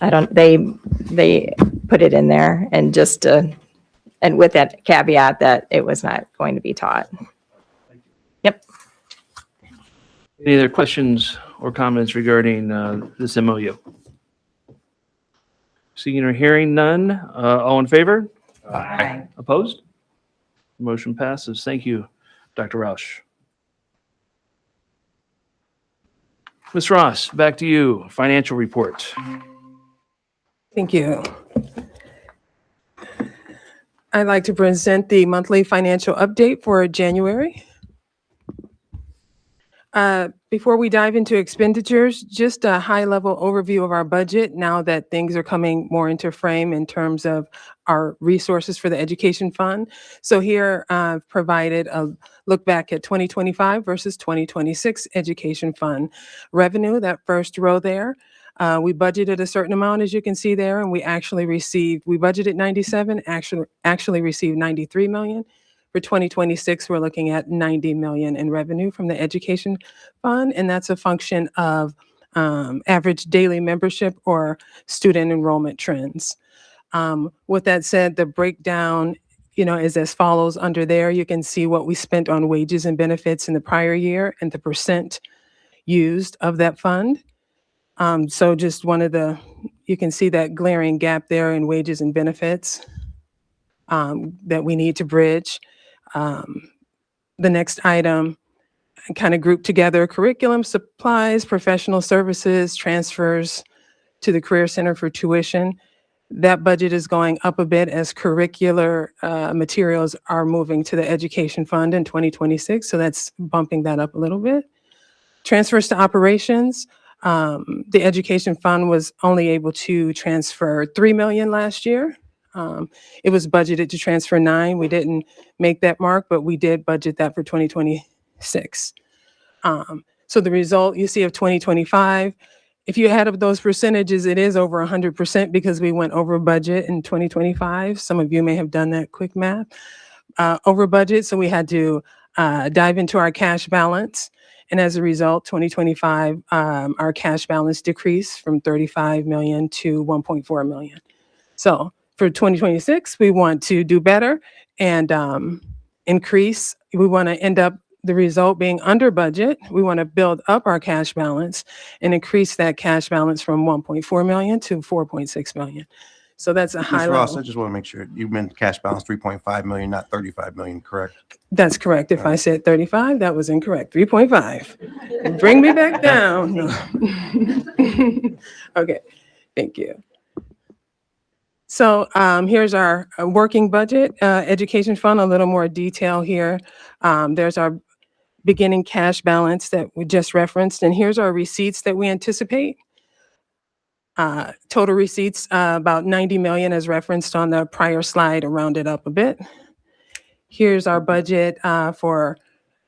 They put it in there and just, and with that caveat that it was not going to be taught. Yep. Any other questions or comments regarding this MOU? Seeing or hearing none, all in favor? Aye. Opposed? Motion passes. Thank you, Dr. Roush. Ms. Ross, back to you. Financial report. Thank you. I'd like to present the monthly financial update for January. Before we dive into expenditures, just a high-level overview of our budget now that things are coming more into frame in terms of our resources for the education fund. So here I've provided a look back at 2025 versus 2026 education fund revenue, that first row there. We budgeted a certain amount, as you can see there, and we budgeted 97, actually received 93 million. For 2026, we're looking at 90 million in revenue from the education fund, and that's a function of average daily membership or student enrollment trends. With that said, the breakdown, is as follows. Under there, you can see what we spent on wages and benefits in the prior year and the percent used of that fund. So just you can see that glaring gap there in wages and benefits that we need to bridge. The next item, kind of grouped together curriculum, supplies, professional services, transfers to the Career Center for tuition. That budget is going up a bit as curricular materials are moving to the education fund in 2026. So that's bumping that up a little bit. Transfers to operations. The education fund was only able to transfer 3 million last year. It was budgeted to transfer 9. We didn't make that mark, but we did budget that for 2026. So the result you see of 2025, if you add up those percentages, it is over 100% because we went over budget in 2025. Some of you may have done that quick math. Over budget, so we had to dive into our cash balance. And as a result, 2025, our cash balance decreased from 35 million to 1.4 million. So for 2026, we want to do better and increase. We want to end up the result being under budget. We want to build up our cash balance and increase that cash balance from 1.4 million to 4.6 million. So that's a high Ms. Ross, level. I just want to make sure you meant cash balance 3.5 million, not 35 million, correct? That's correct. If I said 35, that was incorrect. 3.5. Bring me back down. No. Okay, thank you. So here's our working budget, education fund, a little more detail here. There's our beginning cash balance that we just referenced, and here's our receipts that we anticipate. Total receipts, about 90 million as referenced on the prior slide, rounded up a bit. Here's our budget for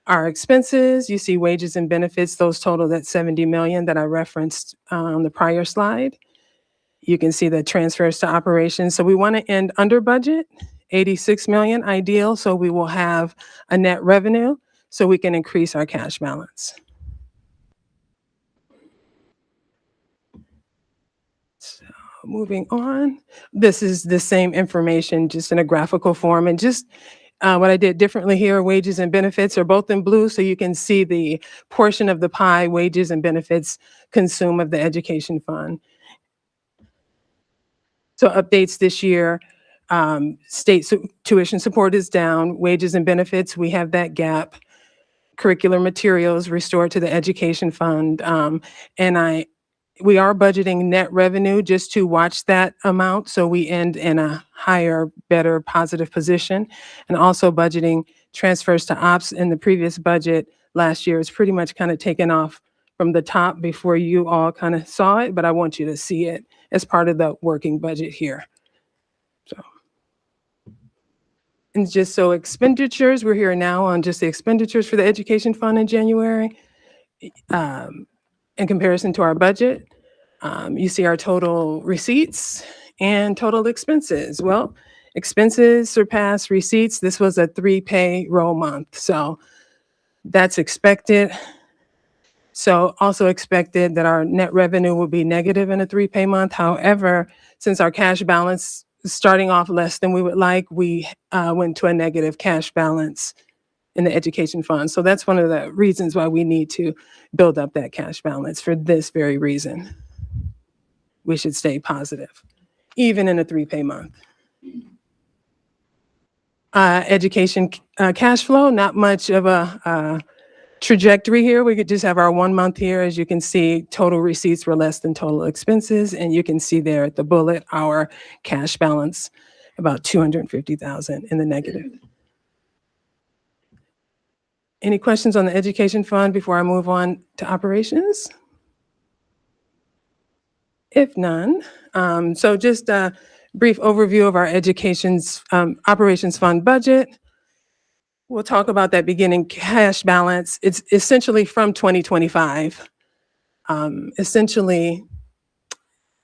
our expenses. You see wages and benefits, those total that 70 million that I referenced on the prior slide. You can see the transfers to operations. So we want to end under budget, 86 million ideal, so we will have a net revenue so we can increase our cash balance. So moving on, this is the same information, just in a graphical form. And just what I did differently here, wages and benefits are both in blue, so you can see the portion of the pie wages and benefits consume of the education fund. So updates this year, state tuition support is down, wages and benefits, we have that gap. Curricular materials restored to the education fund. We are budgeting net revenue just to watch that amount, so we end in a higher, better, positive position. And also budgeting transfers to ops. In the previous budget last year, it's pretty much kind of taken off from the top before you all kind of saw it, but I want you to see it as part of the working budget here. So, and just so expenditures, we're here now on just the expenditures for the education fund in January. In comparison to our budget, you see our total receipts and total expenses. Well, expenses surpass receipts. This was a 3 payroll month, so that's expected. So also expected that our net revenue will be negative in a 3 pay month. However, since our cash balance is starting off less than we would like, we went to a negative cash balance in the education fund. So that's one of the reasons why we need to build up that cash balance for this very reason. We should stay positive, even in a 3 pay month. Education cash flow, not much of a trajectory here. We could just have our 1 month here. As you can see, total receipts were less than total expenses. And you can see there at the bullet, our cash balance, about 250,000 in the negative. Any questions on the education fund before I move on to operations? If none, so just a brief overview of our education's operations fund budget. We'll talk about that beginning cash balance. It's essentially from 2025. Essentially,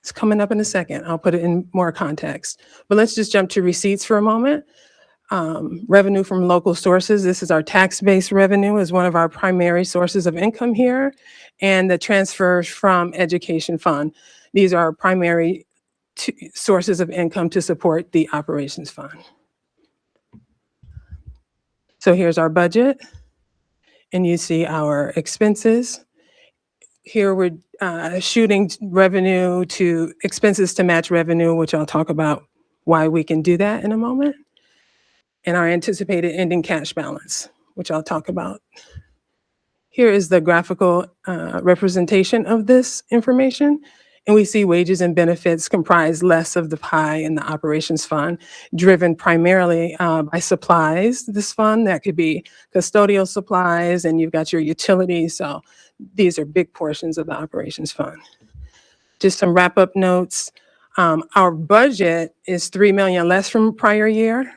it's coming up in a second. I'll put it in more context. But let's just jump to receipts for a moment. Revenue from local sources. This is our tax-based revenue is one of our primary sources of income here. And the transfers from education fund. These are our primary sources of income to support the operations fund. So here's our budget, and you see our expenses. Here we're shooting revenue to expenses to match revenue, which I'll talk about why we can do that in a moment. And our anticipated ending cash balance, which I'll talk about. Here is the graphical representation of this information. And we see wages and benefits comprise less of the pie in the operations fund, driven primarily by supplies. This fund, that could be custodial supplies, and you've got your utilities. So these are big portions of the operations fund. Just some wrap-up notes. Our budget is 3 million less from prior year.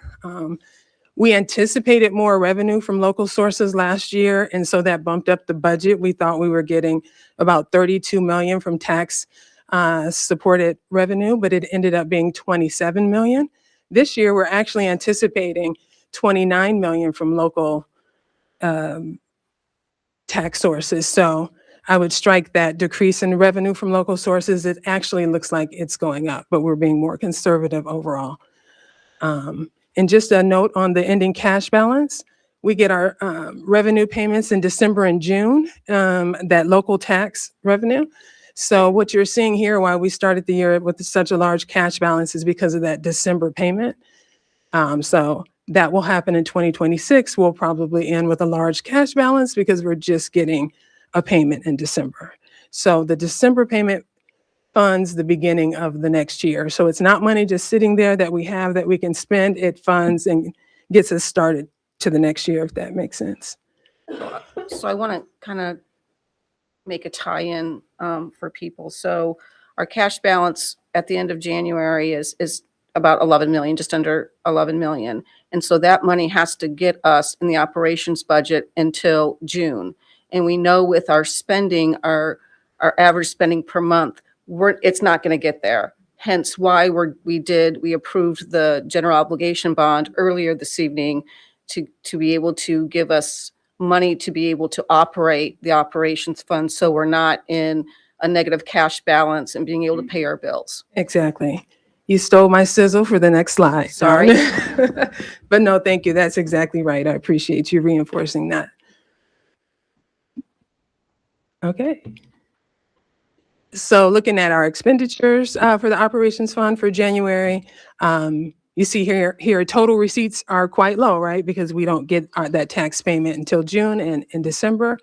We anticipated more revenue from local sources last year, and so that bumped up the budget. We thought we were getting about 32 million from tax supported revenue, but it ended up being 27 million. This year, we're actually anticipating 29 million from local tax sources. So I would strike that decrease in revenue from local sources. It actually looks like it's going up, but we're being more conservative overall. And just a note on the ending cash balance, we get our revenue payments in December and June, that local tax revenue. So what you're seeing here, why we started the year with such a large cash balance, is because of that December payment. So that will happen in 2026. We'll probably end with a large cash balance because we're just getting a payment in December. So the December payment funds the beginning of the next year. So it's not money just sitting there that we have that we can spend. It funds and gets us started to the next year, if that makes sense. So I want to kind of make a tie-in for people. So our cash balance at the end of January is about 11 million, just under 11 million. And so that money has to get us in the operations budget until June. And we know with our spending, our average spending per month, it's not going to get there. Hence why we approved the general obligation bond earlier this evening to be able to give us money to be able to operate the operations fund, so we're not in a negative cash balance and being able to pay our bills. Exactly. You stole my sizzle for the next slide. Sorry. But no, thank you. That's exactly right. I appreciate you reinforcing that. Okay. So looking at our expenditures for the operations fund for January, you see here total receipts are quite low, right? Because we don't get that tax payment until June and in December.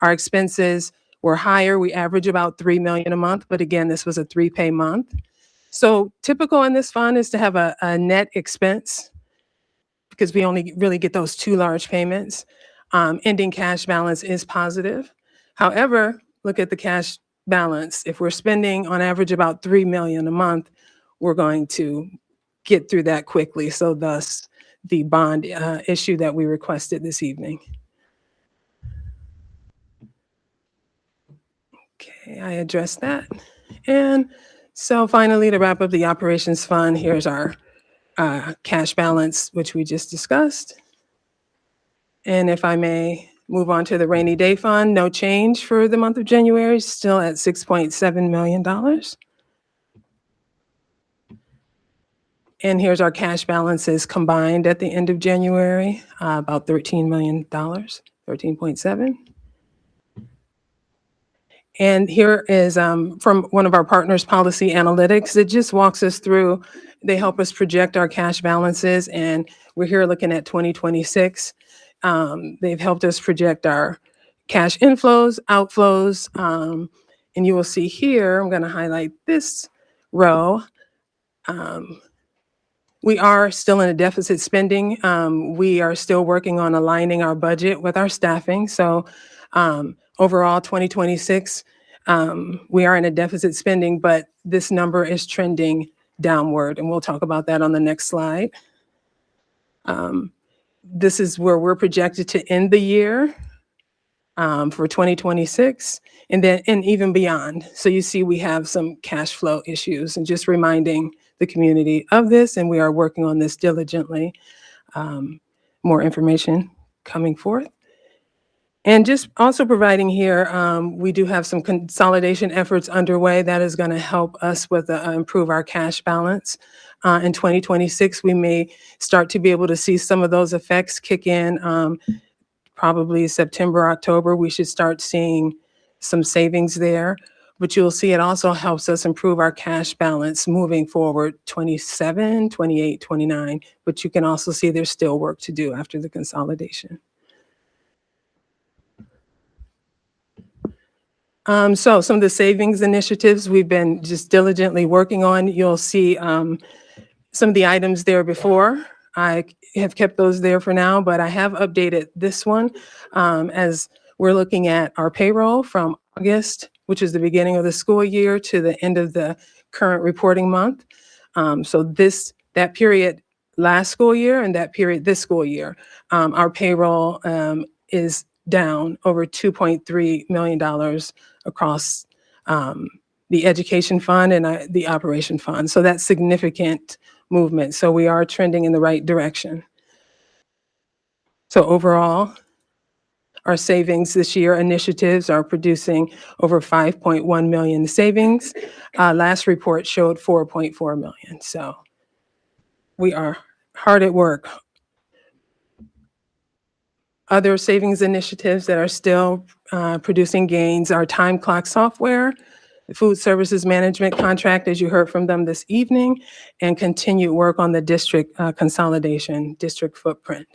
Our expenses were higher. We average about 3 million a month, but again, this was a 3-pay month. So typical in this fund is to have a net expense because we only really get those 2 large payments. Ending cash balance is positive. However, look at the cash balance. If we're spending on average about 3 million a month, we're going to get through that quickly. So thus the bond issue that we requested this evening. Okay, I addressed that. And so finally, to wrap up the operations fund, here's our cash balance, which we just discussed. And if I may move on to the rainy day fund, no change for the month of January, still at $6.7 million. And here's our cash balances combined at the end of January, about $13 million, 13.7. And here is from one of our partners, Policy Analytics. It just walks us through, they help us project our cash balances, and we're here looking at 2026. They've helped us project our cash inflows, outflows, and you will see here, I'm gonna highlight this row. We are still in a deficit spending. We are still working on aligning our budget with our staffing. So overall, 2026, we are in a deficit spending, but this number is trending downward, and we'll talk about that on the next slide. This is where we're projected to end the year for 2026, and even beyond. So you see we have some cash flow issues, and just reminding the community of this, and we are working on this diligently. More information coming forth. And just also providing here, we do have some consolidation efforts underway that is going to help us with improve our cash balance. In 2026, we may start to be able to see some of those effects kick in. Probably September, October, we should start seeing some savings there. But you'll see it also helps us improve our cash balance moving forward, 27, 28, 29. But you can also see there's still work to do after the consolidation. So some of the savings initiatives we've been just diligently working on, you'll see some of the items there before. I have kept those there for now, but I have updated this one as we're looking at our payroll from August, which is the beginning of the school year, to the end of the current reporting month. So that period last school year and that period this school year, our payroll is down over $2.3 million across the education fund and the operation fund. So that's significant movement. So we are trending in the right direction. So overall, our savings this year initiatives are producing over 5.1 million savings. Last report showed 4.4 million. So we are hard at work. Other savings initiatives that are still producing gains are time clock software, the food services management contract, as you heard from them this evening, and continued work on the district consolidation, district footprint.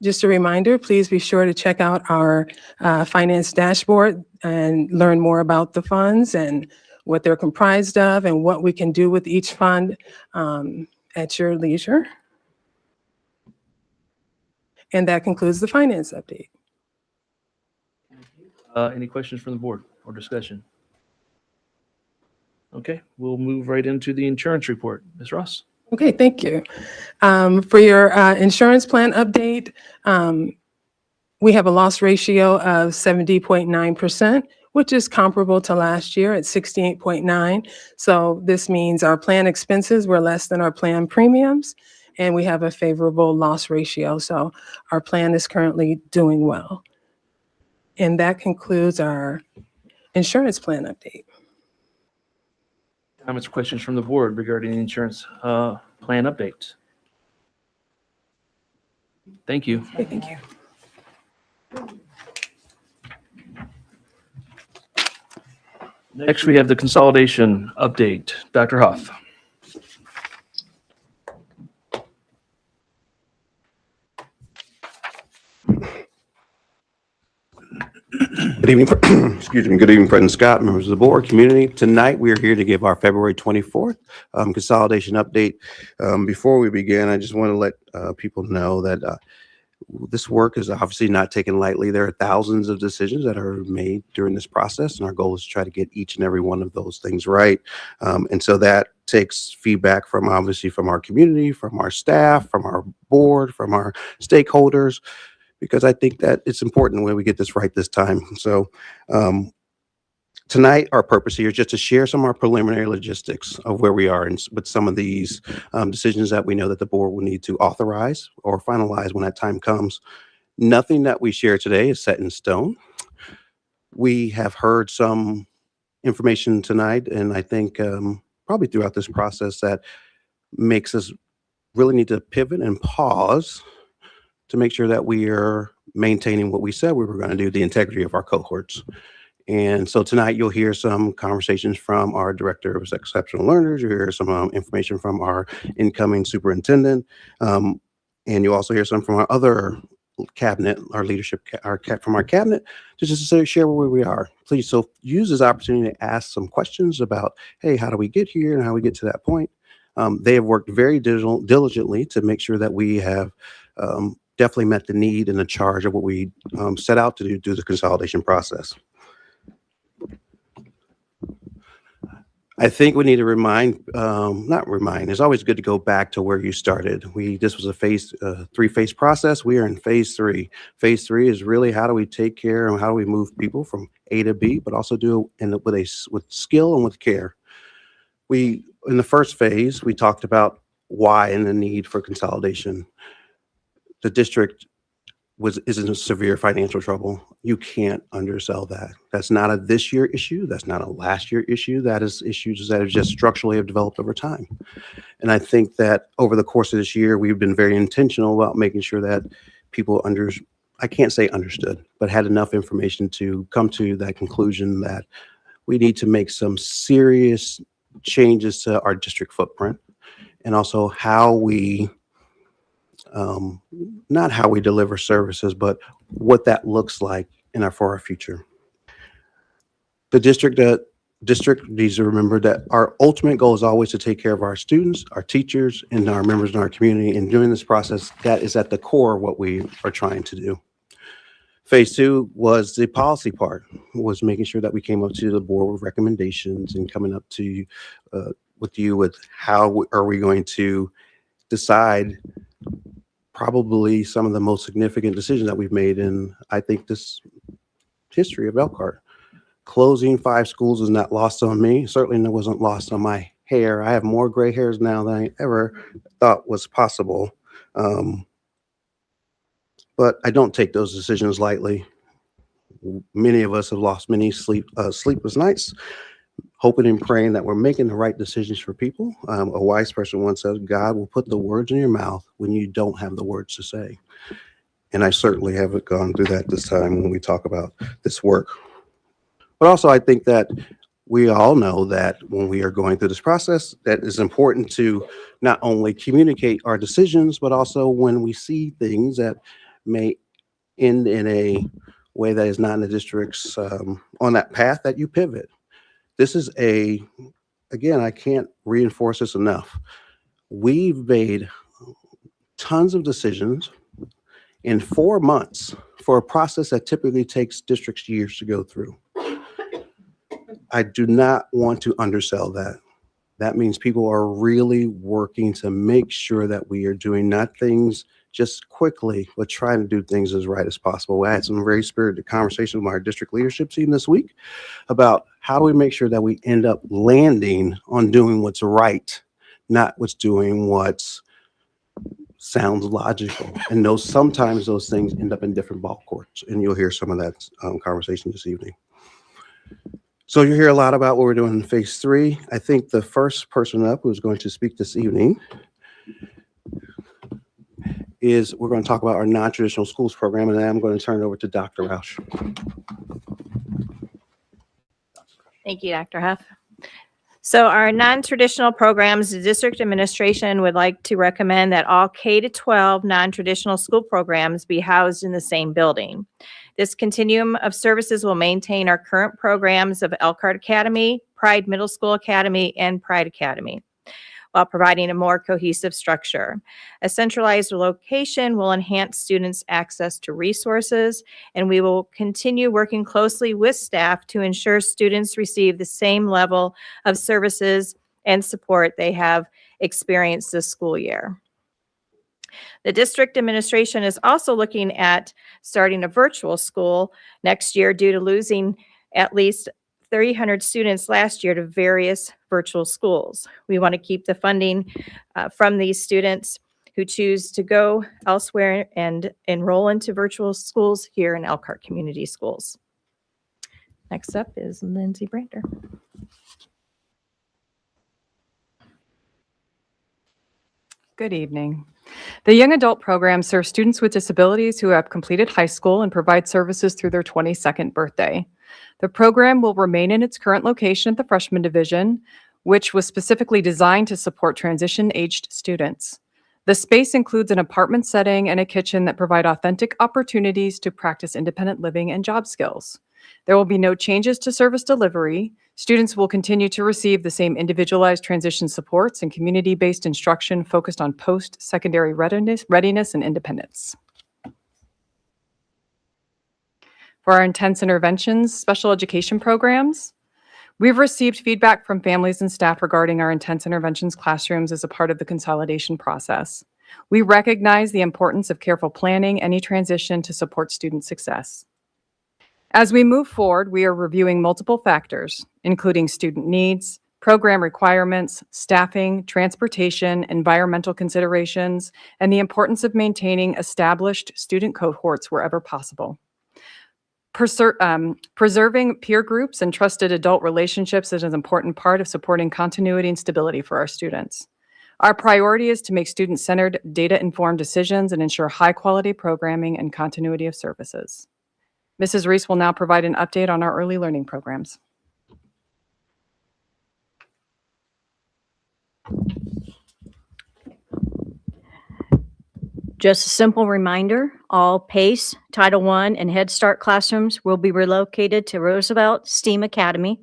Just a reminder, please be sure to check out our finance dashboard and learn more about the funds and what they're comprised of and what we can do with each fund at your leisure. And that concludes the finance update. Any questions from the board or discussion? Okay, we'll move right into the insurance report. Ms. Ross? Okay, thank you. For your insurance plan update, we have a loss ratio of 70.9%, which is comparable to last year at 68.9. So this means our plan expenses were less than our plan premiums, and we have a favorable loss ratio. So our plan is currently doing well. And that concludes our insurance plan update. Comments or questions from the board regarding the insurance plan update? Thank you. Okay, thank you. Next, we have the consolidation update. Dr. Huff. Good evening, excuse me. Good evening, President Scott, members of the board, community. Tonight, we are here to give our February 24th consolidation update. Before we begin, I just want to let people know that this work is obviously not taken lightly. There are thousands of decisions that are made during this process, and our goal is to try to get each and every one of those things right. And so that takes feedback from obviously from our community, from our staff, from our board, from our stakeholders, because I think that it's important when we get this right this time. So tonight, our purpose here is just to share some of our preliminary logistics of where we are and with some of these decisions that we know that the board will need to authorize or finalize when that time comes. Nothing that we share today is set in stone. We have heard some information tonight, and I think probably throughout this process that makes us really need to pivot and pause to make sure that we are maintaining what we said we were going to do, the integrity of our cohorts. And so tonight you'll hear some conversations from our Director of Exceptional Learners. You'll hear some information from our incoming superintendent. And you'll also hear some from our other cabinet, our leadership, from our cabinet, to just to share where we are. Please, so use this opportunity to ask some questions about, hey, how do we get here and how we get to that point? They have worked very diligently to make sure that we have definitely met the need and the charge of what we set out to do the consolidation process. I think we need to not remind, it's always good to go back to where you started. This was a three-phase process. We are in phase 3. Phase 3 is really how do we take care and how do we move people from A to B, but also do it with skill and with care. In the first phase, we talked about why and the need for consolidation. The district is in severe financial trouble. You can't undersell that. That's not a this year issue. That's not a last year issue. That is issues that have just structurally have developed over time. And I think that over the course of this year, we've been very intentional about making sure that people I can't say understood, but had enough information to come to that conclusion that we need to make some serious changes to our district footprint and also how we not how we deliver services, but what that looks like for our future. The district needs to remember that our ultimate goal is always to take care of our students, our teachers, and our members in our community. And during this process, that is at the core of what we are trying to do. Phase 2 was the policy part, was making sure that we came up to the board with recommendations and coming up to with how are we going to decide probably some of the most significant decisions that we've made in, I think, this history of Elkhart. Closing 5 schools is not lost on me. Certainly it wasn't lost on my hair. I have more gray hairs now than I ever thought was possible. But I don't take those decisions lightly. Many of us have lost many sleepless nights, hoping and praying that we're making the right decisions for people. A wise person once said, God will put the words in your mouth when you don't have the words to say. And I certainly haven't gone through that this time when we talk about this work. But also, I think that we all know that when we are going through this process, that it's important to not only communicate our decisions, but also when we see things that may end in a way that is not in the district's on that path, that you pivot. This is again, I can't reinforce this enough. We've made tons of decisions in 4 months for a process that typically takes districts years to go through. I do not want to undersell that. That means people are really working to make sure that we are doing not things just quickly, but trying to do things as right as possible. I had some very spirited conversations with our district leadership team this week about how do we make sure that we end up landing on doing what's right, not what's doing what's sounds logical. And sometimes those things end up in different ball courts, and you'll hear some of that conversation this evening. So you hear a lot about what we're doing in phase 3. I think the first person up who's going to speak this evening is we're going to talk about our non-traditional schools program, and then I'm going to turn it over to Dr. Roush. Thank you, Dr. Huff. So our non-traditional programs, the district administration would like to recommend that all K-12 non-traditional school programs be housed in the same building. This continuum of services will maintain our current programs of Elkhart Academy, Pride Middle School Academy, and Pride Academy, while providing a more cohesive structure. A centralized location will enhance students' access to resources, and we will continue working closely with staff to ensure students receive the same level of services and support they have experienced this school year. The district administration is also looking at starting a virtual school next year due to losing at least 300 students last year to various virtual schools. We want to keep the funding from these students who choose to go elsewhere and enroll into virtual schools here in Elkhart Community Schools. Next up is Lindsay Brander. Good evening. The Young Adult Program serves students with disabilities who have completed high school and provide services through their 22nd birthday. The program will remain in its current location at the freshman division, which was specifically designed to support transition-aged students. The space includes an apartment setting and a kitchen that provide authentic opportunities to practice independent living and job skills. There will be no changes to service delivery. Students will continue to receive the same individualized transition supports and community-based instruction focused on post-secondary readiness and independence. For our intense interventions special education programs, we've received feedback from families and staff regarding our intense interventions classrooms as a part of the consolidation process. We recognize the importance of careful planning any transition to support student success. As we move forward, we are reviewing multiple factors, including student needs, program requirements, staffing, transportation, environmental considerations, and the importance of maintaining established student cohorts wherever possible. Preserving peer groups and trusted adult relationships is an important part of supporting continuity and stability for our students. Our priority is to make student-centered, data-informed decisions and ensure high-quality programming and continuity of services. Mrs. Reese will now provide an update on our early learning programs. Just a simple reminder, all PACE, Title I, and Head Start classrooms will be relocated to Roosevelt STEAM Academy.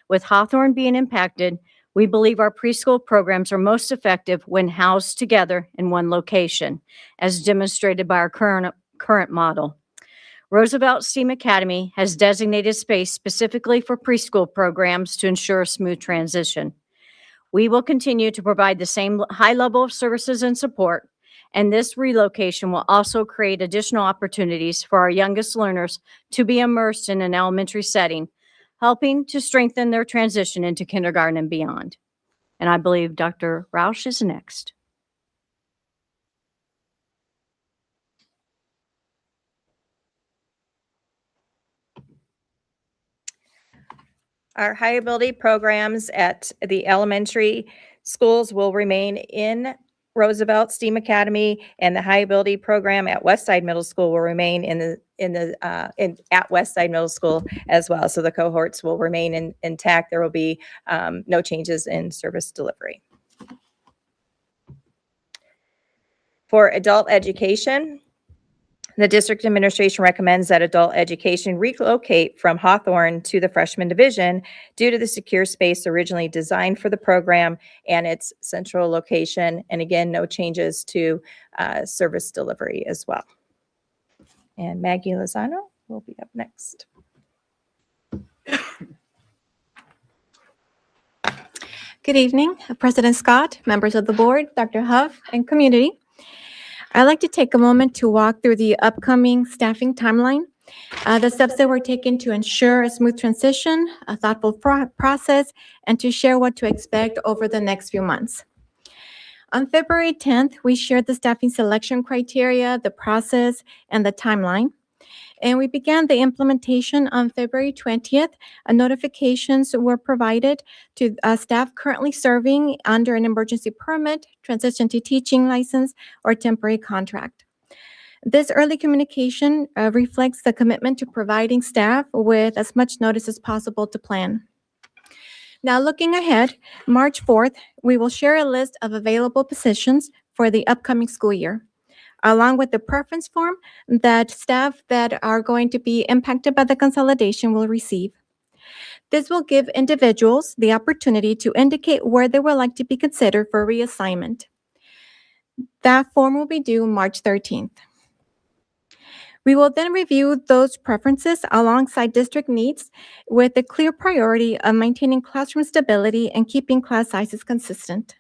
With Hawthorne being impacted, we believe our preschool programs are most effective when housed together in one location, as demonstrated by our current model. Roosevelt STEAM Academy has designated space specifically for preschool programs to ensure a smooth transition. We will continue to provide the same high level of services and support, and this relocation will also create additional opportunities for our youngest learners to be immersed in an elementary setting, helping to strengthen their transition into kindergarten and beyond. And I believe Dr. Roush is next. Our high ability programs at the elementary schools will remain in Roosevelt STEAM Academy, and the high ability program at Westside Middle School will remain at Westside Middle School as well. So the cohorts will remain intact. There will be no changes in service delivery. For adult education, The district administration recommends that adult education relocate from Hawthorne to the freshman division due to the secure space originally designed for the program and its central location. And again, no changes to service delivery as well. And Maggie Lozano will be up next. Good evening, President Scott, members of the board, Dr. Huff, and community. I'd like to take a moment to walk through the upcoming staffing timeline, the steps that were taken to ensure a smooth transition, a thoughtful process, and to share what to expect over the next few months. On February 10th, we shared the staffing selection criteria, the process, and the timeline. And we began the implementation on February 20th. Notifications were provided to staff currently serving under an emergency permit, transition to teaching license, or temporary contract. This early communication reflects the commitment to providing staff with as much notice as possible to plan. Now, looking ahead, March 4th, we will share a list of available positions for the upcoming school year, along with the preference form that staff that are going to be impacted by the consolidation will receive. This will give individuals the opportunity to indicate where they would like to be considered for reassignment. That form will be due March 13th. We will then review those preferences alongside district needs with the clear priority of maintaining classroom stability and keeping class sizes consistent.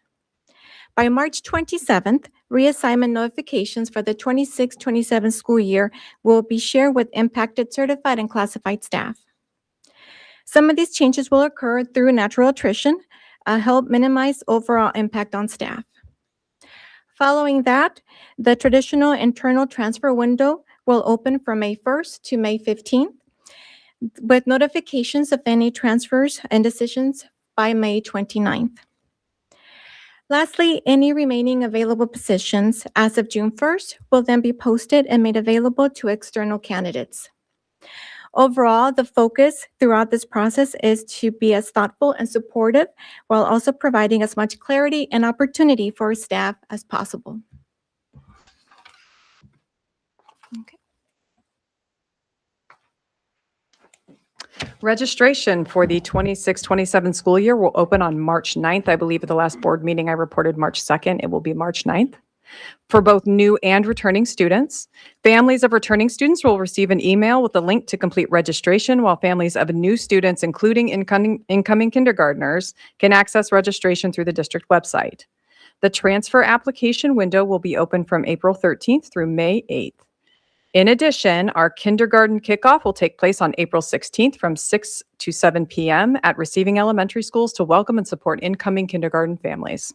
By March 27th, reassignment notifications for the 26-27 school year will be shared with impacted certified and classified staff. Some of these changes will occur through natural attrition, help minimize overall impact on staff. Following that, the traditional internal transfer window will open from May 1st to May 15th, with notifications of any transfers and decisions by May 29th. Lastly, any remaining available positions as of June 1st will then be posted and made available to external candidates. Overall, the focus throughout this process is to be as thoughtful and supportive while also providing as much clarity and opportunity for staff as possible. Registration for the 26-27 school year will open on March 9th. I believe at the last board meeting I reported March 2nd. It will be March 9th. For both new and returning students, families of returning students will receive an email with a link to complete registration, while families of new students, including incoming kindergartners, can access registration through the district website. The transfer application window will be open from April 13th through May 8th. In addition, our kindergarten kickoff will take place on April 16th from 6 to 7 p.m. at receiving elementary schools to welcome and support incoming kindergarten families.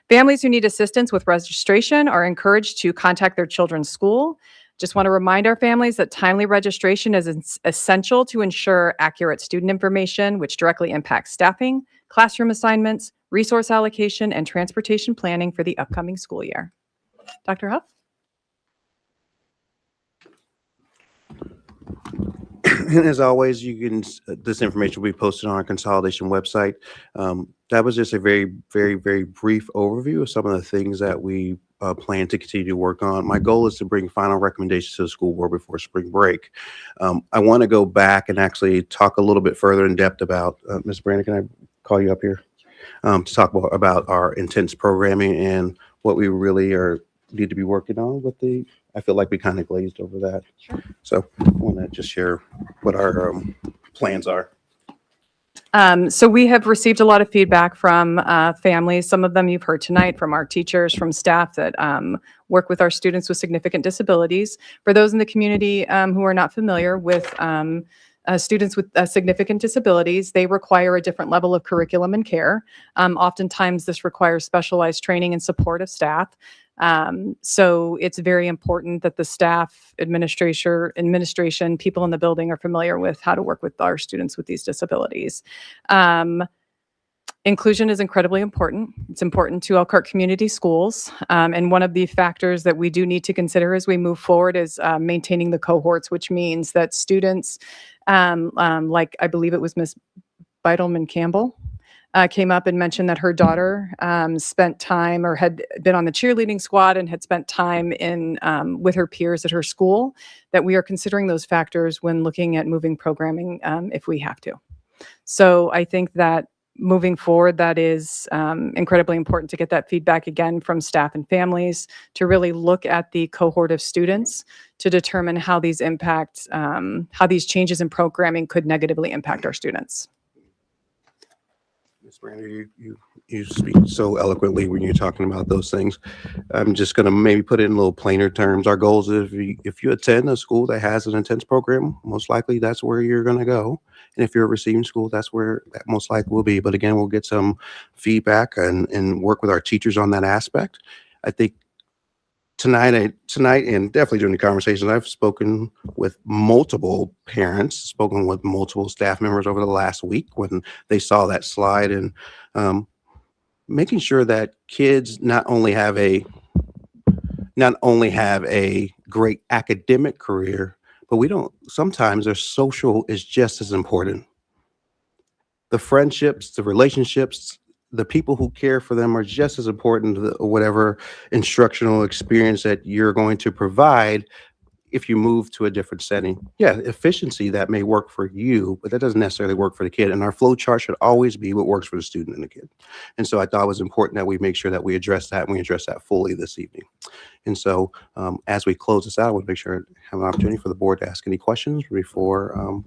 Families who need assistance with registration are encouraged to contact their children's school. Just want to remind our families that timely registration is essential to ensure accurate student information, which directly impacts staffing, classroom assignments, resource allocation, and transportation planning for the upcoming school year. Dr. Huff? And as always, this information will be posted on our consolidation website. That was just a very, very, very brief overview of some of the things that we plan to continue to work on. My goal is to bring final recommendations to the school board before spring break. I want to go back and actually talk a little bit further in depth about, Ms. Brandon, can I call you up here? To talk about our intense programming and what we really need to be working on with I feel like we kind of glazed over that. Sure. So I want to just share what our plans are. So we have received a lot of feedback from families. Some of them you've heard tonight from our teachers, from staff that work with our students with significant disabilities. For those in the community who are not familiar with students with significant disabilities, they require a different level of curriculum and care. Oftentimes this requires specialized training and support of staff. So it's very important that the staff, administration, people in the building are familiar with how to work with our students with these disabilities. Inclusion is incredibly important. It's important to Elkhart Community Schools. And one of the factors that we do need to consider as we move forward is maintaining the cohorts, which means that students, like I believe it was Ms. Beitelman Campbell, came up and mentioned that her daughter spent time or had been on the cheerleading squad and had spent time in with her peers at her school, that we are considering those factors when looking at moving programming if we have to. So I think that moving forward, that is incredibly important to get that feedback again from staff and families, to really look at the cohort of students to determine how these impact, how these changes in programming could negatively impact our students. Ms. Brander, you speak so eloquently when you're talking about those things. I'm just going to maybe put it in a little plainer terms. Our goal is if you attend a school that has an intense program, most likely that's where you're going to go. And if you're a receiving school, that's where that most likely will be. But again, we'll get some feedback and work with our teachers on that aspect. I think tonight and definitely during the conversations, I've spoken with multiple parents, spoken with multiple staff members over the last week when they saw that slide, and making sure that kids not only have a great academic career, but sometimes their social is just as important. The friendships, the relationships, the people who care for them are just as important to whatever instructional experience that you're going to provide if you move to a different setting. Yeah, efficiency, that may work for you, but that doesn't necessarily work for the kid. And our flow chart should always be what works for the student and the kid. And so I thought it was important that we make sure that we address that, and we address that fully this evening. And so as we close this out, I want to make sure I have an opportunity for the board to ask any questions before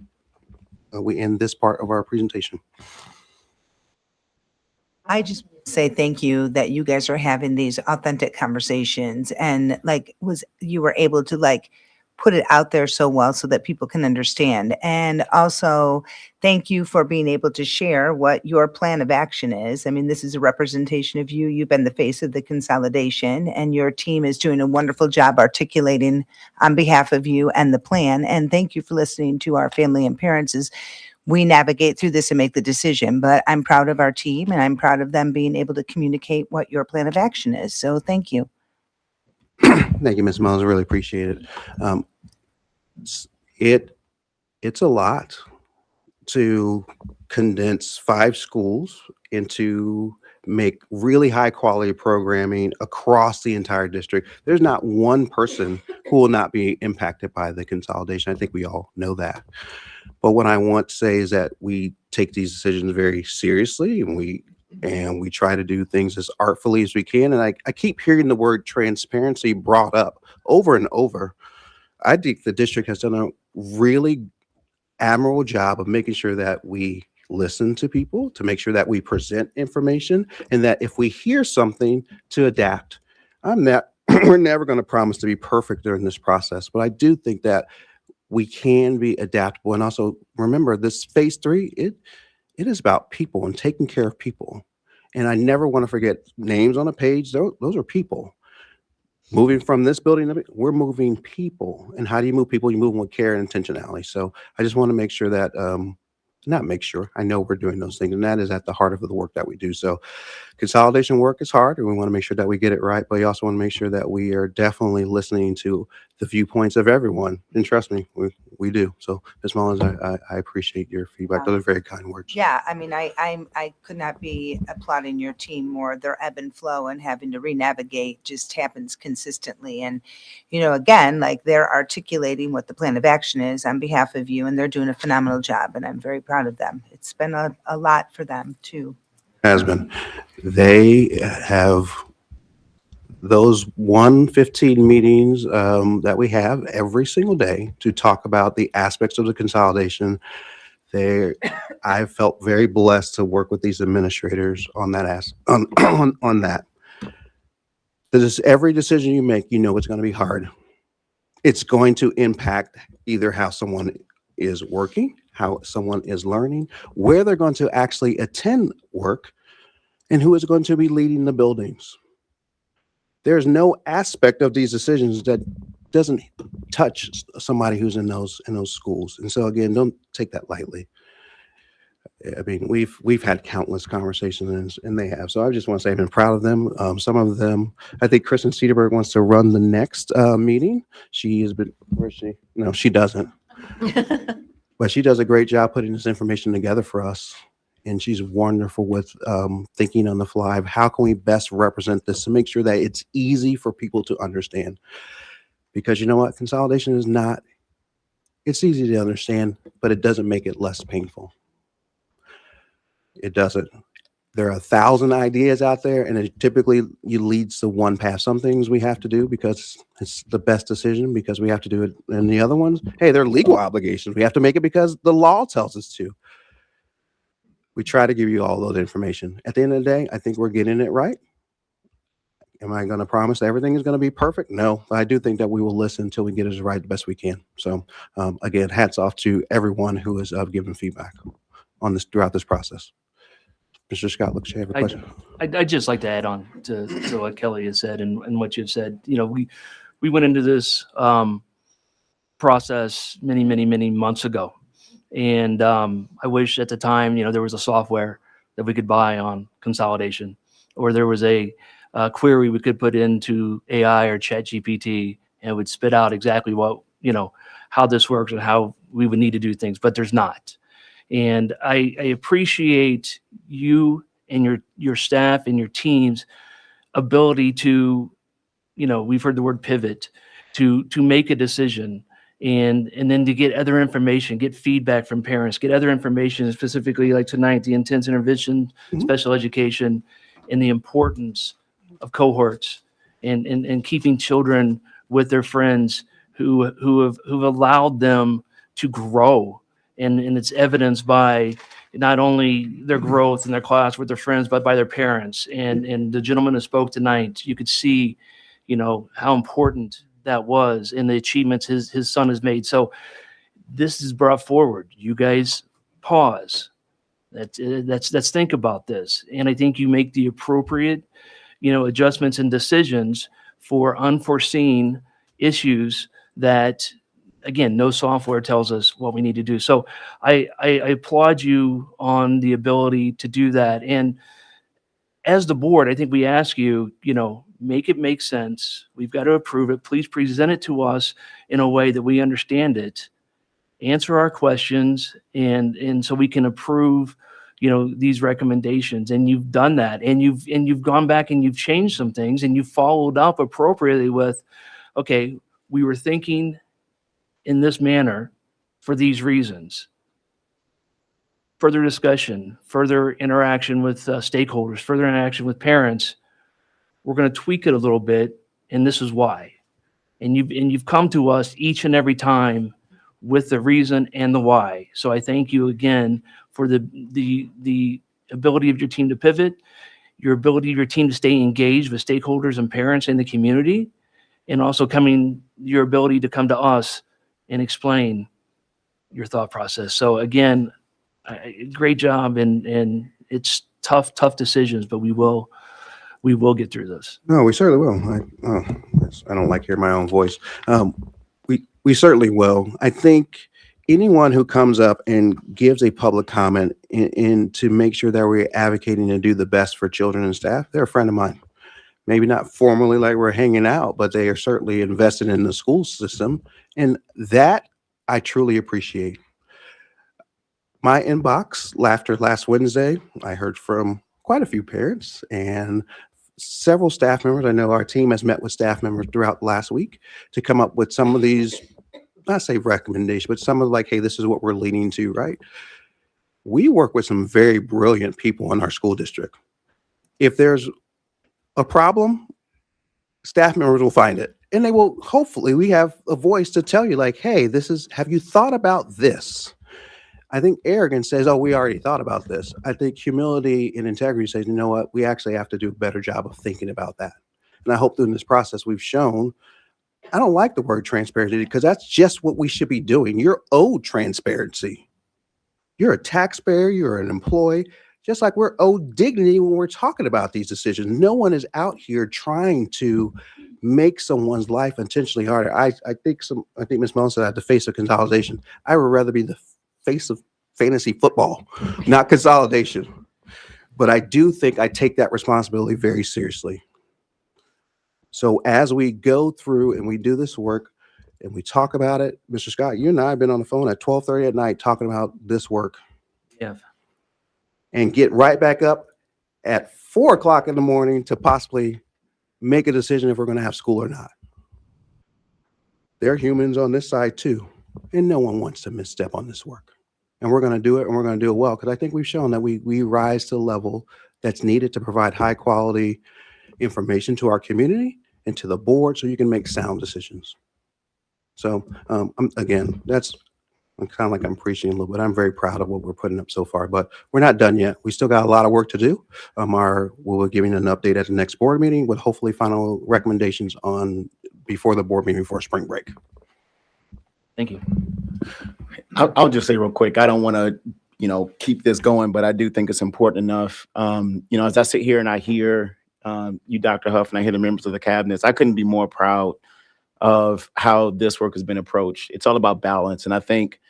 we end this part of our presentation. I just say thank you that you guys are having these authentic conversations, and you were able to put it out there so well so that people can understand. And also thank you for being able to share what your plan of action is. I mean, this is a representation of you. You've been the face of the consolidation, and your team is doing a wonderful job articulating on behalf of you and the plan. And thank you for listening to our family and parents as we navigate through this and make the decision. But I'm proud of our team, and I'm proud of them being able to communicate what your plan of action is. So thank you. Thank you, Ms. Mullins. I really appreciate it. It's a lot to condense 5 schools into make really high quality programming across the entire district. There's not one person who will not be impacted by the consolidation. I think we all know that. But what I want to say is that we take these decisions very seriously, and we try to do things as artfully as we can. And I keep hearing the word transparency brought up over and over. I think the district has done a really admirable job of making sure that we listen to people, to make sure that we present information, and that if we hear something, to adapt. We're never going to promise to be perfect during this process, but I do think that we can be adaptable. And also remember, this phase 3, it is about people and taking care of people. And I never want to forget names on a page. Those are people. Moving from this building, we're moving people. And how do you move people? You move them with care and intentionality. So I just want to make sure that, I know we're doing those things, and that is at the heart of the work that we do. So consolidation work is hard, and we want to make sure that we get it right, but we also want to make sure that we are definitely listening to the viewpoints of everyone. And trust me, we do. So Ms. Mullins, I appreciate your feedback. Those are very kind words. Yeah, I mean, I could not be applauding your team more. Their ebb and flow and having to re-navigate just happens consistently. And, again, they're articulating what the plan of action is on behalf of you, and they're doing a phenomenal job, and I'm very proud of them. It's been a lot for them too. Has been. They have those 115 meetings that we have every single day to talk about the aspects of the consolidation. I felt very blessed to work with these administrators on that on that. Because every decision you make, it's going to be hard. It's going to impact either how someone is working, how someone is learning, where they're going to actually attend work, and who is going to be leading the buildings. There's no aspect of these decisions that doesn't touch somebody who's in those schools. And so again, don't take that lightly. I mean, we've had countless conversations, and they have. So I just want to say I've been proud of them. Some of them, I think Kristen Cedarberg wants to run the next meeting. She has been, where is she? No, she doesn't. But she does a great job putting this information together for us. and she's wonderful with thinking on the fly of how can we best represent this to make sure that it's easy for people to understand. Because you know what, consolidation is not, it's easy to understand, but it doesn't make it less painful. It doesn't. There are 1,000 ideas out there, and it typically leads to one path. Some things we have to do because it's the best decision, because we have to do it. And the other ones, hey, they're legal obligations. We have to make it because the law tells us to. We try to give you all those information. At the end of the day, I think we're getting it right. Am I going to promise everything is going to be perfect? No, but I do think that we will listen until we get it right the best we can. So again, hats off to everyone who has given feedback on this throughout this process. Mr. Scott, looks like you have a question. I'd just like to add on to what Kelly has said and what you've said. You know, we went into this process many months ago. And I wish at the time, you know, there was a software that we could buy on consolidation, or there was a query we could put into AI or ChatGPT and it would spit out exactly what, you know, how this works and how we would need to do things, but there's not. And I appreciate you and your staff and your team's ability to, you know, we've heard the word pivot, to make a decision and then to get other information, get feedback from parents, get other information, specifically like tonight, the intense intervention, special education, and the importance of cohorts and keeping children with their friends who've allowed them to grow. And it's evidenced by not only their growth in their class with their friends, but by their parents. And the gentleman who spoke tonight, you could see, you know, how important that was and the achievements his son has made. So this is brought forward. You guys pause. Let's think about this. And I think you make the appropriate, you know, adjustments and decisions for unforeseen issues that, again, no software tells us what we need to do. So I applaud you on the ability to do that. And as the board, I think we ask you, you know, make it make sense. We've got to approve it. Please present it to us in a way that we understand it, answer our questions, and so we can approve, you know, these recommendations. And you've done that, and you've gone back and you've changed some things, and you've followed up appropriately with, okay, we were thinking in this manner for these reasons. Further discussion, further interaction with stakeholders, further interaction with parents. We're going to tweak it a little bit, and this is why. And you've come to us each and every time with the reason and the why. So I thank you again for the ability of your team to pivot, your ability of your team to stay engaged with stakeholders and parents in the community, and also your ability to come to us and explain your thought process. So again, great job, and it's tough decisions, but we will get through this. No, we certainly will. I don't like hearing my own voice. We certainly will. I think anyone who comes up and gives a public comment in to make sure that we're advocating to do the best for children and staff, they're a friend of mine. Maybe not formally like we're hanging out, but they are certainly invested in the school system. And that I truly appreciate. My inbox, after last Wednesday, I heard from quite a few parents and several staff members. I know our team has met with staff members throughout last week to come up with some of these, not say recommendations, but some of like, hey, this is what we're leaning to, right? We work with some very brilliant people in our school district. If there's a problem, staff members will find it. And they will, hopefully, we have a voice to tell you like, hey, have you thought about this? I think arrogance says, oh, we already thought about this. I think humility and integrity says, you know what, we actually have to do a better job of thinking about that. And I hope that in this process we've shown, I don't like the word transparency because that's just what we should be doing. You're owed transparency. You're a taxpayer, you're an employee, just like we're owed dignity when we're talking about these decisions. No one is out here trying to make someone's life intentionally harder. I think Ms. Mellon said I have the face of consolidation. I would rather be the face of fantasy football, not consolidation. But I do think I take that responsibility very seriously. So as we go through and we do this work and we talk about it, Mr. Scott, you and I have been on the phone at 12:30 at night talking about this work. Yeah. and get right back up at 4 o'clock in the morning to possibly make a decision if we're going to have school or not. There are humans on this side too, and no one wants to misstep on this work. And we're going to do it, and we're going to do it well, because I think we've shown that we rise to the level that's needed to provide high quality information to our community and to the board so you can make sound decisions. So again, I'm kind of like I'm preaching a little bit. I'm very proud of what we're putting up so far, but we're not done yet. We still got a lot of work to do. We'll be giving an update at the next board meeting with hopefully final recommendations on before the board meeting before spring break. Thank you. I'll just say real quick, I don't want to, keep this going, but I do think it's important enough. As I sit here and I hear you, Dr. Huff, and I hear the members of the cabinets, I couldn't be more proud of how this work has been approached. It's all about balance. And I think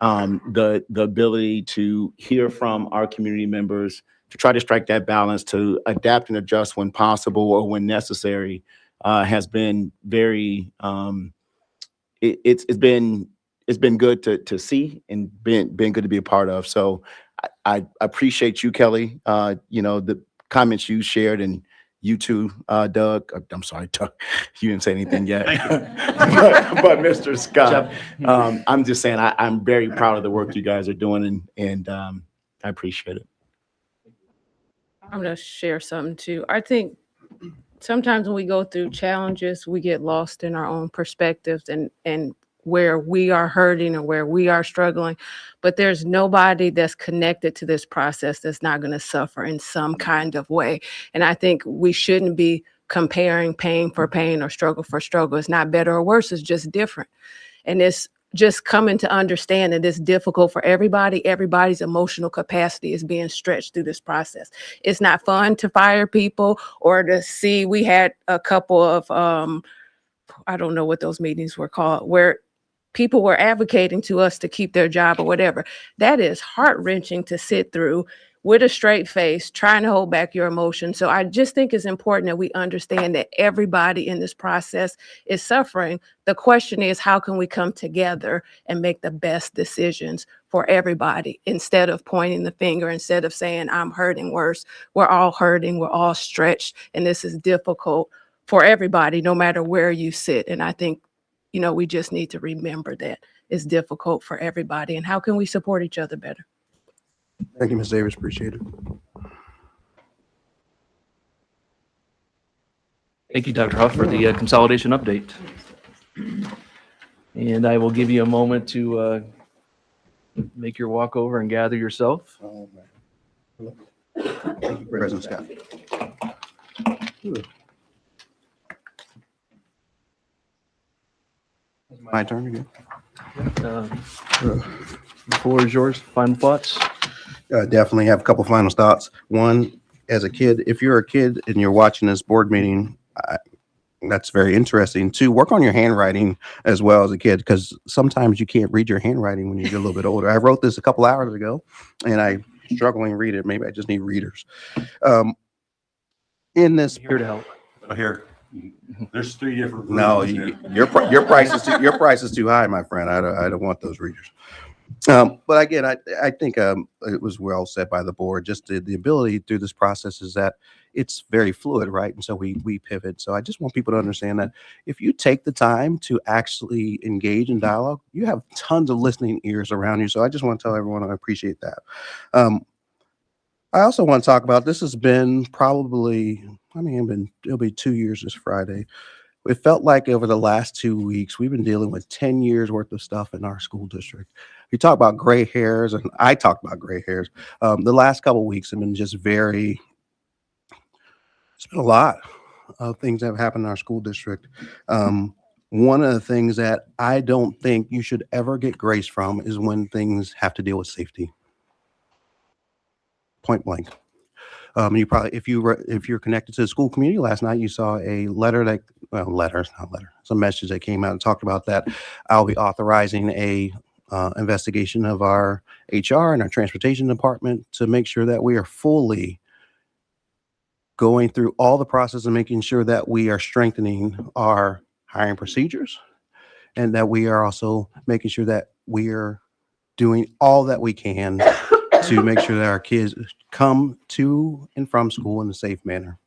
the ability to hear from our community members, to try to strike that balance, to adapt and adjust when possible or when necessary, has been very, it's been good to see and been good to be a part of. So I appreciate you, Kelly. The comments you shared, and you too, Doug. I'm sorry, Doug, you didn't say anything yet. but Mr. Scott, I'm just saying I'm very proud of the work you guys are doing, and I appreciate it. I'm going to share something too. I think sometimes when we go through challenges, we get lost in our own perspectives and where we are hurting or where we are struggling, but there's nobody that's connected to this process that's not going to suffer in some kind of way. And I think we shouldn't be comparing pain for pain or struggle for struggle. It's not better or worse, it's just different. And it's just coming to understand that it's difficult for everybody. Everybody's emotional capacity is being stretched through this process. It's not fun to fire people or to see. We had a couple of, I don't know what those meetings were called, where people were advocating to us to keep their job or whatever. That is heart-wrenching to sit through with a straight face, trying to hold back your emotions. So I just think it's important that we understand that everybody in this process is suffering. The question is, how can we come together and make the best decisions for everybody instead of pointing the finger, instead of saying, I'm hurting worse. We're all hurting. We're all stretched. And this is difficult for everybody, no matter where you sit. And I think, we just need to remember that it's difficult for everybody. And how can we support each other better? Thank you, Ms. Davis. Appreciate it. Thank you, Dr. Huff, for the consolidation update. And I will give you a moment to make your walk over and gather yourself. Thank you, President Scott. My turn again. The floor is yours. Final thoughts? Definitely have a couple final thoughts. One, as a kid, if you're a kid and you're watching this board meeting, that's very interesting. Two, work on your handwriting as well as a kid, because sometimes you can't read your handwriting when you get a little bit older. I wrote this a couple hours ago, and I'm struggling to read it. Maybe I just need readers. In this, here to help. Here, there's 3 different. No, your price is too high, my friend. I don't want those readers. But again, I think it was well said by the board. Just the ability through this process is that it's very fluid, right? And so we pivot. So I just want people to understand that if you take the time to actually engage in dialogue, you have tons of listening ears around you. So I just want to tell everyone I appreciate that. I also want to talk about, this has been probably, it'll be 2 years this Friday. It felt like over the last 2 weeks, we've been dealing with 10 years worth of stuff in our school district. You talk about gray hairs, and I talk about gray hairs. The last couple of weeks have been just it's been a lot of things that have happened in our school district. One of the things that I don't think you should ever get grace from is when things have to deal with safety. Point blank. You probably, if you're connected to the school community last night, you saw a letter that, it's a message that came out and talked about that. I'll be authorizing a investigation of our HR and our transportation department to make sure that we are fully going through all the process and making sure that we are strengthening our hiring procedures, and that we are also making sure that we are doing all that we can to make sure that our kids come to and from school in a safe manner.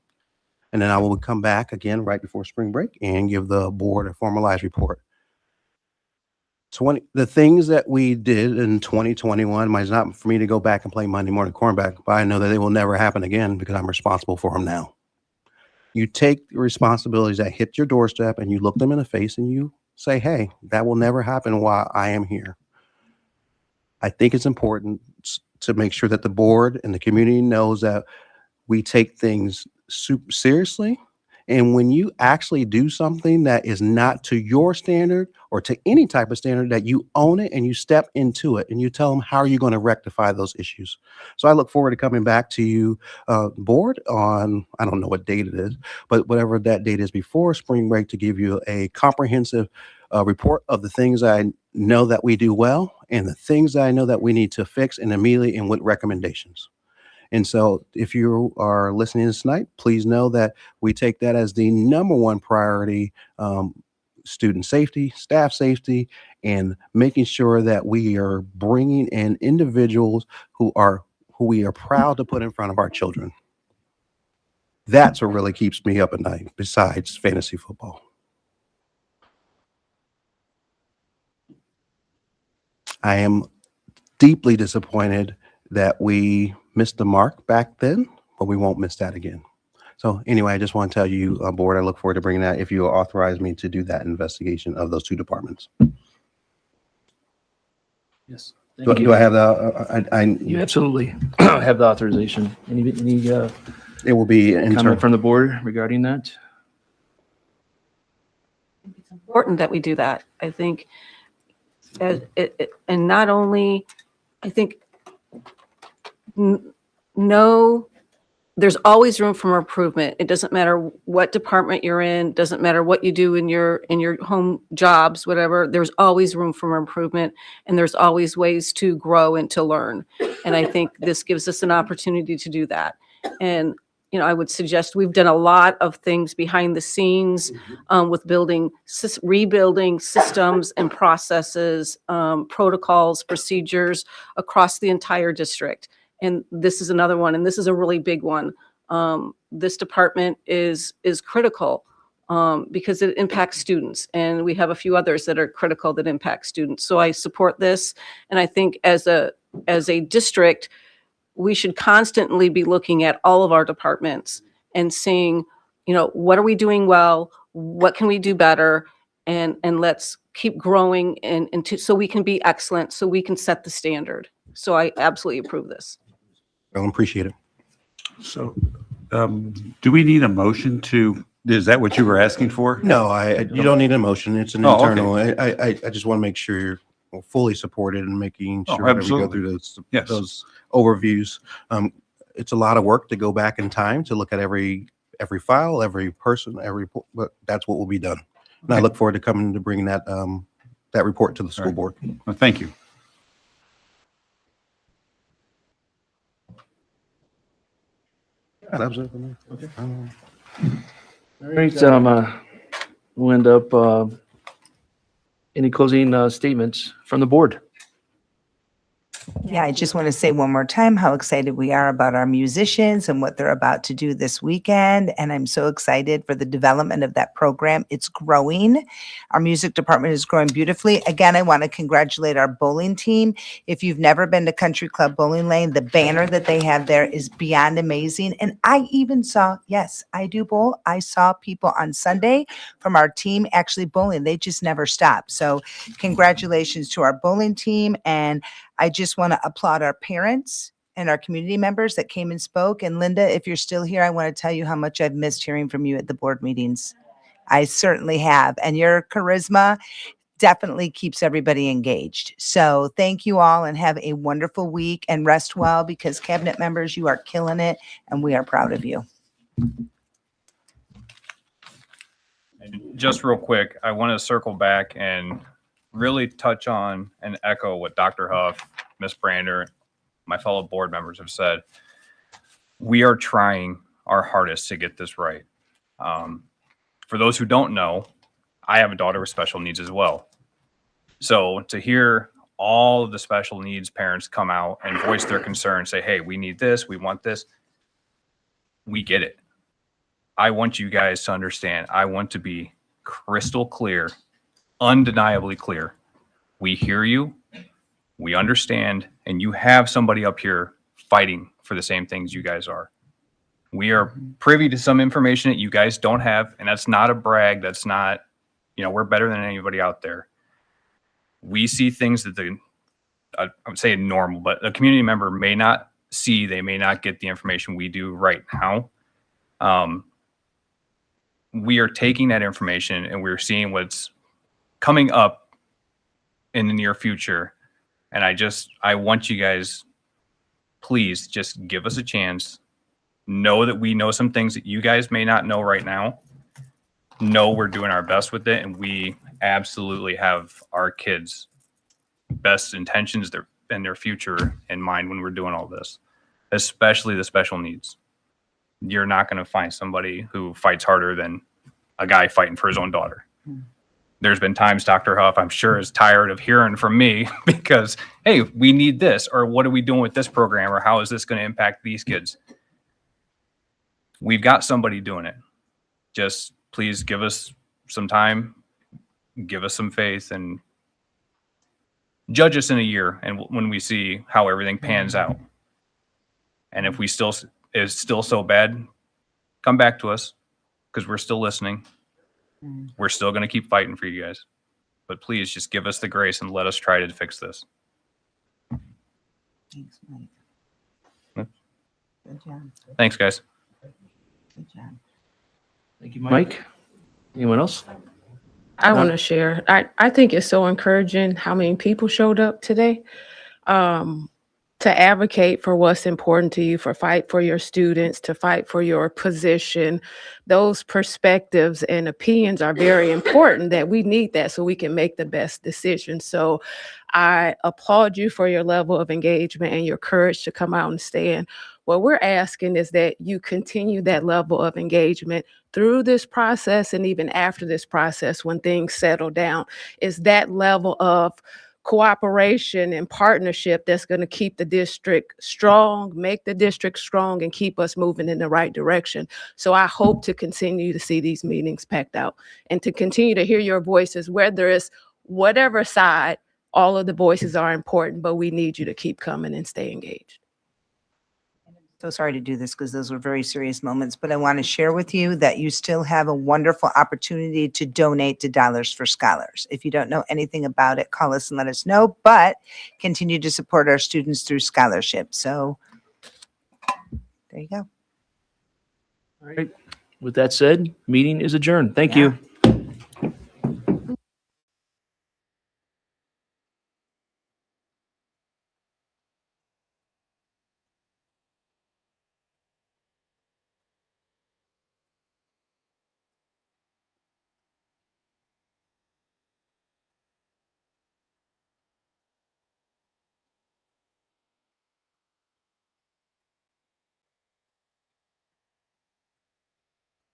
And then I will come back again right before spring break and give the board a formalized report. The things that we did in 2021 might not for me to go back and play Monday morning quarterback, but I know that they will never happen again because I'm responsible for them now. You take the responsibilities that hit your doorstep and you look them in the face and you say, hey, that will never happen while I am here. I think it's important to make sure that the board and the community knows that we take things super seriously. And when you actually do something that is not to your standard or to any type of standard, that you own it and you step into it and you tell them how are you going to rectify those issues. So I look forward to coming back to you, board, on, I don't know what date it is, but whatever that date is before spring break, to give you a comprehensive report of the things I know that we do well and the things that I know that we need to fix, and immediately and with recommendations. And so if you are listening to this tonight, please know that we take that as the number one priority, student safety, staff safety, and making sure that we are bringing in individuals who we are proud to put in front of our children. That's what really keeps me up at night, besides fantasy football. I am deeply disappointed that we missed the mark back then, but we won't miss that again. So anyway, I just want to tell you, board, I look forward to bringing that if you authorize me to do that investigation of those two departments. Yes. Do I have the? You absolutely have the authorization. Any it will be comment from the board regarding that? It's important that we do that. I think, and not only, I think, no, there's always room for improvement. It doesn't matter what department you're in, doesn't matter what you do in your home jobs, whatever, there's always room for improvement, and there's always ways to grow and to learn. And I think this gives us an opportunity to do that. And, you know, I would suggest we've done a lot of things behind the scenes with rebuilding systems and processes, protocols, procedures across the entire district. And this is another one, and this is a really big one. This department is critical because it impacts students, and we have a few others that are critical that impact students. So I support this, and I think as a district, we should constantly be looking at all of our departments and seeing, you know, what are we doing well, what can we do better, and let's keep growing so we can be excellent, so we can set the standard. So I absolutely approve this. I appreciate it. So do we need a motion to, is that what you were asking for? No, you don't need a motion. It's an Oh, internal. okay. I just want to make sure you're fully supported and making Oh, sure that we go absolutely. through those overviews. It's a lot of work to go back in time to look at every file, every person, but that's what will be done. And I look forward to coming to bringing that report to the school board. Well, thank you. Absolutely. Okay. All right. We'll end up any closing statements from the board. Yeah, I just want to say one more time how excited we are about our musicians and what they're about to do this weekend. And I'm so excited for the development of that program. It's growing. Our music department is growing beautifully. Again, I want to congratulate our bowling team. If you've never been to Country Club Bowling Lane, the banner that they have there is beyond amazing. And I even saw, yes, I do bowl. I saw people on Sunday from our team actually bowling. They just never stop. So congratulations to our bowling team. And I just want to applaud our parents and our community members that came and spoke. And Linda, if you're still here, I want to tell you how much I've missed hearing from you at the board meetings. I certainly have. And your charisma definitely keeps everybody engaged. So thank you all and have a wonderful week and rest well, because cabinet members, you are killing it and we are proud of you. And just real quick, I want to circle back and really touch on and echo what Dr. Huff, Ms. Brander, my fellow board members have said. We are trying our hardest to get this right. For those who don't know, I have a daughter with special needs as well. So to hear all of the special needs parents come out and voice their concern, say, hey, we need this, we want this. We get it. I want you guys to understand. I want to be crystal clear, undeniably clear. We hear you, we understand, and you have somebody up here fighting for the same things you guys are. We are privy to some information that you guys don't have, and that's not a brag. That's not, we're better than anybody out there. We see things that I would say normal, but a community member may not see, they may not get the information we do right now. We are taking that information and we're seeing what's coming up in the near future. And I want you guys, please just give us a chance. Know that we know some things that you guys may not know right now. Know we're doing our best with it, and we absolutely have our kids' best intentions and their future in mind when we're doing all this, especially the special needs. You're not going to find somebody who fights harder than a guy fighting for his own daughter. There's been times Dr. Huff, I'm sure, is tired of hearing from me because, hey, we need this, or what are we doing with this program, or how is this going to impact these kids? We've got somebody doing it. Just please give us some time, give us some faith, and judge us in a year, and when we see how everything pans out. And if it's still so bad, come back to us, because we're still listening. We're still going to keep fighting for you guys. But please just give us the grace and let us try to fix this. Thanks, Mike. Good job. Thanks, guys. Good job. Thank you, Mike. Anyone else? I want to share. I think it's so encouraging how many people showed up today to advocate for what's important to you, for fight for your students, to fight for your position. Those perspectives and opinions are very important, that we need that so we can make the best decision. So I applaud you for your level of engagement and your courage to come out and stand. What we're asking is that you continue that level of engagement through this process and even after this process when things settle down. Is that level of cooperation and partnership that's going to keep the district strong, make the district strong, and keep us moving in the right direction. So I hope to continue to see these meetings packed out and to continue to hear your voices, whether it's whatever side. All of the voices are important, but we need you to keep coming and stay engaged. So sorry to do this because those were very serious moments, but I want to share with you that you still have a wonderful opportunity to donate to Dollars for Scholars. If you don't know anything about it, call us and let us know, but continue to support our students through scholarship. So there you go. All right. With that said, meeting is adjourned. Thank you.